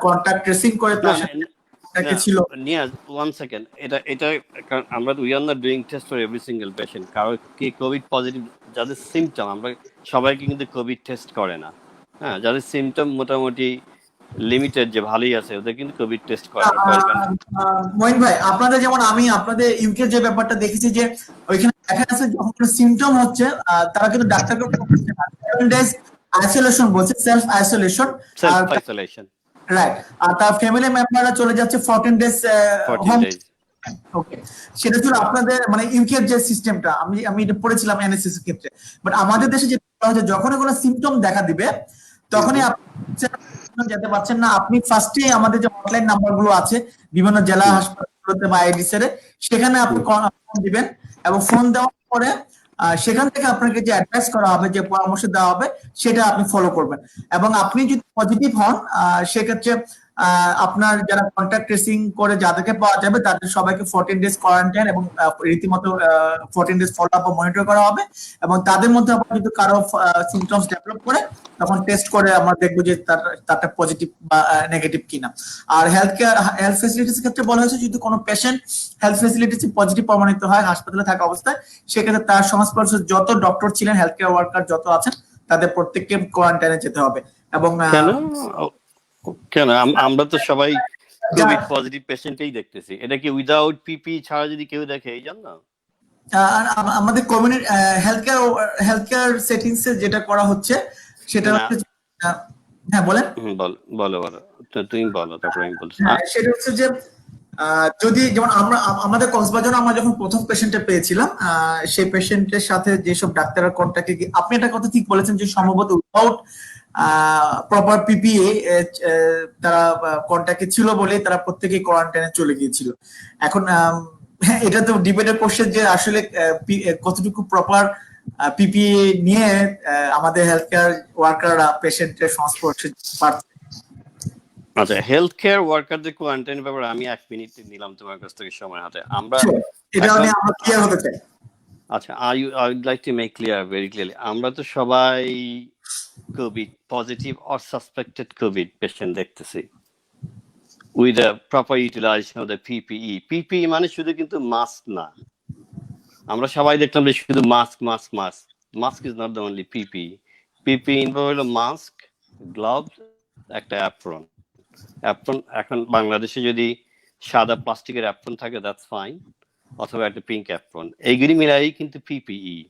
কন্টাক্ট ট্রেসিং করে তার সাথে ছিল। নিয়াজ, 1 সেকেন্ড, এটা আমরা we are not doing test for every single patient. কারো কি কোভিড পজিটিভ যাদের সিমটম, আমরা সবাইকে কিন্তু কোভিড টেস্ট করে না। হ্যাঁ, যাদের সিমটম মোটামুটি লিমিটেড, যে ভালোই আছে, ওদের কিন্তু কোভিড টেস্ট করে না। মইন ভাই, আপনাদের যেমন আমি আপনাদের ইউকে যে ব্যাপারটা দেখেছি যে ওইখানে দেখা যাচ্ছে যখন কোনো সিমটম হচ্ছে তারা কিন্তু ডাক্তারকে 7 days আইসোলেশন বলছে, সেলফ আইসোলেশন। রাইট, আর তার ফ্যামিলি মেম্বাররা চলে যাচ্ছে 14 ডেজ 14 হোম। days. ওকে, সেটা ছিল আপনাদের মানে ইউকের যে সিস্টেমটা, আমি এটা পড়েছিলাম এনএসএস এর ক্ষেত্রে। বাট আমাদের দেশে যেটা করা হচ্ছে, যখনই কোনো সিমটম দেখা দিবে তখনই আপনি যেতে পারছেন না, আপনি ফার্স্টে আমাদের যে হটলাইন নাম্বার গুলো আছে বিভিন্ন জেলা হাসপাতালগুলোতে বা আইডিসিআর সেখানে আপনি ফোন দিবেন, এবং ফোন দেওয়ার পরে সেখান থেকে আপনাকে যে অ্যাডভাইস করা হবে, যে পরামর্শ দেওয়া হবে, সেটা আপনি ফলো করবেন। এবং আপনি যদি পজিটিভ হন, সেক্ষেত্রে আপনার যারা কন্ট্যাক্ট ট্রেসিং করে যাদেরকে পাওয়া যাবে তাদের সবাইকে 14 ডেজ কোয়ারেন্টাইন এবং রীতিমতো 14 ডেজ ফলো আপ মনিটর করা হবে। এবং তাদের মধ্যে আবার যদি কারো সিমটমস ডেভেলপ করে, তখন টেস্ট করে আমরা দেখবো যে তারটা পজিটিভ বা নেগেটিভ কিনা। আর হেলথ ফেসিলিটিস ক্ষেত্রে বলা হয়েছে, যদি কোনো পেশেন্ট হেলথ ফেসিলিটিস পজিটিভ প্রমাণিত হয় হাসপাতালে থাকা অবস্থায়, সেক্ষেত্রে তার সংস্পর্শে যত ডক্টর ছিলেন, হেলথ কেয়ার ওয়ার্কার যত আছেন, তাদের প্রত্যেককে কোয়ারেন্টাইনে যেতে হবে। এবং কেন আমরা তো সবাই কোভিড পজিটিভ পেশেন্টই দেখতেছি, এটা কি উইদাউট পিপি ছাড়া যদি কেউ দেখে এই জন্য? আমাদের কমিউনিটি হেলথ কেয়ার সেটিংস এ যেটা করা হচ্ছে সেটা হচ্ছে, হ্যাঁ বলেন। বলো তুমি বলো, তারপর আমি বলছি। সেটা হচ্ছে যে যদি যেমন আমাদের কক্সবাজারে আমরা যখন প্রথম পেশেন্টে পেয়েছিলাম, সেই পেশেন্টের সাথে যেসব ডাক্তারের কন্ট্যাক্টে, আপনি একটা কথা ঠিক বলেছেন যে সম্ভবত উইদাউট প্রপার পিপিএ তারা কন্ট্যাক্টে ছিল বলে তারা প্রত্যেকেই কোয়ারেন্টাইনে চলে গিয়েছিল। এখন হ্যাঁ, এটা তো ডিবেটের কোশ্চেন যে আসলে কতটুকু প্রপার পিপিএ নিয়ে আমাদের হেলথ কেয়ার ওয়ার্কাররা পেশেন্টের সংস্পর্শে পারছে। আচ্ছা, হেলথ কেয়ার ওয়ার্কারদের কোয়ারেন্টাইন ব্যাপারে আমি 1 মিনিট নিলাম তোমার কাছ থেকে সময় হাতে। আমরা এটা নিয়ে আমরা ক্লিয়ার হতে চাই। আচ্ছা, I would like to make clear very clearly, আমরা তো সবাই COVID positive or suspected COVID patient দেখতেছি with a proper utilization of the PPE. PPE মানে শুধু কিন্তু মাস্ক না, আমরা সবাই দেখলাম যে শুধু mask mask mask. Mask is not the only PPE. PPE involve হলো মাস্ক, গ্লাভস, একটা অ্যাপ্রন। এখন বাংলাদেশে যদি সাদা প্লাস্টিকের অ্যাপ্রন থাকে দ্যাটস ফাইন, অথবা একটা পিঙ্ক অ্যাপ্রন, এইগুলি মিলাই কিন্তু পিপিই।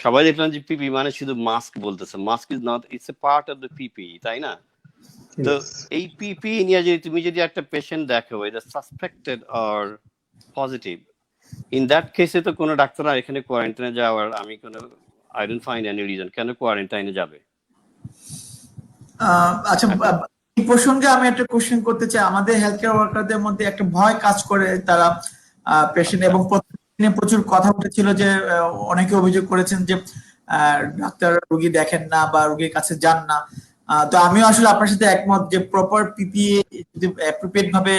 সবাই দেখলাম যে পিপি মানে শুধু মাস্ক বলতেছে, mask is not, it's a part of the PPE, তাই না? তো এই পিপিই নিয়ে যদি তুমি যদি একটা পেশেন্ট দেখো এটা suspected or positive, in that কেসে তো কোনো ডাক্তার এখানে কোয়ারেন্টাইনে যাওয়ার I don't find any reason কেন কোয়ারেন্টাইনে যাবে। আচ্ছা, এই প্রসঙ্গে আমি একটা কোশ্চেন করতে চাই। আমাদের হেলথ কেয়ার ওয়ার্কারদের মধ্যে একটা ভয় কাজ করে, তারা পেশেন্ট, এবং প্রতিদিনে প্রচুর কথা উঠেছিল যে অনেকে অভিযোগ করেছেন যে ডাক্তার রোগী দেখেন না বা রোগীর কাছে যান না। তো আমিও আসলে আপনার সাথে একমত যে প্রপার পিপিএ যদি অ্যাপ্রোপ্রিয়েট ভাবে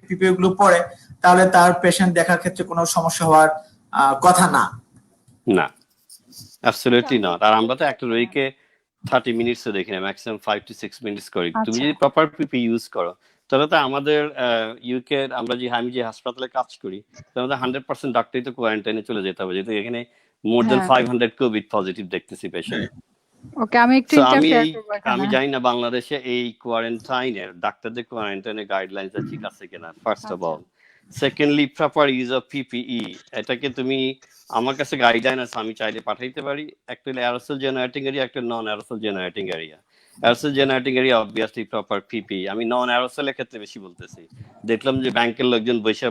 পিপিএ গুলো পড়ে, তাহলে তার পেশেন্ট দেখার ক্ষেত্রে কোনো সমস্যা হওয়ার কথা না। না, অ্যাবসলিউটলি নট। আর আমরা তো একটা রোগীকে 30 মিনিটসও দেখি না, ম্যাক্সিমাম 5 to 6 মিনিটস করি। তুমি যদি প্রপার পিপি ইউজ করো, তাহলে তো আমাদের ইউকে আমি যে হাসপাতালে কাজ করি, তাহলে 100% ডাক্তারই তো কোয়ারেন্টাইনে চলে যেতে হবে, যেহেতু এখানে মোর দেন 500 কোভিড পজিটিভ দেখতেছি পেশেন্ট। ওকে, আমি একটু ইন্টারফেয়ার করব এখানে। আমি জানি না বাংলাদেশে এই কোয়ারেন্টাইনের ডাক্তারদের কোয়ারেন্টাইনের গাইডলাইনস ঠিক আছে কিনা, first of all. Secondly, proper use of PPE, এটাকে তুমি আমার কাছে গাইডলাইন আছে, আমি চাইলে পাঠাইতে পারি। একটা অ্যারোসল জেনারেটিং এরিয়া, একটা non aerosol generating area. Aerosol generating area obviously proper PPE. আমি নন অ্যারোসলের ক্ষেত্রে বেশি বলতেছি। দেখলাম যে ব্যাংকের লোকজন বসে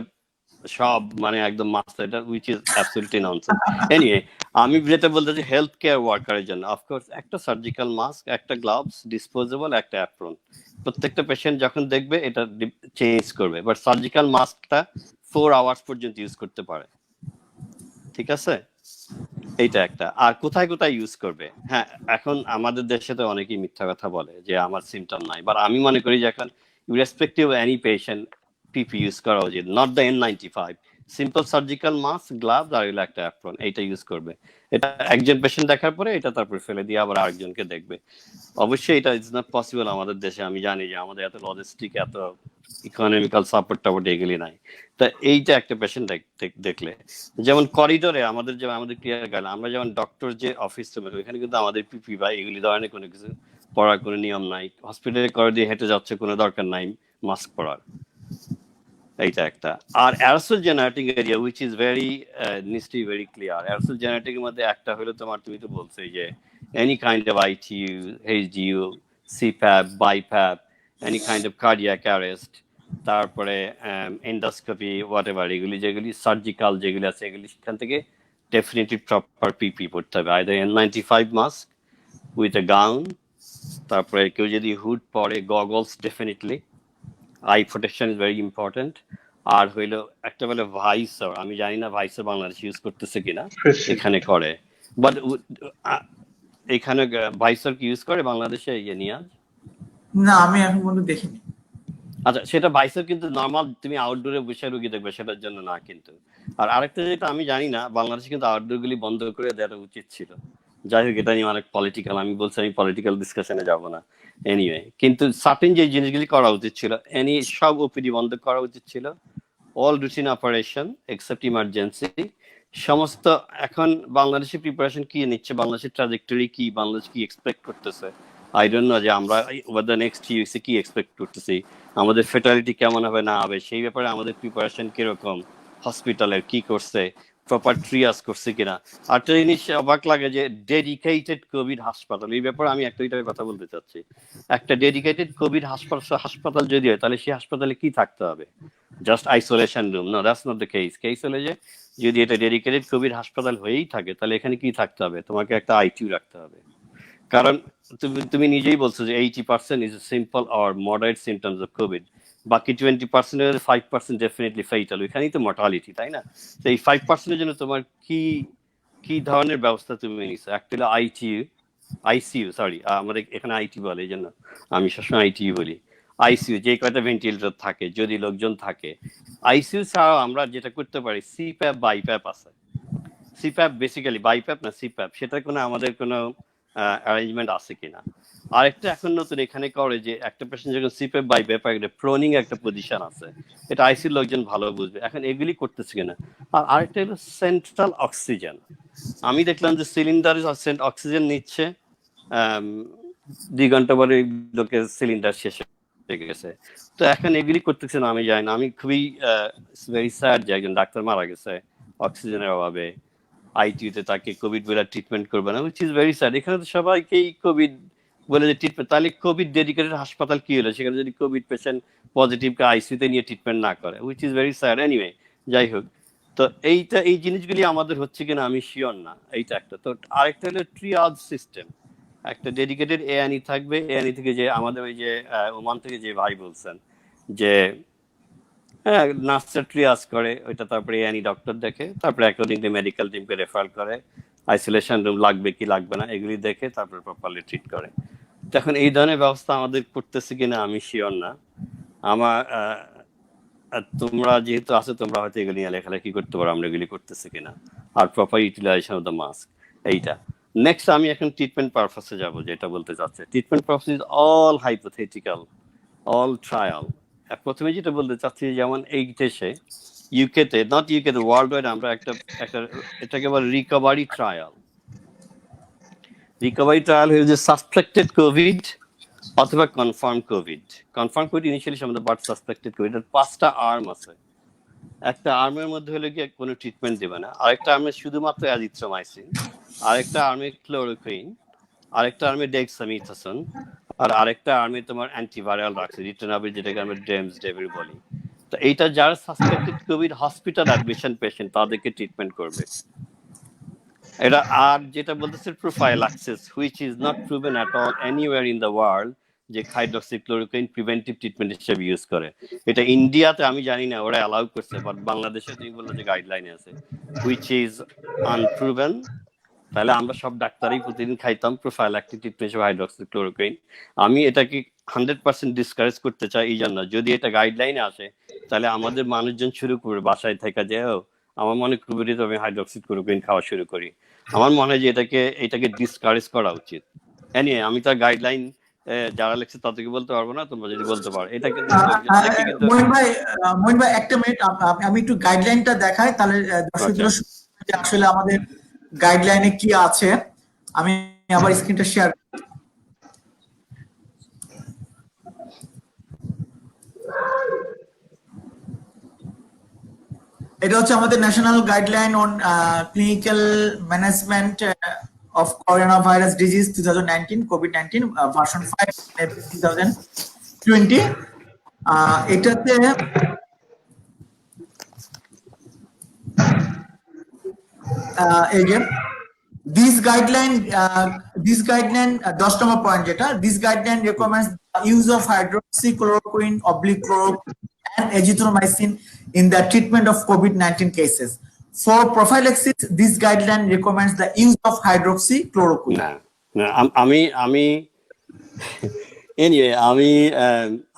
সব একদম মাস্টার, এটা which is absolutely nonsense. Anyway, আমি যেটা বলতেছি হেলথ কেয়ার ওয়ার্কারের জন্য অফকোর্স একটা সার্জিক্যাল মাস্ক, একটা গ্লাভস, ডিসপোজেবল, একটা অ্যাপ্রন। প্রত্যেকটা পেশেন্ট যখন দেখবে এটা চেঞ্জ করবে, বাট সার্জিক্যাল মাস্কটা 4 আওয়ার্স পর্যন্ত ইউজ করতে পারে, ঠিক আছে? এইটা একটা। আর কোথায় কোথায় ইউজ করবে? হ্যাঁ, এখন আমাদের দেশে তো অনেকেই মিথ্যা কথা বলে যে আমার সিমটম নাই, বাট আমি মনে করি যে এখন irrespective any patient PP use করা উচিত, not the N95, simple surgical mask, gloves আর একটা অ্যাপ্রন, এইটা ইউজ করবে। এটা একজন পেশেন্ট দেখার পরে এটা তারপর ফেলে দিয়ে আবার আরেকজনকে দেখবে। অবশ্যই এটা ইজ নট পসিবল আমাদের দেশে। আমি জানি যে আমাদের এত লজিস্টিক, এত ইকোনমিক্যাল সাপোর্ট টাপোর্ট এগুলি নাই। তা এইটা একটা পেশেন্ট দেখলে, যেমন করিডোরে আমাদের ক্লিয়ার গেল, আমরা যেমন ডক্টর যে অফিস রুমে, ওইখানে কিন্তু আমাদের পিপি বা এগুলি ধরনের কোনো কিছু পড়ার কোনো নিয়ম নাই। হসপিটালে করিডোরে হেঁটে যাচ্ছে, কোনো দরকার নাই মাস্ক পরার। এইটা একটা। আর aerosol generating area which is needs to be very clear. Aerosol generating এর মধ্যে একটা হলো তুমি তো বলছো যে any kind of ITU, HDU, CPAP, BiPAP, any kind of cardiac arrest, তারপরে এন্ডোস্কোপি হোয়াটএভার, এগুলি যেগুলি সার্জিক্যাল যেগুলি আছে এগুলি সেখান থেকে ডেফিনেটলি প্রপার পিপি পড়তে হবে, either N95 mask with a gown, তারপরে কেউ যদি হুড পরে goggles, definitely eye protection is very important. আর হইলো একটা বলে ভাইসার, আমি জানি না ভাইসার বাংলাদেশ ইউজ করতেছে কিনা, এখানে করে, বাট এখানে ভাইসার কি ইউজ করে বাংলাদেশে ইয়ে নিয়াজ? না, আমি এখন পর্যন্ত দেখিনি। আচ্ছা, সেটা ভাইসার কিন্তু নর্মাল তুমি আউটডোরে বসে রুগী দেখবে, সেটার জন্য না কিন্তু। আর আরেকটা যেটা আমি জানি না, বাংলাদেশে কিন্তু আউটডোর গুলি বন্ধ করে দেওয়া উচিত ছিল। যাই হোক, এটা নিয়ে অনেক পলিটিক্যাল, আমি বলছি আমি পলিটিক্যাল ডিসকাশনে যাব না। এনিওয়ে, কিন্তু সার্টেন যে জিনিসগুলি করা উচিত ছিল, সব ওপিডি বন্ধ করা উচিত ছিল, all routine operation except emergency সমস্ত। এখন বাংলাদেশের প্রিপারেশন কি নিচ্ছে, বাংলাদেশের ট্রাজেক্টরি কি, বাংলাদেশ কি এক্সপেক্ট করতেছে, আই ডোন্ট নো যে আমরা ওভার দ্য নেক্সট ইউএসএ কি এক্সপেক্ট করতেছি, আমাদের ফেটালিটি কেমন হবে না হবে, সেই ব্যাপারে আমাদের প্রিপারেশন কিরকম, হসপিটালের কি করছে, প্রপার ট্রিয়াজ করছে কিনা। আরেকটা জিনিস অবাক লাগে যে ডেডিকেটেড কোভিড হাসপাতাল, এই ব্যাপারে আমি একটা কথা বলতে চাচ্ছি। একটা ডেডিকেটেড কোভিড হাসপাতাল যদি হয়, তাহলে সেই হাসপাতালে কি থাকতে হবে? Just isolation room? No, that's not the case. Case হলে যে যদি এটা ডেডিকেটেড কোভিড হাসপাতাল হয়েই থাকে, তাহলে এখানে কি থাকতে হবে? তোমাকে একটা আইটিইউ রাখতে হবে, কারণ তুমি নিজেই বলছো যে 80% is simple or moderate symptoms of Covid, বাকি 20% 5% ডেফিনেটলি ফেটাল, ওইখানেই তো মর্টালিটি, তাই না? তো এই 5% জন্য তোমার কি ধরনের ব্যবস্থা তুমি নিছো? একটা হলো আইসিইউ, সরি আমাদের এখানে আইটি বলে, এই জন্য আমি সবসময় আইটিইউ বলি। আইসিইউ যে কয়টা ভেন্টিলেটর থাকে, যদি লোকজন থাকে। আইসিইউ ছাড়াও আমরা যেটা করতে পারি, সিপ্যাপ বাইপ্যাপ আছে। সিপ্যাপ বেসিক্যালি, বাইপ্যাপ না সিপ্যাপ, সেটার কোনো আমাদের কোনো অ্যারেঞ্জমেন্ট আছে কিনা। আরেকটা এখন নতুন এখানে করে যে একটা পেশেন্ট যখন সিপ্যাপ বাইপ্যাপ একটা প্রোনিং একটা পজিশন আছে, এটা আইসিইউ লোকজন ভালো বুঝবে, এখন এগুলি করতেছে কিনা। আর আরেকটা হলো সেন্ট্রাল অক্সিজেন। আমি দেখলাম যে সিলিন্ডার অক্সিজেন নিচ্ছে, 2 ঘন্টা পরে লোকের সিলিন্ডার শেষ হয়ে গেছে। তো এখন এগুলি করতেছে না, আমি জানি না, আমি খুবই ভেরি স্যাড যে একজন ডাক্তার মারা গেছে অক্সিজেনের অভাবে, আইটিইউতে তাকে কোভিড বলে ট্রিটমেন্ট করবে না, উইচ ইজ ভেরি স্যাড। এখানে তো সবাইকেই কোভিড বলে যে ট্রিটমেন্ট, তাহলে কোভিড ডেডিকেটেড হাসপাতাল কি হলো? সেখানে যদি কোভিড পেশেন্ট পজিটিভকে আইসিইউতে নিয়ে ট্রিটমেন্ট না করে, which is very sad. Anyway, যাই হোক, তো এই জিনিসগুলি আমাদের হচ্ছে কিনা আমি শিওর না, এইটা একটা। তো আরেকটা হলো ট্রিয়াজ সিস্টেম, একটা ডেডিকেটেড এআনই থাকবে। এআনই থেকে যে আমাদের ওই যে ওমান থেকে যে ভাই বলছেন যে হ্যাঁ নার্সরা ট্রিয়াজ করে ওইটা, তারপরে এআনই ডক্টর দেখে, তারপরে অ্যাকর্ডিংলি মেডিকেল টিমকে রেফার করে, আইসোলেশন রুম লাগবে কি লাগবে না এগুলি দেখে, তারপরে প্রপারলি ট্রিট করে। এখন এই ধরনের ব্যবস্থা আমাদের করতেছে কিনা আমি শিওর না। আমার তোমরা যেহেতু আছো, তোমরা হয়তো এগুলি নিয়ে লেখালেখি করতে পারো, আমরা এগুলি করতেছি কিনা, আর proper utilization of the mask, এইটা। নেক্সট আমি এখন ট্রিটমেন্ট পারপাসে যাব, যেটা বলতে চাচ্ছি। Treatment purpose is all hypothetical, all trial. প্রথমে যেটা বলতে চাচ্ছি, যেমন এই দেশে ইউকেতে, নট ইউকেতে, ওয়ার্ল্ড ওয়াইড আমরা একটা এটাকে বলে রিকভারি ট্রায়াল। রিকভারি ট্রায়াল হয়ে যে সাসপেক্টেড কোভিড অথবা confirm Covid. Confirm Covid initially আমাদের বাট সাসপেক্টেড কোভিড, 5টা আর্ম আছে। একটা আর্মের মধ্যে হলে গিয়ে কোনো ট্রিটমেন্ট দেবে না, আরেকটা আর্মে শুধুমাত্র অ্যাজিথ্রোমাইসিন, আরেকটা আর্মে ক্লোরোকুইন, আরেকটা আর্মে ডেক্সামিথাসোন, আর আরেকটা আর্মে তোমার অ্যান্টিভাইরাল রাখছে, রিটেনাবিল, যেটাকে আমরা ডেমস ডেভিল বলি। তো এইটা যারা suspected COVID hospital admission patient, তাদেরকে ট্রিটমেন্ট করবে এটা। আর যেটা বলতেছে prophylaxis, which is not proven at all anywhere in the world, যে হাইড্রক্সিক্লোরোকুইন প্রিভেন্টিভ ট্রিটমেন্ট হিসেবে ইউজ করে। এটা ইন্ডিয়াতে আমি জানি না ওরা অ্যালাউ করছে, বাট বাংলাদেশে তুমি বললো যে গাইডলাইনে আছে, হুইচ ইজ আনপ্রুভেন। তাহলে আমরা সব ডাক্তারই প্রতিদিন খাইতাম প্রোফাইলাক্টিক ট্রিটমেন্ট হিসেবে হাইড্রক্সিক্লোরোকুইন। আমি এটাকে 100% ডিসকারেজ করতে চাই এই জন্য, যদি এটা গাইডলাইনে আসে তাহলে আমাদের মানুষজন শুরু করবে বাসায় থেকে যে আমার মনে কোভিডে আমি হাইড্রক্সিক্লোরোকুইন খাওয়া শুরু করি। আমার মনে হয় যে এটাকে ডিসকারেজ করা উচিত। এনিওয়ে, আমি তার গাইডলাইন যারা লিখছে তাদেরকে বলতে পারবো না, তোমরা যদি বলতে পারো। এটা কিন্তু মইন ভাই একটা মিনিট, আমি একটু গাইডলাইনটা দেখাই, তাহলে দর্শকরা আসলে আমাদের গাইডলাইনে কি আছে। আমি আবার স্ক্রিনটা শেয়ার। এটা হচ্ছে আমাদের national guideline on clinical management of coronavirus disease 2019 COVID-19 version 5 2000 20 এটাতে এই যে this guideline 10 নম্বর পয়েন্ট যেটা this guideline recommends the use of hydroxychloroquine chloroquine and azithromycin in the treatment of COVID-19 cases. For prophylaxis, this guideline recommends the use of hydroxychloroquine. না না আমি anyway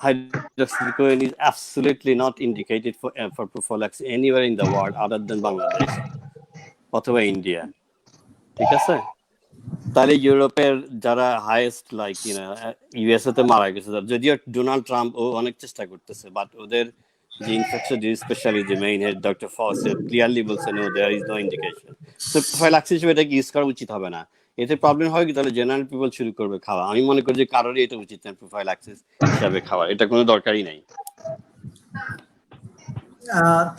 hydroxychloroquine is absolutely not indicated for prophylaxis anywhere in the world other than Bangladesh অথবা India, ঠিক আছে? তাহলে ইউরোপের যারা highest like USA তে মারা গেছে, যদিও ডোনাল্ড ট্রাম্প ও অনেক চেষ্টা করতেছে, বাট ওদের যে ইনফেকশন ডিজিজ স্পেশালিস্ট যে main head doctor Fauci clearly বলছে no there is no indication. So prophylaxis হিসেবে এটা ইউজ করা উচিত হবে না। এতে প্রবলেম হয় কি, তাহলে জেনারেল পিপল শুরু করবে খাওয়া। আমি মনে করি যে কারোরই এটা উচিত না প্রোফাইলাক্সিস হিসাবে খাওয়া, এটা কোনো দরকারই নাই।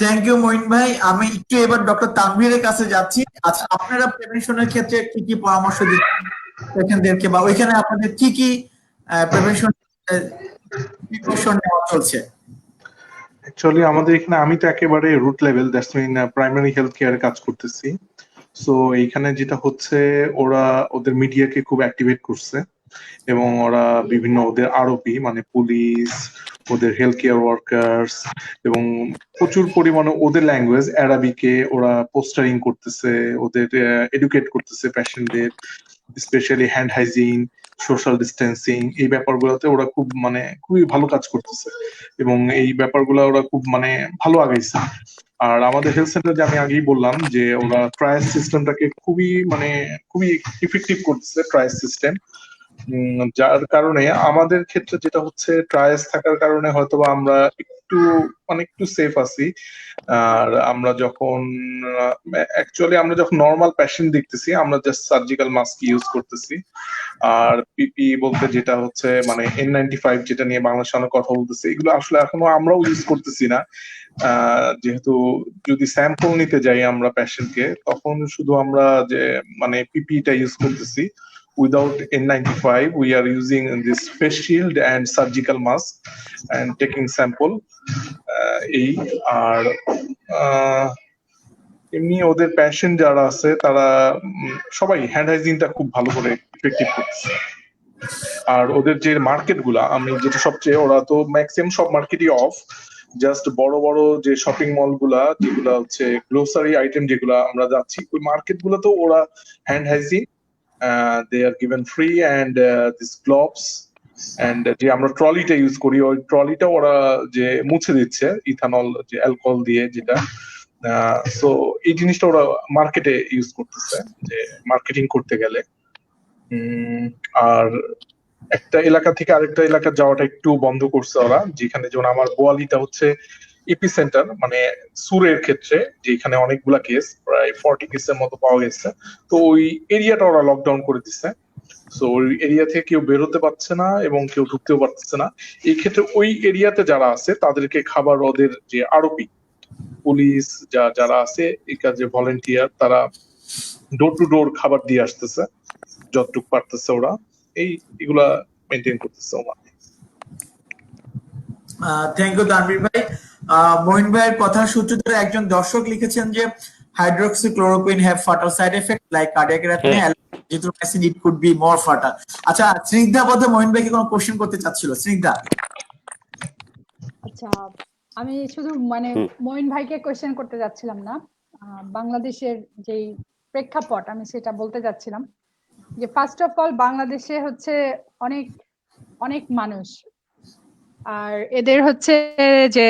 থ্যাংক ইউ মঈন ভাই। আমি একটু এবার ডক্টর তানভীরের কাছে যাচ্ছি। আচ্ছা, আপনারা প্রিভেনশনের ক্ষেত্রে কি কি পরামর্শ দিচ্ছেন পেশেন্টদেরকে, বা ওইখানে আপনাদের কি কি প্রিপারেশন নেওয়া চলছে? অ্যাকচুয়ালি আমাদের এখানে আমি তো একেবারে root level, that's mean primary health কেয়ারে কাজ করতেছি। সো এইখানে যেটা হচ্ছে, ওরা ওদের মিডিয়াকে খুব অ্যাক্টিভেট করছে এবং ওরা বিভিন্ন ওদের আরওপি মানে পুলিশ, ওদের হেলথ কেয়ার ওয়ার্কার্স এবং প্রচুর পরিমাণে ওদের ল্যাঙ্গুয়েজ অ্যারাবিকে ওরা পোস্টারিং করতেছে, ওদের এডুকেট করতেছে পেশেন্টদের, specially hand hygiene, social distancing, এই ব্যাপারগুলোতে ওরা খুবই ভালো কাজ করতেছে এবং এই ব্যাপারগুলো ওরা খুব ভালো আগাইছে। আর আমাদের হেলথ সেন্টার যে আমি আগেই বললাম যে ওরা ট্রায়াল সিস্টেমটাকে খুবই ইফেক্টিভ করতেছে ট্রায়াল সিস্টেম, যার কারণে আমাদের ক্ষেত্রে যেটা হচ্ছে ট্রায়ালস থাকার কারণে হয়তোবা আমরা একটু সেফ আছি। আর আমরা যখন নর্মাল পেশেন্ট দেখতেছি, আমরা জাস্ট সার্জিক্যাল মাস্ক ইউজ করতেছি। আর পিপি বলতে যেটা হচ্ছে N95, যেটা নিয়ে বাংলাদেশে অনেক কথা বলতেছে, এগুলো আসলে এখনো আমরাও ইউজ করতেছি না। যেহেতু যদি স্যাম্পল নিতে যাই আমরা পেশেন্টকে, তখন শুধু আমরা যে পিপিটা ইউজ করতেছি। Without N95, we are using this face shield and surgical mask and taking sample. আর এমনি ওদের পেশেন্ট যারা আছে তারা সবাই হ্যান্ড হাইজিনটা খুব ভালো করে ইফেক্টিভ করতেছে। আর ওদের যে মার্কেট গুলা, আমি যেটা সবচেয়ে, ওরা তো ম্যাক্সিমাম সব মার্কেটই অফ, জাস্ট বড় বড় যে শপিং মল গুলা যেগুলা হচ্ছে গ্রোসারি আইটেম যেগুলা আমরা যাচ্ছি, ওই মার্কেট গুলোতেও ওরা hand hygiene they are given free and this gloves and যে আমরা ট্রলিটা ইউজ করি, ওই ট্রলিটা ওরা যে মুছে দিচ্ছে ইথানল যে অ্যালকোহল দিয়ে যেটা। সো এই জিনিসটা ওরা মার্কেটে ইউজ করতেছে যে মার্কেটিং করতে গেলে। আর একটা এলাকা থেকে আরেকটা এলাকা যাওয়াটা একটু বন্ধ করছে ওরা, যেখানে যেমন আমার বোয়ালিটা হচ্ছে এপি সেন্টার সুরের ক্ষেত্রে, যেখানে অনেকগুলা কেস প্রায় 40 কেসের মতো পাওয়া গেছে। তো ওই এরিয়াটা ওরা লকডাউন করে দিচ্ছে। সো ওই এরিয়া থেকে কেউ বেরোতে পারছে না এবং কেউ ঢুকতেও পারছে না। এই ক্ষেত্রে ওই এরিয়াতে যারা আছে তাদেরকে খাবার, ওদের যে আরওপি পুলিশ যারা আছে এই কাজে ভলেন্টিয়ার, তারা ডোর টু ডোর খাবার দিয়ে আসতেছে যতটুকু পারতেছে। ওরা এগুলা মেনটেন করতেছে ওরা। থ্যাংক ইউ তানভীর ভাই। মঈন ভাইয়ের কথা সূত্র ধরে একজন দর্শক লিখেছেন যে hydroxychloroquine have fatal side effect like cardiac arrhythmia, azithromycin it could be more fatal. আচ্ছা, স্নিগ্ধা বোধহয় মঈন ভাইকে কোনো কোশ্চেন করতে চাচ্ছিল। স্নিগ্ধা। আচ্ছা, আমি শুধু মঈন ভাইকে কোশ্চেন করতে যাচ্ছিলাম না, বাংলাদেশের যেই প্রেক্ষাপট আমি সেটা বলতে যাচ্ছিলাম যে ফার্স্ট অফ অল বাংলাদেশে হচ্ছে অনেক অনেক মানুষ, আর এদের হচ্ছে যে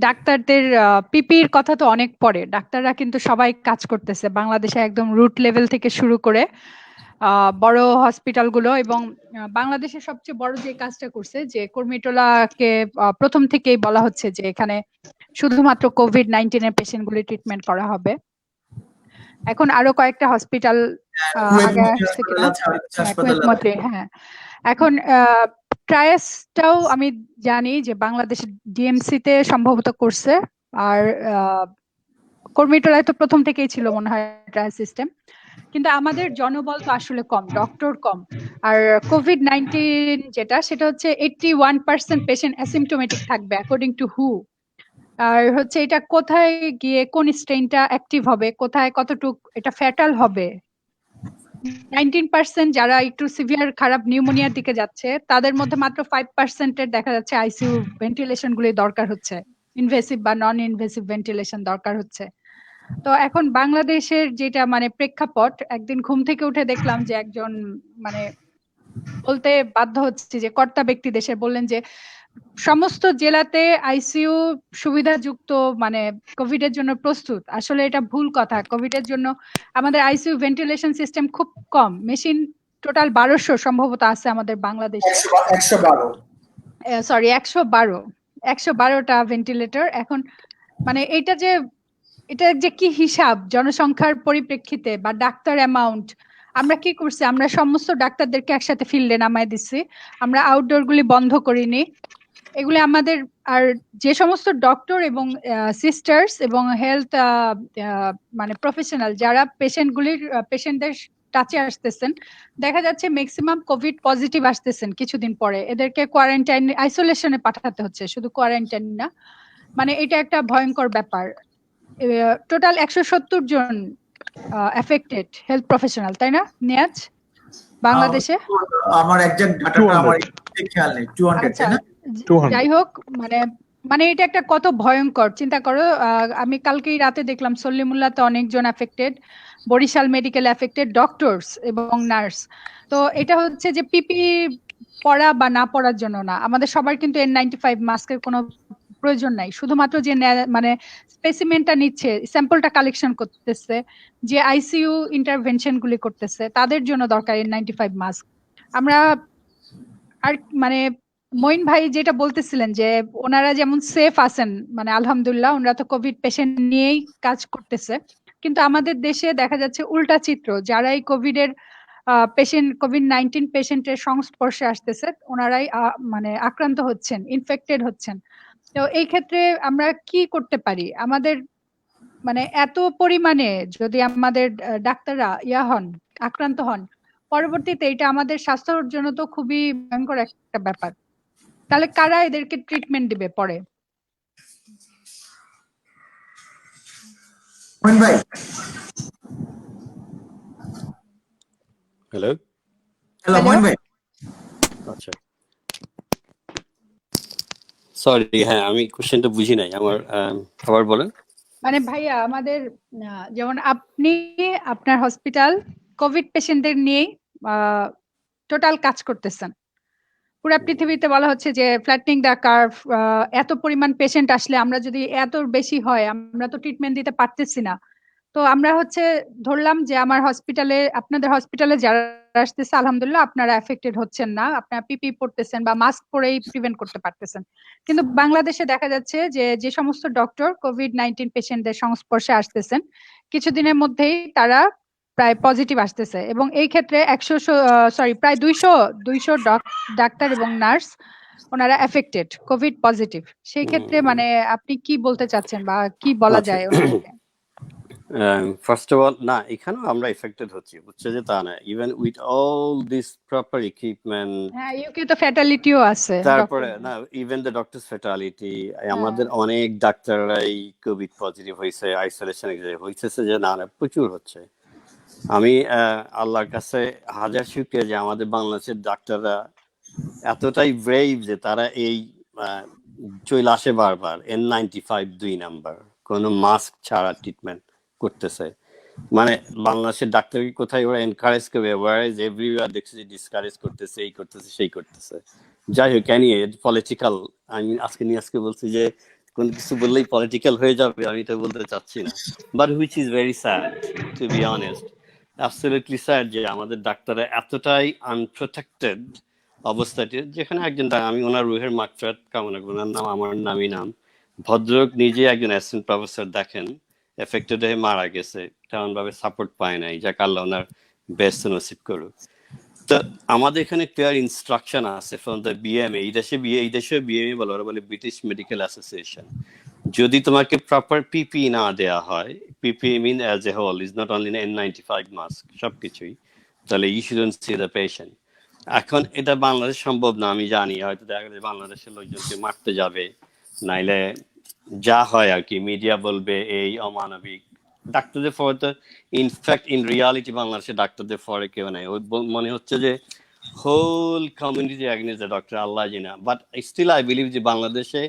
ডাক্তারদের পিপির কথা তো অনেক পরে, ডাক্তাররা কিন্তু সবাই কাজ করতেছে বাংলাদেশে একদম রুট লেভেল থেকে শুরু করে বড় হসপিটাল গুলো। এবং বাংলাদেশের সবচেয়ে বড় যে কাজটা করছে যে কুর্মিটোলাকে প্রথম থেকেই বলা হচ্ছে যে এখানে শুধুমাত্র কোভিড-19 এর পেশেন্ট গুলি ট্রিটমেন্ট করা হবে। এখন আরো কয়েকটা হসপিটাল আগে আসছে কিনা, হ্যাঁ। এখন ট্রায়াসটাও আমি জানি যে বাংলাদেশ ডিএমসি তে সম্ভবত করছে, আর কুর্মিটোলায় তো প্রথম থেকেই ছিল মনে হয় ট্রায়াল সিস্টেম। কিন্তু আমাদের জনবল তো আসলে কম, ডক্টর কম। আর COVID-19 যেটা, সেটা হচ্ছে 81% পেশেন্ট অ্যাসিম্পটোমেটিক থাকবে অ্যাকর্ডিং টু হু। আর হচ্ছে এটা কোথায় গিয়ে কোন স্ট্রেনটা অ্যাক্টিভ হবে, কোথায় কতটুক এটা ফ্যাটাল হবে। 19% যারা একটু সিভিয়ার খারাপ নিউমোনিয়ার দিকে যাচ্ছে, তাদের মধ্যে মাত্র 5% এর দেখা যাচ্ছে আইসিইউ ভেন্টিলেশন গুলি দরকার হচ্ছে, ইনভেসিভ বা নন ইনভেসিভ ভেন্টিলেশন দরকার হচ্ছে। তো এখন বাংলাদেশের যেটা মানে প্রেক্ষাপট, একদিন ঘুম থেকে উঠে দেখলাম যে একজন মানে বলতে বাধ্য হচ্ছে যে কর্তা ব্যক্তি দেশে বললেন যে সমস্ত জেলাতে আইসিইউ সুবিধাযুক্ত মানে কোভিড এর জন্য প্রস্তুত। আসলে এটা ভুল কথা। কোভিড এর জন্য আমাদের আইসিইউ ভেন্টিলেশন সিস্টেম খুব কম, মেশিন টোটাল 1200 সম্ভবত আছে আমাদের বাংলাদেশে। 112। সরি 112টা ভেন্টিলেটর এখন। মানে এটা যে কি হিসাব জনসংখ্যার পরিপ্রেক্ষিতে বা ডাক্তার অ্যামাউন্ট, আমরা কি করছি, আমরা সমস্ত ডাক্তারদেরকে একসাথে ফিল্ডে নামায় দিচ্ছি, আমরা আউটডোর গুলি বন্ধ করিনি। এগুলি আমাদের, আর যে সমস্ত ডক্টর এবং সিস্টার্স এবং হেলথ মানে প্রফেশনাল যারা পেশেন্টদের টাচে আসতেছেন, দেখা যাচ্ছে ম্যাক্সিমাম কোভিড পজিটিভ আসতেছেন কিছুদিন পরে, এদেরকে কোয়ারেন্টাইন আইসোলেশনে পাঠাতে হচ্ছে, শুধু কোয়ারেন্টাইন না। মানে এটা একটা ভয়ঙ্কর ব্যাপার। টোটাল 170 জন এফেক্টেড হেলথ প্রফেশনাল, তাই না নিয়াজ বাংলাদেশে? আমার এক্সাক্ট ডাটাটা আমার খেয়াল নেই। 200 আচ্ছা, তাই না? 200 যাই হোক, মানে এটা একটা কত ভয়ঙ্কর চিন্তা করো। আমি কালকেই রাতে দেখলাম সল্লিমুল্লাহতে অনেকজন affected, Barishal medical affected doctors এবং নার্স। তো এটা হচ্ছে যে পিপি পরা বা না পরার জন্য না, আমাদের সবার কিন্তু N95 মাস্কের কোনো প্রয়োজন নাই। শুধুমাত্র যে মানে স্পেসিমেনটা নিচ্ছে, স্যাম্পলটা কালেকশন করতেছে, যে আইসিইউ ইন্টারভেনশন গুলি করতেছে, তাদের জন্য দরকার N95 মাস্ক। আমরা আর মানে মঈন ভাই যেটা বলতেছিলেন যে ওনারা যেমন সেফ আছেন, মানে আলহামদুলিল্লাহ ওনারা তো কোভিড পেশেন্ট নিয়েই কাজ করতেছে, কিন্তু আমাদের দেশে দেখা যাচ্ছে উল্টা চিত্র। যারা এই COVID-19 পেশেন্টের সংস্পর্শে আসতেছে, ওনারাই মানে আক্রান্ত হচ্ছেন, ইনফেক্টেড হচ্ছেন। তো এই ক্ষেত্রে আমরা কি করতে পারি? আমাদের মানে এত পরিমাণে যদি আমাদের ডাক্তাররা আক্রান্ত হন, পরবর্তীতে এটা আমাদের স্বাস্থ্যের জন্য তো খুবই ভয়ঙ্কর একটা ব্যাপার। তাহলে কারা এদেরকে ট্রিটমেন্ট দিবে পরে? মইন ভাই, হ্যালো, হ্যালো মইন ভাই। আচ্ছা, সরি, হ্যাঁ আমি কোশ্চেনটা বুঝি নাই আমার, আবার বলেন। মানে ভাইয়া আমাদের যেমন আপনি আপনার হসপিটাল কোভিড পেশেন্টদের নিয়েই টোটাল কাজ করতেছেন। পুরো পৃথিবীতে বলা হচ্ছে যে ফ্ল্যাটনিং দ্য কার্ভ, এত পরিমাণ পেশেন্ট আসলে আমরা যদি এত বেশি হয়, আমরা তো ট্রিটমেন্ট দিতে পারতেছি না। তো আমরা হচ্ছে ধরলাম যে আমার হসপিটালে, আপনাদের হসপিটালে যারা আসতেছে আলহামদুলিল্লাহ আপনারা এফেক্টেড হচ্ছেন না, আপনারা পিপি পরতেছেন বা মাস্ক পরেই প্রিভেন্ট করতে পারতেছেন। কিন্তু বাংলাদেশে দেখা যাচ্ছে যে সমস্ত ডক্টর COVID-19 পেশেন্টদের সংস্পর্শে আসতেছেন, কিছুদিনের মধ্যেই তারা প্রায় পজিটিভ আসতেছে, এবং এই ক্ষেত্রে প্রায় 200 ডাক্তার এবং নার্স ওনারা এফেক্টেড কোভিড পজিটিভ। সেই ক্ষেত্রে মানে আপনি কি বলতে চাচ্ছেন বা কি বলা আচ্ছা। যায় ওনাদেরকে? ফার্স্ট অফ অল, না এখানেও আমরা এফেক্টেড হচ্ছি, বুঝছে যে তা না, even with all this proper equipment, হ্যাঁ, ইউকে তো ফ্যাটালিটিও আছে তারপরে doctor। না ইভেন দ্য ডক্টরস ফ্যাটালিটি, আমাদের অনেক ডাক্তাররাই কোভিড পজিটিভ হয়েছে, আইসোলেশনে হয়েছে, যে না না প্রচুর হচ্ছে। আমি আল্লাহর কাছে হাজার শুকরিয়া যে আমাদের বাংলাদেশের ডাক্তাররা এতটাই ব্রেভ যে তারা এই চলে আসে বারবার N95 2 নাম্বার কোনো মাস্ক ছাড়া ট্রিটমেন্ট করতেছে। মানে বাংলাদেশের ডাক্তার কোথায় ওরা এনকারেজ করবে, ওয়ারেজ এভরিওয়ার দেখছে যে ডিসকারেজ করতেছে, এই করতেছে সেই করতেছে। যাই হোক, পলিটিক্যাল, আমি আজকে নিয়ে বলছি যে কোন কিছু বললেই পলিটিক্যাল হয়ে যাবে, আমি এটা বলতে চাচ্ছি না, but which is very sad to be honest, absolutely sad যে আমাদের ডাক্তাররা এতটাই আনপ্রোটেক্টেড অবস্থাতে, যেখানে একজন আমি ওনার রুহের মাগফিরাত কামনা করি, ওনার নাম আমার নামই নাম, ভদ্রলোক নিজে একজন অ্যাসিস্ট্যান্ট প্রফেসর, দেখেন এফেক্টেড হয়ে মারা গেছে, তেমন ভাবে সাপোর্ট পায় নাই, যাকে আল্লাহ ওনার বেস্ট নসিব করুক। তো আমাদের এখানে ক্লিয়ার ইনস্ট্রাকশন আছে ফ্রম দ্য BMA, এই দেশে BMA বলে, ওরা বলে ব্রিটিশ মেডিকেল অ্যাসোসিয়েশন, যদি তোমাকে প্রপার পিপি না দেয়া হয়, PP mean as a whole is not only N95 mask, সবকিছুই, তাহলে you shouldn't see the patient. এখন এটা বাংলাদেশ সম্ভব না, আমি জানি, হয়তো দেখা গেছে বাংলাদেশের লোকজনকে মারতে যাবে, নাইলে যা হয় আর কি, মিডিয়া বলবে এই অমানবিক। ডাক্তারদের ফর তো ইনফ্যাক্ট ইন রিয়ালিটি বাংলাদেশে ডাক্তারদের ফরে কেউ নাই, মনে হচ্ছে যে whole community against the doctor, আল্লাহ জিনা। বাট স্টিল আই বিলিভ যে বাংলাদেশে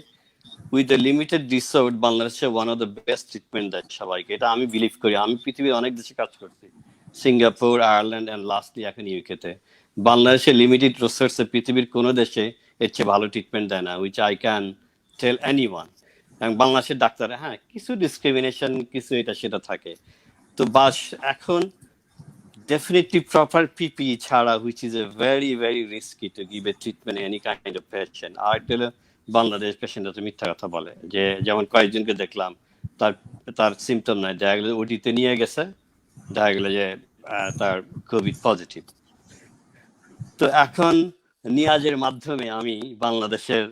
উইথ দ্য লিমিটেড রিসোর্স বাংলাদেশে one of the best treatment দেয় সবাইকে, এটা আমি বিলিভ করি। আমি পৃথিবীর অনেক দেশে কাজ করছি, সিঙ্গাপুর, আয়ারল্যান্ড অ্যান্ড লাস্টলি এখন ইউকেতে। বাংলাদেশের লিমিটেড রিসোর্সে পৃথিবীর কোনো দেশে এর চেয়ে ভালো ট্রিটমেন্ট দেয় না, which I can tell anyone. এবং বাংলাদেশের ডাক্তার, হ্যাঁ কিছু ডিসক্রিমিনেশন, কিছু এটা সেটা থাকে, তো বাস এখন definitely proper PPE ছাড়া, which is a very very risky to give a treatment any kind of patient. আর হলো বাংলাদেশ পেশেন্ট তো মিথ্যা কথা বলে, যে যেমন কয়েকজনকে দেখলাম তার সিমটম নাই, দেখা গেলো ওটিতে নিয়ে গেছে, দেখা গেলো যে তার কোভিড পজিটিভ। তো এখন নিয়াজের মাধ্যমে আমি বাংলাদেশের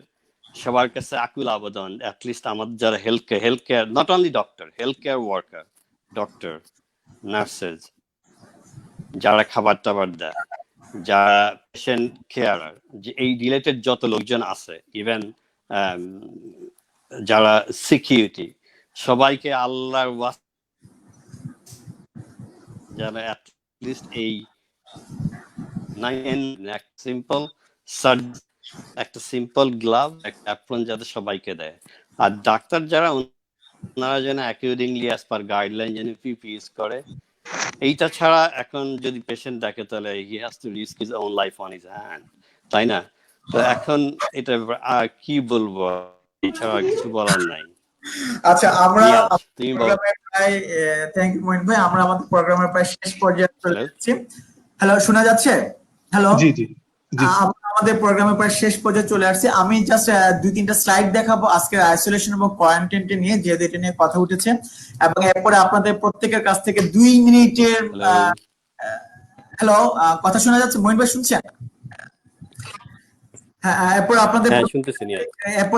সবার কাছে আকুল আবেদন, অ্যাটলিস্ট আমাদের যারা health care not only doctor, health care worker, doctor, nurses, যারা খাবার টাবার দেয়, যারা পেশেন্ট কেয়ারার, যে এই রিলেটেড যত লোকজন আছে, ইভেন যারা সিকিউরিটি, সবাইকে আল্লাহর যারা অ্যাটলিস্ট এই সিম্পল একটা সিম্পল গ্লাভ, একটা অ্যাপ্রন যাতে সবাইকে দেয়। আর ডাক্তার যারা, ওনারা যেন অ্যাকর্ডিংলি অ্যাজ পার গাইডলাইন যেন পিপি ইউজ করে। এইটা ছাড়া এখন যদি পেশেন্ট দেখে তাহলে he has to risk his own life on his hand, তাই না? তো এখন এটা আর কি বলবো, এছাড়া কিছু বলার নাই। আচ্ছা, আমরা তুমি বলো। প্রায় থ্যাংক ইউ মইন ভাই, আমরা আমাদের প্রোগ্রামের প্রায় শেষ পর্যায়ে চলে এসেছি। হ্যালো, শোনা যাচ্ছে? হ্যালো, জি জি জি, আমরা আমাদের প্রোগ্রামের প্রায় শেষ পর্যায়ে চলে আসছি। আমি জাস্ট 2-3টা স্লাইড দেখাবো আজকে আইসোলেশন এবং কোয়ারেন্টাইনকে নিয়ে, যেহেতু এটা নিয়ে কথা উঠেছে, এবং এরপরে আপনাদের প্রত্যেকের কাছ থেকে 2 মিনিটের হ্যালো, কথা শোনা যাচ্ছে? মইন ভাই শুনছেন? হ্যাঁ, এরপর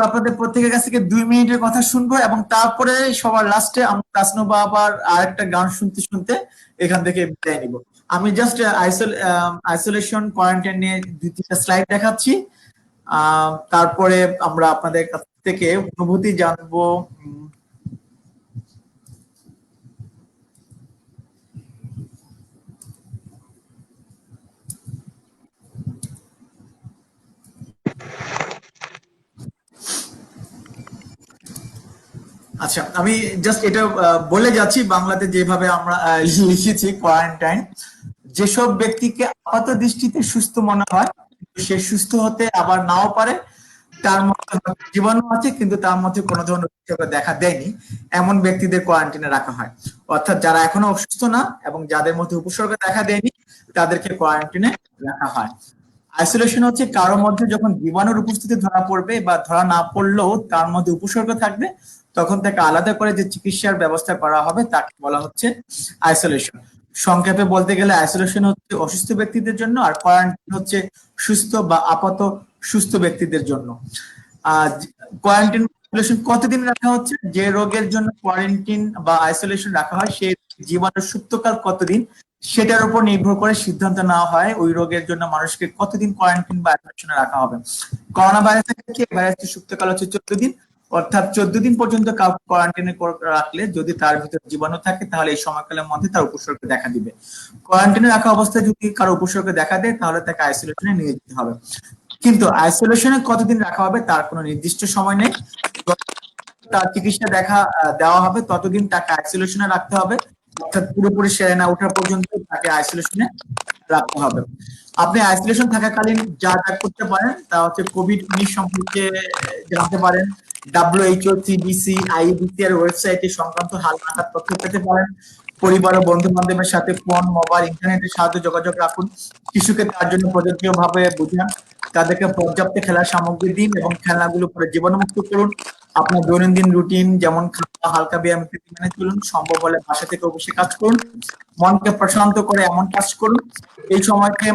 আপনাদের প্রত্যেকের কাছ থেকে 2 মিনিটের কথা শুনবো, এবং তারপরে সবার লাস্টে আমরা তাসনু বাবার আরেকটা গান শুনতে শুনতে এখান থেকে বিদায় নিব। আমি জাস্ট আইসোলেশন কোয়ারেন্টাইন নিয়ে 2-3টা স্লাইড দেখাচ্ছি, তারপরে আমরা আপনাদের কাছ থেকে অনুভূতি জানবো। আচ্ছা, আমি জাস্ট এটা বলে যাচ্ছি বাংলাতে যেভাবে আমরা লিখেছি। কোয়ারেন্টাইন, যেসব ব্যক্তিকে আপাত দৃষ্টিতে সুস্থ মনে হয়, সে সুস্থ হতে আবার নাও পারে, তার মধ্যে জীবাণু আছে কিন্তু তার মধ্যে কোনো ধরনের উপসর্গ দেখা দেয়নি, এমন ব্যক্তিদের কোয়ারেন্টাইনে রাখা হয়। অর্থাৎ যারা এখনো অসুস্থ না এবং যাদের মধ্যে উপসর্গ দেখা দেয়নি, তাদেরকে কোয়ারেন্টাইনে রাখা হয়। আইসোলেশন হচ্ছে কারোর মধ্যে যখন জীবাণুর উপস্থিতি ধরা পড়বে বা ধরা না পড়লেও তার মধ্যে উপসর্গ থাকবে, তখন তাকে আলাদা করে যে চিকিৎসার ব্যবস্থা করা হবে তাকে বলা হচ্ছে আইসোলেশন। সংক্ষেপে বলতে গেলে আইসোলেশন হচ্ছে অসুস্থ ব্যক্তিদের জন্য, আর কোয়ারেন্টাইন হচ্ছে সুস্থ বা আপাত সুস্থ ব্যক্তিদের জন্য। কোয়ারেন্টাইন কতদিন রাখা হচ্ছে? যে রোগের জন্য কোয়ারেন্টাইন বা আইসোলেশন রাখা হয় সেই জীবাণুর সুপ্তকাল কতদিন, সেটার উপর নির্ভর করে সিদ্ধান্ত নেওয়া হয় ওই রোগের জন্য মানুষকে কতদিন কোয়ারেন্টাইন বা আইসোলেশনে রাখা হবে। করোনা ভাইরাসের ক্ষেত্রে ভাইরাসের সুপ্তকাল হচ্ছে 14 দিন, অর্থাৎ 14 দিন পর্যন্ত কাউকে কোয়ারেন্টাইনে রাখলে যদি তার ভিতরে জীবাণু থাকে তাহলে এই সময়কালের মধ্যে তার উপসর্গ দেখা দিবে। কোয়ারেন্টাইনে রাখা অবস্থায় যদি কারো উপসর্গ দেখা দেয় তাহলে তাকে আইসোলেশনে নিয়ে যেতে হবে। কিন্তু আইসোলেশনে কতদিন রাখা হবে তার কোনো নির্দিষ্ট সময় নেই। তার চিকিৎসা দেওয়া হবে ততদিন তাকে আইসোলেশনে রাখতে হবে, অর্থাৎ পুরোপুরি সেরে না ওঠা পর্যন্ত তাকে আইসোলেশনে রাখতে হবে। আপনি আইসোলেশন থাকাকালীন যা যা করতে পারেন তা হচ্ছে কোভিড-19 সম্পর্কে জানতে পারেন, WHO, CDC, IUCN এর ওয়েবসাইটে সংক্রান্ত হালনাগাদ তথ্য পেতে পারেন। পরিবার ও বন্ধু বান্ধবের সাথে ফোন, মোবাইল, ইন্টারনেটের সাহায্যে যোগাযোগ রাখুন। শিশুকে তার জন্য প্রযোজ্যভাবে বুঝান, তাদেরকে পর্যাপ্ত খেলার সামগ্রী দিন এবং খেলনাগুলো পরে জীবাণুমুক্ত করুন। আপনার দৈনন্দিন রুটিন যেমন খাওয়া, হালকা ব্যায়াম ইত্যাদি মেনে চলুন। সম্ভব হলে বাসা থেকে অবশ্যই কাজ করুন। মনকে প্রশান্ত করে এমন কাজ করুন। এই সময়কে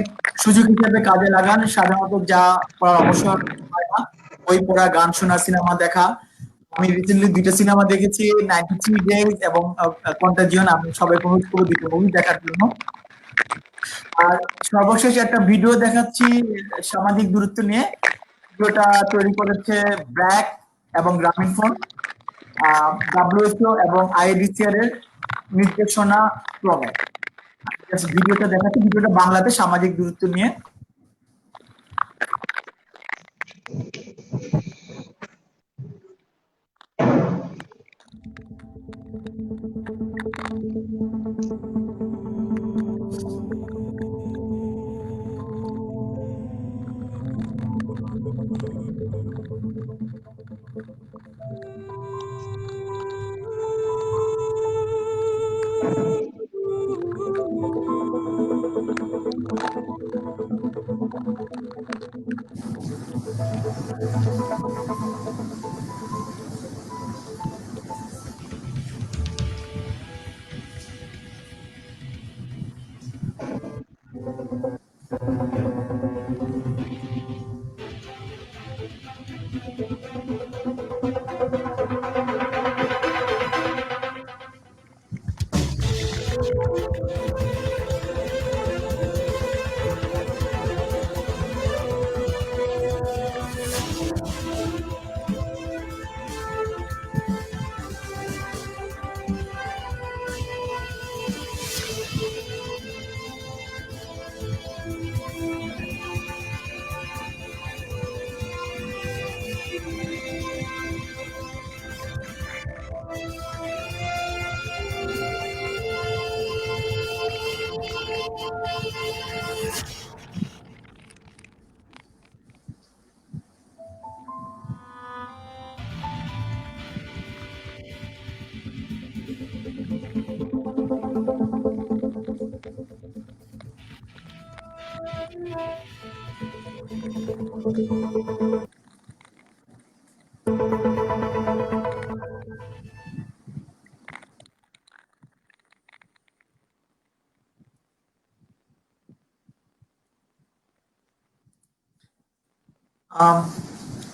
সুযোগ হিসেবে কাজে লাগান। সাধারণত যা করার অবসর হয় না, বই পড়া, গান শোনা, সিনেমা দেখা, আমি রিসেন্টলি দুইটা সিনেমা দেখেছি, 93 ডেজ এবং কন্টাজিয়ন। আমি সবাইকে অনুরোধ করবো দুটো মুভি দেখার জন্য। আর সর্বশেষ একটা ভিডিও দেখাচ্ছি সামাজিক দূরত্ব নিয়ে। ভিডিওটা তৈরি করেছে ব্র্যাক এবং গ্রামীণফোন, WHO এবং IDCR এর নির্দেশনা ক্রমে। ভিডিওটা দেখাচ্ছি, ভিডিওটা বাংলাতে সামাজিক দূরত্ব নিয়ে।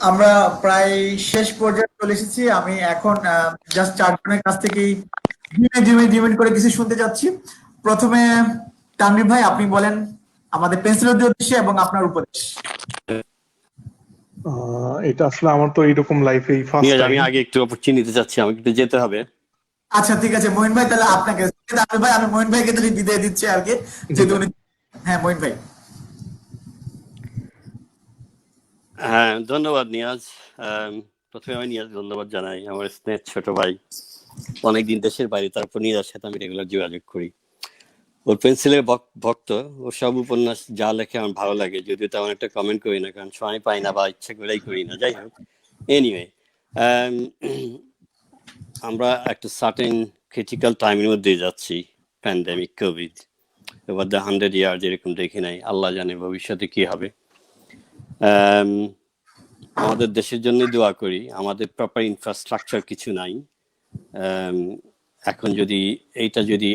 আমরা প্রায় শেষ পর্যায়ে চলে এসেছি। আমি এখন জাস্ট চারজনের কাছ থেকেই জিমেন্ট করে কিছু শুনতে যাচ্ছি। প্রথমে তানভীর ভাই, আপনি বলেন আমাদের পেন্সিলের উদ্দেশ্যে এবং আপনার উপদেশ। এটা আসলে আমার তো এরকম লাইফে ফার্স্ট নিয়াজ, টাইম। আমি আগে একটু অপরচুনিটি নিতে চাচ্ছি, আমাকে একটু যেতে হবে। আচ্ছা ঠিক আছে মহিন ভাই, তাহলে আপনাকে তানভীর ভাই, আমি মহিন ভাইকে তাহলে বিদায় দিচ্ছি আর কি, যেহেতু উনি। হ্যাঁ মহিন ভাই। হ্যাঁ, ধন্যবাদ নিয়াজ। প্রথমে আমি নিয়াজ ধন্যবাদ জানাই, আমার স্নেহ ছোট ভাই, অনেকদিন দেশের বাইরে, তারপর নিয়াজের সাথে আমি রেগুলার যোগাযোগ করি। ওর পেন্সিলের ভক্ত, ওর সব উপন্যাস যা লেখে আমার ভালো লাগে, যদিও তেমন একটা কমেন্ট করি না, কারণ সময় পাই না বা ইচ্ছা করেই করি না। যাই হোক, এনিওয়ে, আমরা একটা সার্টেন ক্রিটিক্যাল টাইমের মধ্যে যাচ্ছি, pandemic, Covid, over the 100 years এরকম দেখি নাই, আল্লাহ জানে ভবিষ্যতে কি হবে। আমাদের দেশের জন্য দোয়া করি, আমাদের প্রপার ইনফ্রাস্ট্রাকচার কিছু নাই। এখন যদি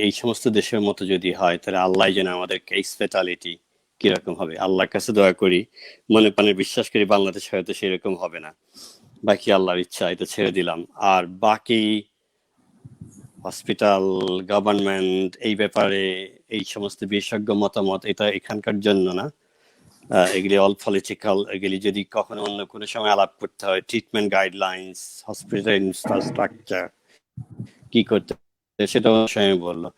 এই সমস্ত দেশের মতো যদি হয়, তাহলে আল্লাহ যেন আমাদের কেস ফ্যাটালিটি কিরকম হবে, আল্লাহর কাছে দোয়া করি, মনে প্রাণে বিশ্বাস করি বাংলাদেশ হয়তো সেরকম হবে না। বাকি আল্লাহর ইচ্ছা, এটা ছেড়ে দিলাম। আর বাকি হসপিটাল, গভর্নমেন্ট, এই ব্যাপারে এই সমস্ত বিশেষজ্ঞ মতামত, এটা এখানকার জন্য না, এগুলি অল পলিটিক্যাল। এগুলি যদি কখনো অন্য কোনো সময় আলাপ করতে হয়, ট্রিটমেন্ট গাইডলাইন্স, হসপিটাল ইনফ্রাস্ট্রাকচার কি করতে, সেটা আমি বললো।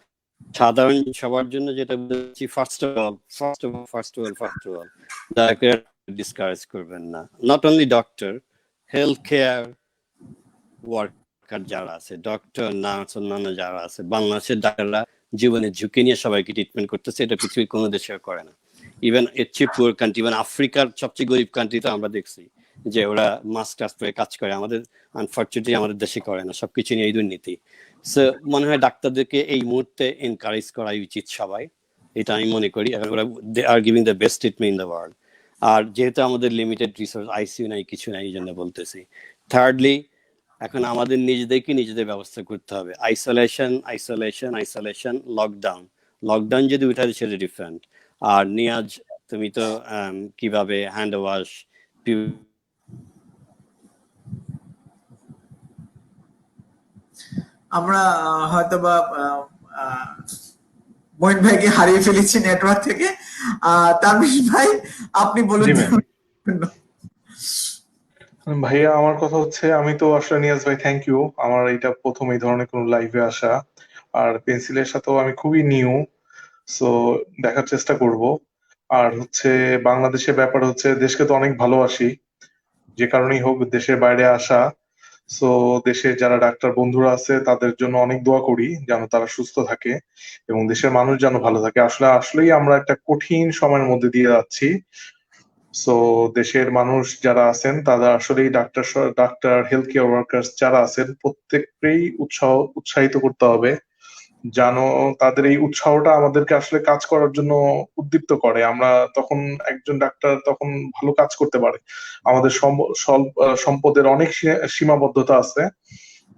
সাধারণ সবার জন্য যেটা বলছি, ফার্স্ট অফ অল দয়া করে ডিসকারেজ করবেন না। Not only doctor, health care worker যারা আছে, ডক্টর, নার্স, অন্যান্য যারা আছে, বাংলাদেশের ডাক্তাররা জীবনের ঝুঁকি নিয়ে সবাইকে ট্রিটমেন্ট করতেছে, এটা পৃথিবীর কোনো দেশে করে না। ইভেন এর চেয়ে পুয়ার কান্ট্রি, ইভেন আফ্রিকার সবচেয়ে গরিব কান্ট্রি তো আমরা দেখছি যে ওরা মাস্ক টাস্ক পরে কাজ করে, আমাদের আনফর্চুনেটলি আমাদের দেশে করে না, সবকিছু নিয়ে এই দুর্নীতি। সো মনে হয় ডাক্তারদেরকে এই মুহূর্তে এনকারেজ করা উচিত সবাই, এটা আমি মনে করি। এখন ওরা they are giving the best treatment in the world. আর যেহেতু আমাদের লিমিটেড রিসোর্স, আইসিইউ নাই, কিছু নাই, এই জন্য বলতেছি। থার্ডলি, এখন আমাদের নিজেদের ব্যবস্থা করতে হবে। আইসোলেশন, লকডাউন যদি উঠে সেটা ডিফারেন্ট। আর নিয়াজ, তুমি তো কিভাবে হ্যান্ড ওয়াশ, আমরা হয়তোবা আহ, মঈন ভাইকে হারিয়ে ফেলেছি নেটওয়ার্ক থেকে। তানভীর ভাই, আপনি বলুন জি তো। ম্যাম। ভাইয়া আমার কথা হচ্ছে, আমি তো আসলে নিয়াজ ভাই থ্যাংক ইউ, আমার এটা প্রথম এই ধরনের কোনো লাইভে আসা। আর পেন্সিলের সাথেও আমি খুবই নিউ, সো দেখার চেষ্টা করব। আর হচ্ছে বাংলাদেশের ব্যাপার হচ্ছে, দেশকে তো অনেক ভালোবাসি, যে কারণেই হোক দেশের বাইরে আসা। সো দেশের যারা ডাক্তার বন্ধুরা আছে তাদের জন্য অনেক দোয়া করি যেন তারা সুস্থ থাকে এবং দেশের মানুষ যেন ভালো থাকে। আসলেই আমরা একটা কঠিন সময়ের মধ্যে দিয়ে যাচ্ছি। সো দেশের মানুষ যারা আছেন তারা আসলেই ডাক্তার হেলথ কেয়ার ওয়ার্কার্স যারা আছেন প্রত্যেককেই উৎসাহিত করতে হবে, যেন তাদের এই উৎসাহটা আমাদেরকে আসলে কাজ করার জন্য উদ্দীপ্ত করে। আমরা তখন, একজন ডাক্তার তখন ভালো কাজ করতে পারে। আমাদের সম্পদের অনেক সীমাবদ্ধতা আছে।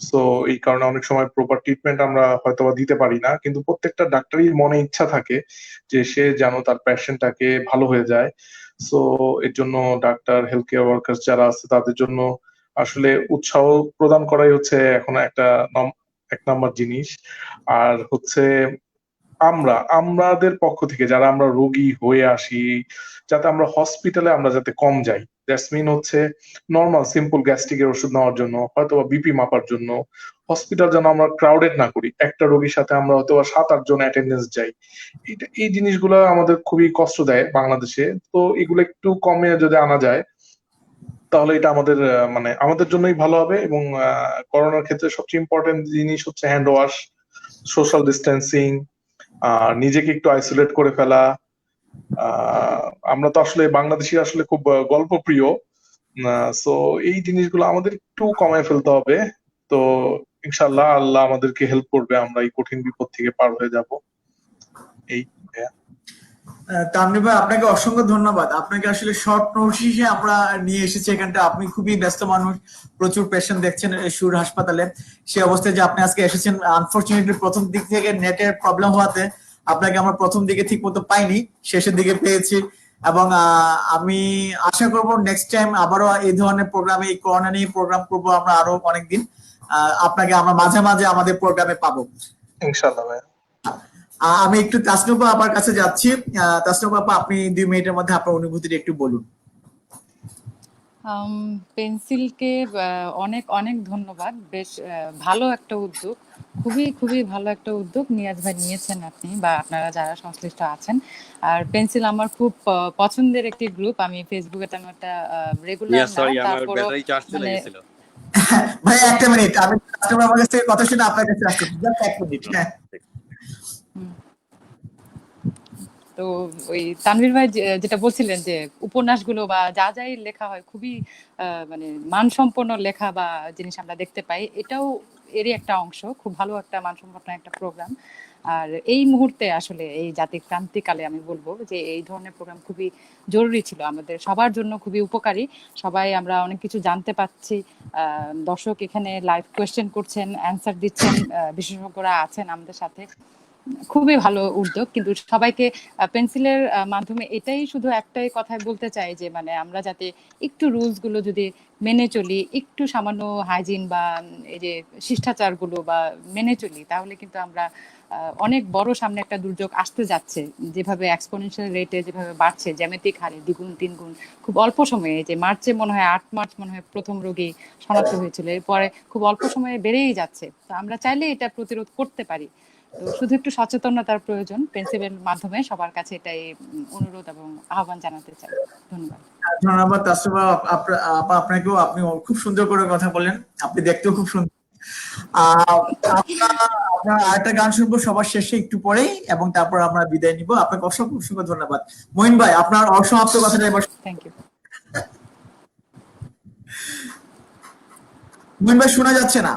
সো এই কারণে অনেক সময় প্রপার ট্রিটমেন্ট আমরা হয়তোবা দিতে পারি না, কিন্তু প্রত্যেকটা ডাক্তারই মনে ইচ্ছা থাকে যে সে যেন তার পেশেন্টটাকে ভালো হয়ে যায়। সো এর জন্য ডাক্তার হেলথ কেয়ার ওয়ার্কার্স যারা আছে তাদের জন্য আসলে উৎসাহ প্রদান করাই হচ্ছে এখন এক নাম্বার জিনিস। আর হচ্ছে আমাদের পক্ষ থেকে যারা আমরা রোগী হয়ে আসি, যাতে আমরা হসপিটালে আমরা যাতে কম যাই। দ্যাটস মিন হচ্ছে নর্মাল সিম্পল গ্যাস্ট্রিকের ওষুধ নেওয়ার জন্য, হয়তো বিপি মাপার জন্য হসপিটাল যেন আমরা ক্রাউডেড না করি। একটা রোগীর সাথে আমরা হয়তো 7-8 জন অ্যাটেন্ডেন্স যাই। এই জিনিসগুলো আমাদের খুবই কষ্ট দেয় বাংলাদেশে। তো এগুলো একটু কমে যদি আনা যায় তাহলে এটা আমাদের মানে আমাদের জন্যই ভালো হবে। এবং করোনার ক্ষেত্রে সবচেয়ে ইম্পর্টেন্ট জিনিস হচ্ছে হ্যান্ড ওয়াশ, সোশ্যাল ডিস্টেন্সিং, নিজেকে একটু আইসোলেট করে ফেলা। আমরা তো আসলে বাংলাদেশি আসলে খুব গল্প প্রিয়, সো এই জিনিসগুলো আমাদের একটু কমায় ফেলতে হবে। তো ইনশাল্লাহ আল্লাহ আমাদেরকে হেল্প করবে, আমরা এই কঠিন বিপদ থেকে পার হয়ে যাব। এই ভাইয়া। তানভীর ভাই, আপনাকে অসংখ্য ধন্যবাদ। আপনাকে আসলে শর্ট নোটিশে আমরা নিয়ে এসেছি এখানটা। আপনি খুবই ব্যস্ত মানুষ, প্রচুর পেশেন্ট দেখছেন এই সুর হাসপাতালে। সেই অবস্থায় যে আপনি আজকে এসেছেন, আনফরচুনেটলি প্রথম দিক থেকে নেটের প্রবলেম হওয়াতে আপনাকে আমরা প্রথম দিকে ঠিক মতো পাইনি, শেষের দিকে পেয়েছি। এবং আমি আশা করব নেক্সট টাইম আবারও এই ধরনের প্রোগ্রামে, এই করোনা নিয়ে প্রোগ্রাম করবো আমরা আরো অনেকদিন। আপনাকে আমরা মাঝে মাঝে আমাদের প্রোগ্রামে পাবো। ইনশাল্লাহ ভাইয়া। আমি একটু তাসনুভা আপার কাছে যাচ্ছি। তাসনুভা আপা, আপনি 2 মিনিটের মধ্যে আপনার অনুভূতিটা একটু বলুন। পেন্সিলকে অনেক অনেক ধন্যবাদ। বেশ ভালো একটা উদ্যোগ, খুবই খুবই ভালো একটা উদ্যোগ নিয়াজ ভাই নিয়েছেন আপনি বা আপনারা যারা সংশ্লিষ্ট আছেন। আর পেন্সিল আমার খুব পছন্দের একটি গ্রুপ। আমি ফেসবুকে তেমন একটা রেগুলার না, সরি, আমার তারপরও ব্যাটারি চার্জ চলে মানে গেছিল। ভাই একটা মিনিট, আমি তাসনুভা আমার কাছ থেকে কথা শুনে আপনার কাছে আসছি, জাস্ট 1 মিনিট। হ্যাঁ, তো ওই তানভীর ভাই যেটা বলছিলেন যে উপন্যাসগুলো বা যা যাই লেখা হয় খুবই মানে মানসম্পন্ন লেখা বা জিনিস আমরা দেখতে পাই, এটাও এরই একটা অংশ। খুব ভালো একটা মানসম্পন্ন একটা প্রোগ্রাম। আর এই মুহূর্তে আসলে এই জাতির ক্রান্তিকালে আমি বলবো যে এই ধরনের প্রোগ্রাম খুবই জরুরি ছিল, আমাদের সবার জন্য খুবই উপকারী। সবাই আমরা অনেক কিছু জানতে পাচ্ছি। দর্শক এখানে লাইভ কোয়েশ্চেন করছেন, অ্যান্সার দিচ্ছেন, বিশেষজ্ঞরা আছেন আমাদের সাথে। খুবই ভালো উদ্যোগ। কিন্তু সবাইকে পেন্সিলের মাধ্যমে এটাই শুধু একটাই কথাই বলতে চাই যে মানে আমরা যাতে একটু রুলস গুলো যদি মেনে চলি, একটু সামান্য হাইজিন বা এই যে শিষ্টাচারগুলো বা মেনে চলি, তাহলে কিন্তু আমরা অনেক বড় সামনে একটা দুর্যোগ আসতে যাচ্ছে। যেভাবে এক্সপোনেনশিয়াল রেটে যেভাবে বাড়ছে, জ্যামিতিক হারে 2 গুণ 3 গুণ খুব অল্প সময়ে, যে মার্চে মনে হয় 8 মার্চ মনে হয় প্রথম রোগী শনাক্ত হয়েছিল, এরপরে খুব অল্প সময়ে বেড়েই যাচ্ছে। তো আমরা চাইলে এটা প্রতিরোধ করতে পারি। তো শুধু একটু সচেতনতার প্রয়োজন। পেন্সিলের মাধ্যমে সবার কাছে এটাই অনুরোধ এবং আহ্বান জানাতে চাই। ধন্যবাদ। ধন্যবাদ তাসনুভা আপা, আপনাকেও। আপনি খুব সুন্দর করে কথা বলেন, আপনি দেখতেও খুব সুন্দর। আমরা আরেকটা গান শুনবো সবার শেষে একটু পরেই, এবং তারপর আমরা বিদায় নিব। আপনাকে অসংখ্য অসংখ্য ধন্যবাদ। মঈন ভাই, আপনার অসমাপ্ত কথাটা এবার। Thank you. মঈন ভাই, শোনা যাচ্ছে না,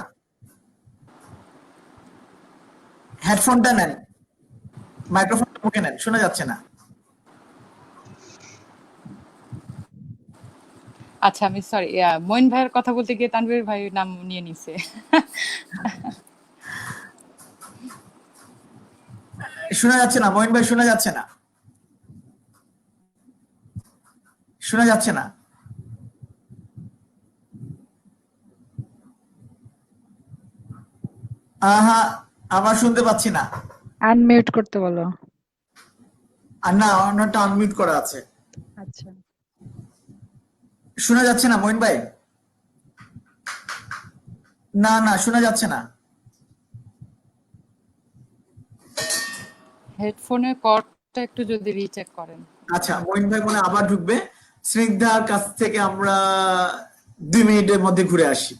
হেডফোনটা নেন, মাইক্রোফোনটা মুখে নেন, শোনা যাচ্ছে না। আচ্ছা, আমি সরি, মঈন ভাইয়ের কথা বলতে গিয়ে তানভীর ভাই নাম নিয়ে নিছে। শোনা যাচ্ছে না মঈন ভাই, শোনা যাচ্ছে না, শোনা যাচ্ছে না। আহা, আবার শুনতে পাচ্ছি না। আনমিউট করতে বলো। আর না, অন্যটা আনমিউট করা আছে। আচ্ছা, শোনা যাচ্ছে না মইন ভাই? না না, শোনা যাচ্ছে না। হেডফোনের কর্ডটা একটু যদি রিচেক করেন। আচ্ছা, মইন ভাই মনে হয় আবার ঢুকবে। স্নিগ্ধার কাছ থেকে আমরা 2 মিনিটের মধ্যে ঘুরে আসি।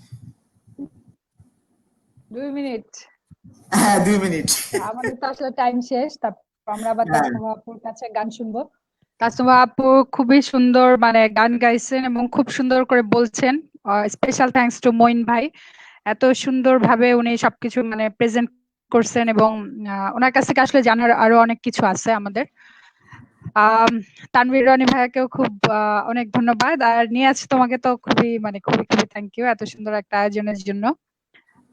2 মিনিট। হ্যাঁ, 2 মিনিট। আমাদের তো আসলে টাইম শেষ, তারপর আমরা আবার হ্যাঁ। তাসনুভা আপুর কাছে গান শুনবো। তাসনুভা আপু খুবই সুন্দর মানে গান গাইছেন এবং খুব সুন্দর করে বলছেন। স্পেশাল থ্যাঙ্কস টু মইন ভাই, এত সুন্দর ভাবে উনি সবকিছু মানে প্রেজেন্ট করছেন এবং ওনার কাছ থেকে আসলে জানার আরো অনেক কিছু আছে আমাদের। তানভীর রনি ভাইয়াকেও খুব অনেক ধন্যবাদ। আর নিয়াজ, তোমাকে তো খুবই মানে খুবই খুবই থ্যাংক ইউ এত সুন্দর একটা আয়োজনের জন্য।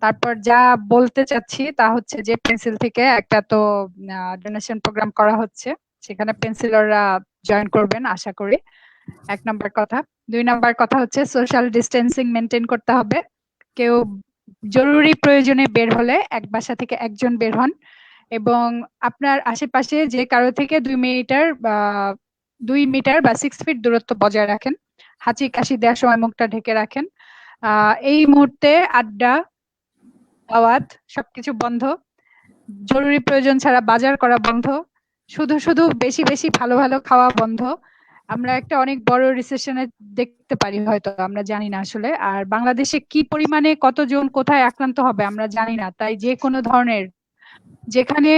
তারপর যা বলতে চাচ্ছি তা হচ্ছে যে পেন্সিল থেকে একটা তো ডোনেশন প্রোগ্রাম করা হচ্ছে, সেখানে পেন্সিলররা জয়েন করবেন আশা করি। 1 নাম্বার কথা। 2 নাম্বার কথা হচ্ছে সোশ্যাল ডিস্টেন্সিং মেনটেন করতে হবে। কেউ জরুরি প্রয়োজনে বের হলে এক বাসা থেকে একজন বের হন এবং আপনার আশেপাশে যে কারো থেকে 2 মিটার বা 6 ফিট দূরত্ব বজায় রাখেন। হাঁচি কাশি দেওয়ার সময় মুখটা ঢেকে রাখেন। এই মুহূর্তে আড্ডা, দাওয়াত সবকিছু বন্ধ। জরুরি প্রয়োজন ছাড়া বাজার করা বন্ধ। শুধু শুধু বেশি বেশি ভালো ভালো খাওয়া বন্ধ। আমরা একটা অনেক বড় রিসেশনে দেখতে পারি হয়তো, আমরা জানি না আসলে। আর বাংলাদেশে কি পরিমাণে কতজন কোথায় আক্রান্ত হবে আমরা জানি না, তাই যে কোনো ধরনের যেখানে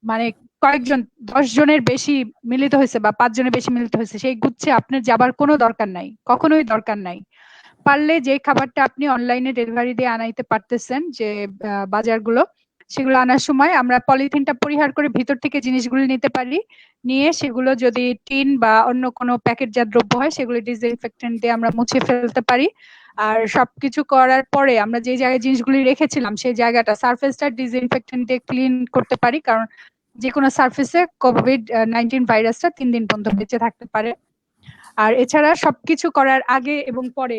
মানে কয়েকজন 10 জনের বেশি মিলিত হয়েছে বা 5 জনের বেশি মিলিত হয়েছে সেই গুচ্ছে আপনার যাবার কোনো দরকার নাই, কখনোই দরকার নাই। পারলে যে খাবারটা আপনি অনলাইনে ডেলিভারি দিয়ে আনাইতে পারতেছেন, যে বাজারগুলো, সেগুলো আনার সময় আমরা পলিথিনটা পরিহার করে ভিতর থেকে জিনিসগুলো নিতে পারি। নিয়ে সেগুলো যদি টিন বা অন্য কোনো প্যাকেটজাত দ্রব্য হয় সেগুলো ডিসইনফেক্টেন্ট দিয়ে আমরা মুছে ফেলতে পারি। আর সবকিছু করার পরে আমরা যে জায়গায় জিনিসগুলি রেখেছিলাম সেই জায়গাটা সারফেসটা ডিসইনফেক্টেন্ট দিয়ে ক্লিন করতে পারি, কারণ যে কোনো সারফেসে কোভিড-19 ভাইরাসটা 3 দিন পর্যন্ত বেঁচে থাকতে পারে। আর এছাড়া সবকিছু করার আগে এবং পরে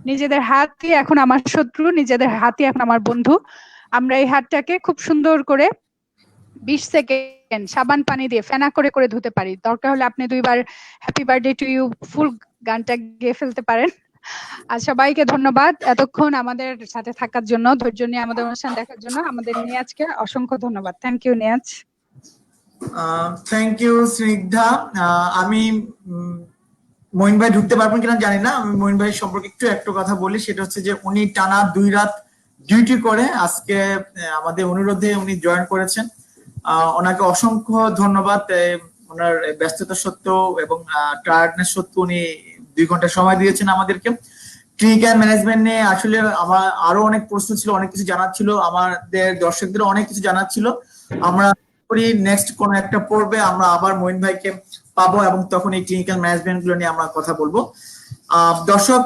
নিজেদের হাতই এখন আমার শত্রু, নিজেদের হাতই এখন আমার বন্ধু। আমরা এই হাতটাকে খুব সুন্দর করে 20 সেকেন্ড সাবান পানি দিয়ে ফেনা করে করে ধুতে পারি। দরকার হলে আপনি 2বার হ্যাপি বার্থডে টু ইউ ফুল গানটা গেয়ে ফেলতে পারেন। আর সবাইকে ধন্যবাদ এতক্ষণ আমাদের সাথে থাকার জন্য, ধৈর্য নিয়ে আমাদের অনুষ্ঠান দেখার জন্য। আমাদের নিয়াজকে অসংখ্য ধন্যবাদ। Thank you Niaz. Thank you Snigdha. আমি মইন ভাই ঢুকতে পারবেন কিনা জানি না। আমি মইন ভাই সম্পর্কে একটু কথা বলি। সেটা হচ্ছে যে উনি টানা 2 রাত ডিউটি করে আজকে আমাদের অনুরোধে উনি জয়েন করেছেন। ওনাকে অসংখ্য ধন্যবাদ। ওনার ব্যস্ততা সত্ত্বেও এবং টায়ার্ডনেস সত্ত্বেও উনি 2 ঘন্টা সময় দিয়েছেন আমাদেরকে। ক্লিনিক্যাল ম্যানেজমেন্ট নিয়ে আসলে আমার আরো অনেক প্রশ্ন ছিল, অনেক কিছু জানার ছিল, আমাদের দর্শকদের অনেক কিছু জানার ছিল। আমরা করি নেক্সট কোন একটা পর্বে আমরা আবার মইন ভাইকে পাবো এবং তখন এই ক্লিনিক্যাল ম্যানেজমেন্ট গুলো নিয়ে আমরা কথা বলবো। দর্শক,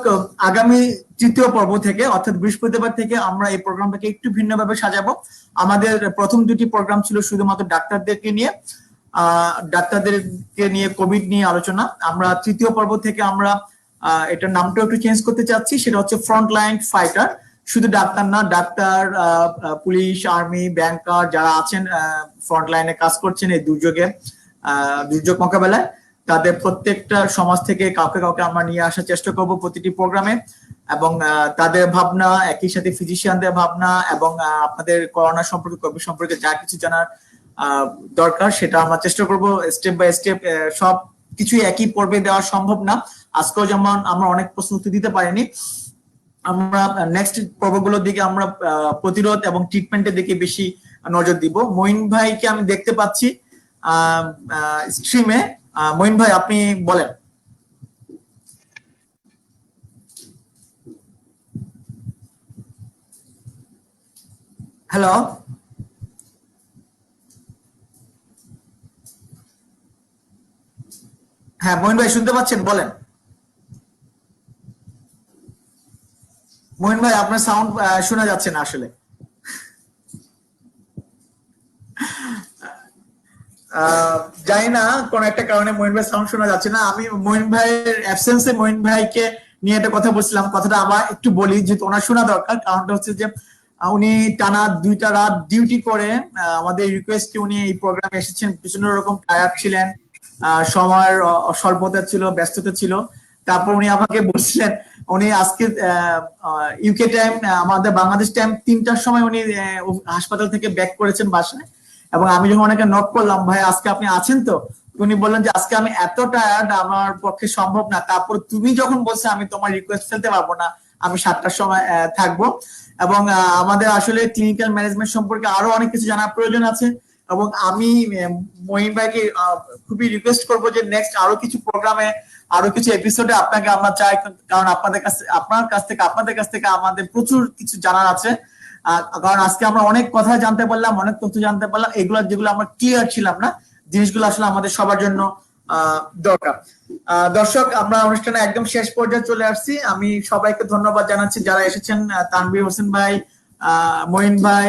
আগামী 3য় পর্ব থেকে অর্থাৎ বৃহস্পতিবার থেকে আমরা এই প্রোগ্রামটাকে একটু ভিন্নভাবে সাজাবো। আমাদের প্রথম 2টি প্রোগ্রাম ছিল শুধুমাত্র ডাক্তারদেরকে নিয়ে কোভিড নিয়ে আলোচনা। আমরা 3য় পর্ব থেকে আমরা এটার নামটা একটু চেঞ্জ করতে চাচ্ছি, সেটা হচ্ছে ফ্রন্টলাইন ফাইটার। শুধু ডাক্তার না, ডাক্তার, পুলিশ, আর্মি, ব্যাংকার যারা আছেন ফ্রন্ট লাইনে কাজ করছেন এই দুর্যোগ মোকাবেলায়, তাদের প্রত্যেকটা সমাজ থেকে কাউকে কাউকে আমরা নিয়ে আসার চেষ্টা করব প্রতিটি প্রোগ্রামে। এবং তাদের ভাবনা, একই সাথে ফিজিশিয়ানদের ভাবনা এবং আপনাদের করোনা সম্পর্কে, কোভিড সম্পর্কে যা কিছু জানার দরকার সেটা আমরা চেষ্টা করব স্টেপ বাই স্টেপ। সব কিছুই একই পর্বে দেওয়া সম্ভব না। আজকেও যেমন আমরা অনেক প্রশ্ন উত্তর দিতে পারিনি, আমরা নেক্সট পর্বগুলোর দিকে আমরা প্রতিরোধ এবং ট্রিটমেন্টের দিকে বেশি নজর দিব। মইন ভাইকে আমি দেখতে পাচ্ছি স্ট্রিমে। মইন ভাই, আপনি বলেন। হ্যালো, হ্যাঁ মইন ভাই শুনতে পাচ্ছেন? বলেন। মইন ভাই, আপনার সাউন্ড শোনা যাচ্ছে না আসলে। জানি না কোন একটা কারণে মইন ভাই সাউন্ড শোনা যাচ্ছে না। আমি মইন ভাইয়ের অ্যাবসেন্সে মইন ভাইকে নিয়ে একটা কথা বলছিলাম, কথাটা আবার একটু বলি যেহেতু ওনার শোনা দরকার। কারণটা হচ্ছে যে উনি টানা 2টা রাত ডিউটি করে আমাদের রিকোয়েস্টে উনি এই প্রোগ্রামে এসেছেন। প্রচন্ড রকম টায়ার্ড ছিলেন, সময়ের স্বল্পতা ছিল, ব্যস্ততা ছিল। তারপর উনি আমাকে বলছিলেন উনি আজকে ইউকে টাইম, আমাদের বাংলাদেশ টাইম 3টার সময় উনি হাসপাতাল থেকে ব্যাক করেছেন বাসায়। এবং আমি যখন ওনাকে নক করলাম, ভাই আজকে আপনি আছেন তো? উনি বললেন যে আজকে আমি এত টায়ার্ড, আমার পক্ষে সম্ভব না। তারপর তুমি যখন বলছো আমি তোমার রিকোয়েস্ট ফেলতে পারবো না, আমি 7টার সময় থাকবো। এবং আমাদের আসলে ক্লিনিক্যাল ম্যানেজমেন্ট সম্পর্কে আরো অনেক কিছু জানার প্রয়োজন আছে। এবং আমি মহিন ভাইকে খুবই রিকোয়েস্ট করবো যে নেক্সট আরো কিছু প্রোগ্রামে, আরো কিছু এপিসোডে আপনাকে আমরা চাই, কারণ আপনাদের কাছ থেকে আমাদের প্রচুর কিছু জানার আছে। কারণ আজকে আমরা অনেক কথা জানতে পারলাম, অনেক তথ্য জানতে পারলাম, এগুলো যেগুলো আমরা ক্লিয়ার ছিলাম না, জিনিসগুলো আসলে আমাদের সবার জন্য দরকার। দর্শক, আমরা অনুষ্ঠানে একদম শেষ পর্যায়ে চলে আসছি। আমি সবাইকে ধন্যবাদ জানাচ্ছি যারা এসেছেন, তানভীর হোসেন ভাই, মঈন ভাই,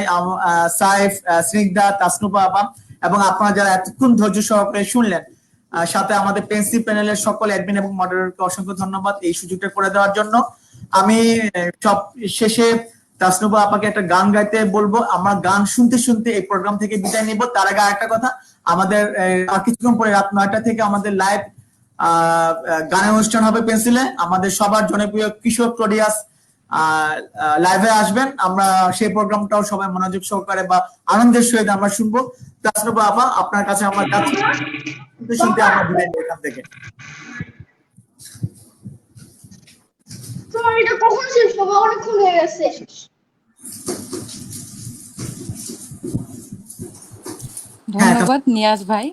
সাইফ, স্নিগ্ধা, তাসনুপা আপা, এবং আপনারা যারা এতক্ষণ ধৈর্য সহকারে শুনলেন। সাথে আমাদের পেন্সি প্যানেলের সকল অ্যাডমিন এবং মডারেটরকে অসংখ্য ধন্যবাদ এই সুযোগটা করে দেওয়ার জন্য। আমি সব শেষে তাসনুপা আপাকে একটা গান গাইতে বলবো। আমরা গান শুনতে শুনতে এই প্রোগ্রাম থেকে বিদায় নিব। তার আগে আরেকটা কথা, আমাদের আর কিছুক্ষণ পরে রাত 9টা থেকে আমাদের লাইভ গানের অনুষ্ঠান হবে পেন্সিলে। আমাদের সবার জনপ্রিয় কিশোর ক্লোডিয়াস লাইভে আসবেন। আমরা সেই প্রোগ্রামটাও সবাই মনোযোগ সহকারে বা আনন্দের সহিত আমরা শুনবো। তাসনুপা আপা, আপনার কাছে আমরা যাচ্ছি, শুনতে শুনতে আমরা বিদায় নিব এখান থেকে। তোমার এটা কখন শেষ হবে? অনেকক্ষণ হয়ে গেছে। ধন্যবাদ নিয়াজ ভাই।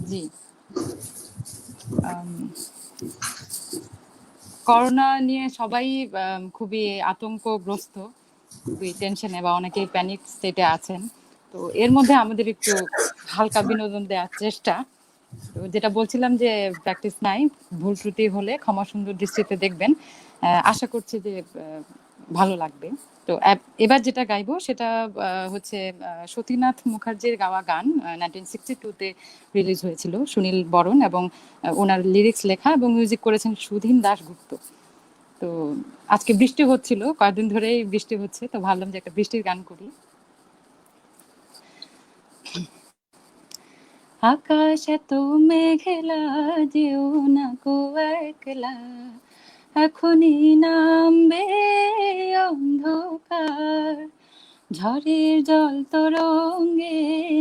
জি, করোনা নিয়ে সবাই খুবই আতঙ্কগ্রস্ত, খুবই টেনশনে বা অনেকে প্যানিক স্টেটে আছেন। তো এর মধ্যে আমাদের একটু হালকা বিনোদন দেওয়ার চেষ্টা। তো যেটা বলছিলাম যে প্র্যাকটিস নাই, ভুল ত্রুটি হলে ক্ষমা সুন্দর দৃষ্টিতে দেখবেন। আশা করছি যে ভালো লাগবে। তো এবার যেটা গাইবো সেটা হচ্ছে সতীনাথ মুখার্জির গাওয়া গান, 1962-তে রিলিজ হয়েছিল, সুনীল বরণ, এবং ওনার লিরিক্স লেখা এবং মিউজিক করেছেন সুধীন দাশগুপ্ত। তো আজকে বৃষ্টি হচ্ছিল, কয়েকদিন ধরেই বৃষ্টি হচ্ছে, তো ভাবলাম যে একটা বৃষ্টির গান করি। আকাশ এত মেঘলা, যেও না গো একলা, এখনই নামবে অন্ধকার, ঝড়ের জল তরঙ্গে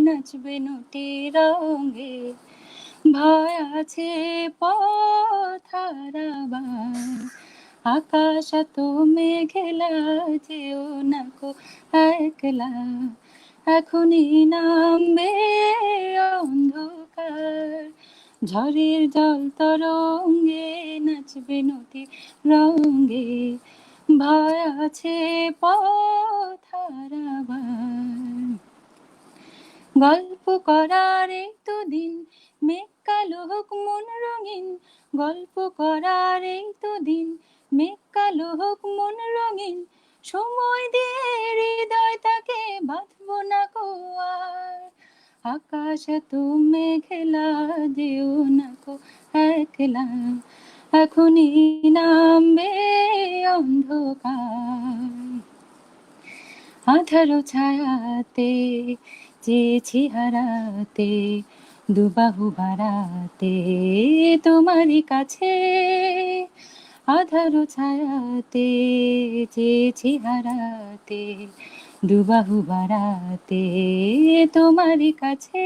নাচবে নটি রঙে, ভয় আছে পথ হারাবার। আকাশ এত মেঘলা, যেও না গো একলা, এখনই নামবে অন্ধকার, ঝড়ের জল তরঙ্গে নাচবে নদী রঙে, ভয় আছে পথ হারাবার। গল্প করার এই তো দিন, মেঘ কালো হোক মন রঙিন, গল্প করার এই তো দিন, মেঘ কালো হোক মন রঙিন, সময় দিয়ে হৃদয় তাকে বাঁধবো না কো আর। আকাশ এত মেঘলা, যেও না কো একলা, এখনই নামবে অন্ধকার। আধারো ছায়াতে চেয়েছি হারাতে, দুবাহু বাড়াতে তোমারই কাছে, আধারো ছায়াতে চেয়েছি হারাতে, দুবাহু বাড়াতে তোমারই কাছে।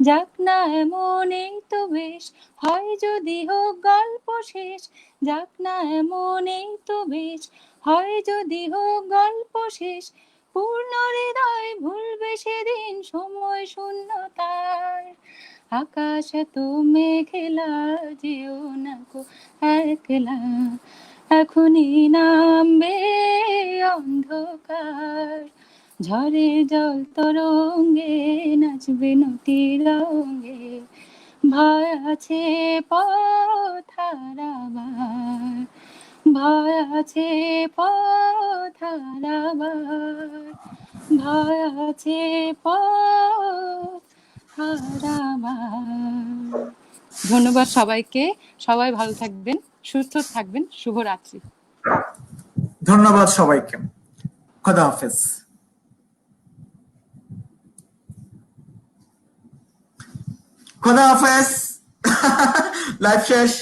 যাক না এমন এই তো বেশ, হয় যদি হোক গল্প শেষ, যাক না এমন এই তো বেশ, হয় যদি হোক গল্প শেষ, পূর্ণ হৃদয় ভুলবে সেদিন সময় শূন্যতার। আকাশ এত মেঘলা, যেও না গো একলা, এখনই নামবে অন্ধকার, ঝড়ের জল তরঙ্গে নাচবে নদী রঙে, ভয় আছে পথ হারাবার, ভয় আছে পথ হারাবার, ভয় আছে পথ হারাবার। ধন্যবাদ সবাইকে, সবাই ভালো থাকবেন, সুস্থ থাকবেন, শুভরাত্রি। ধন্যবাদ সবাইকে। খোদা হাফেজ। খোদা হাফেজ। লাইভ শেষ।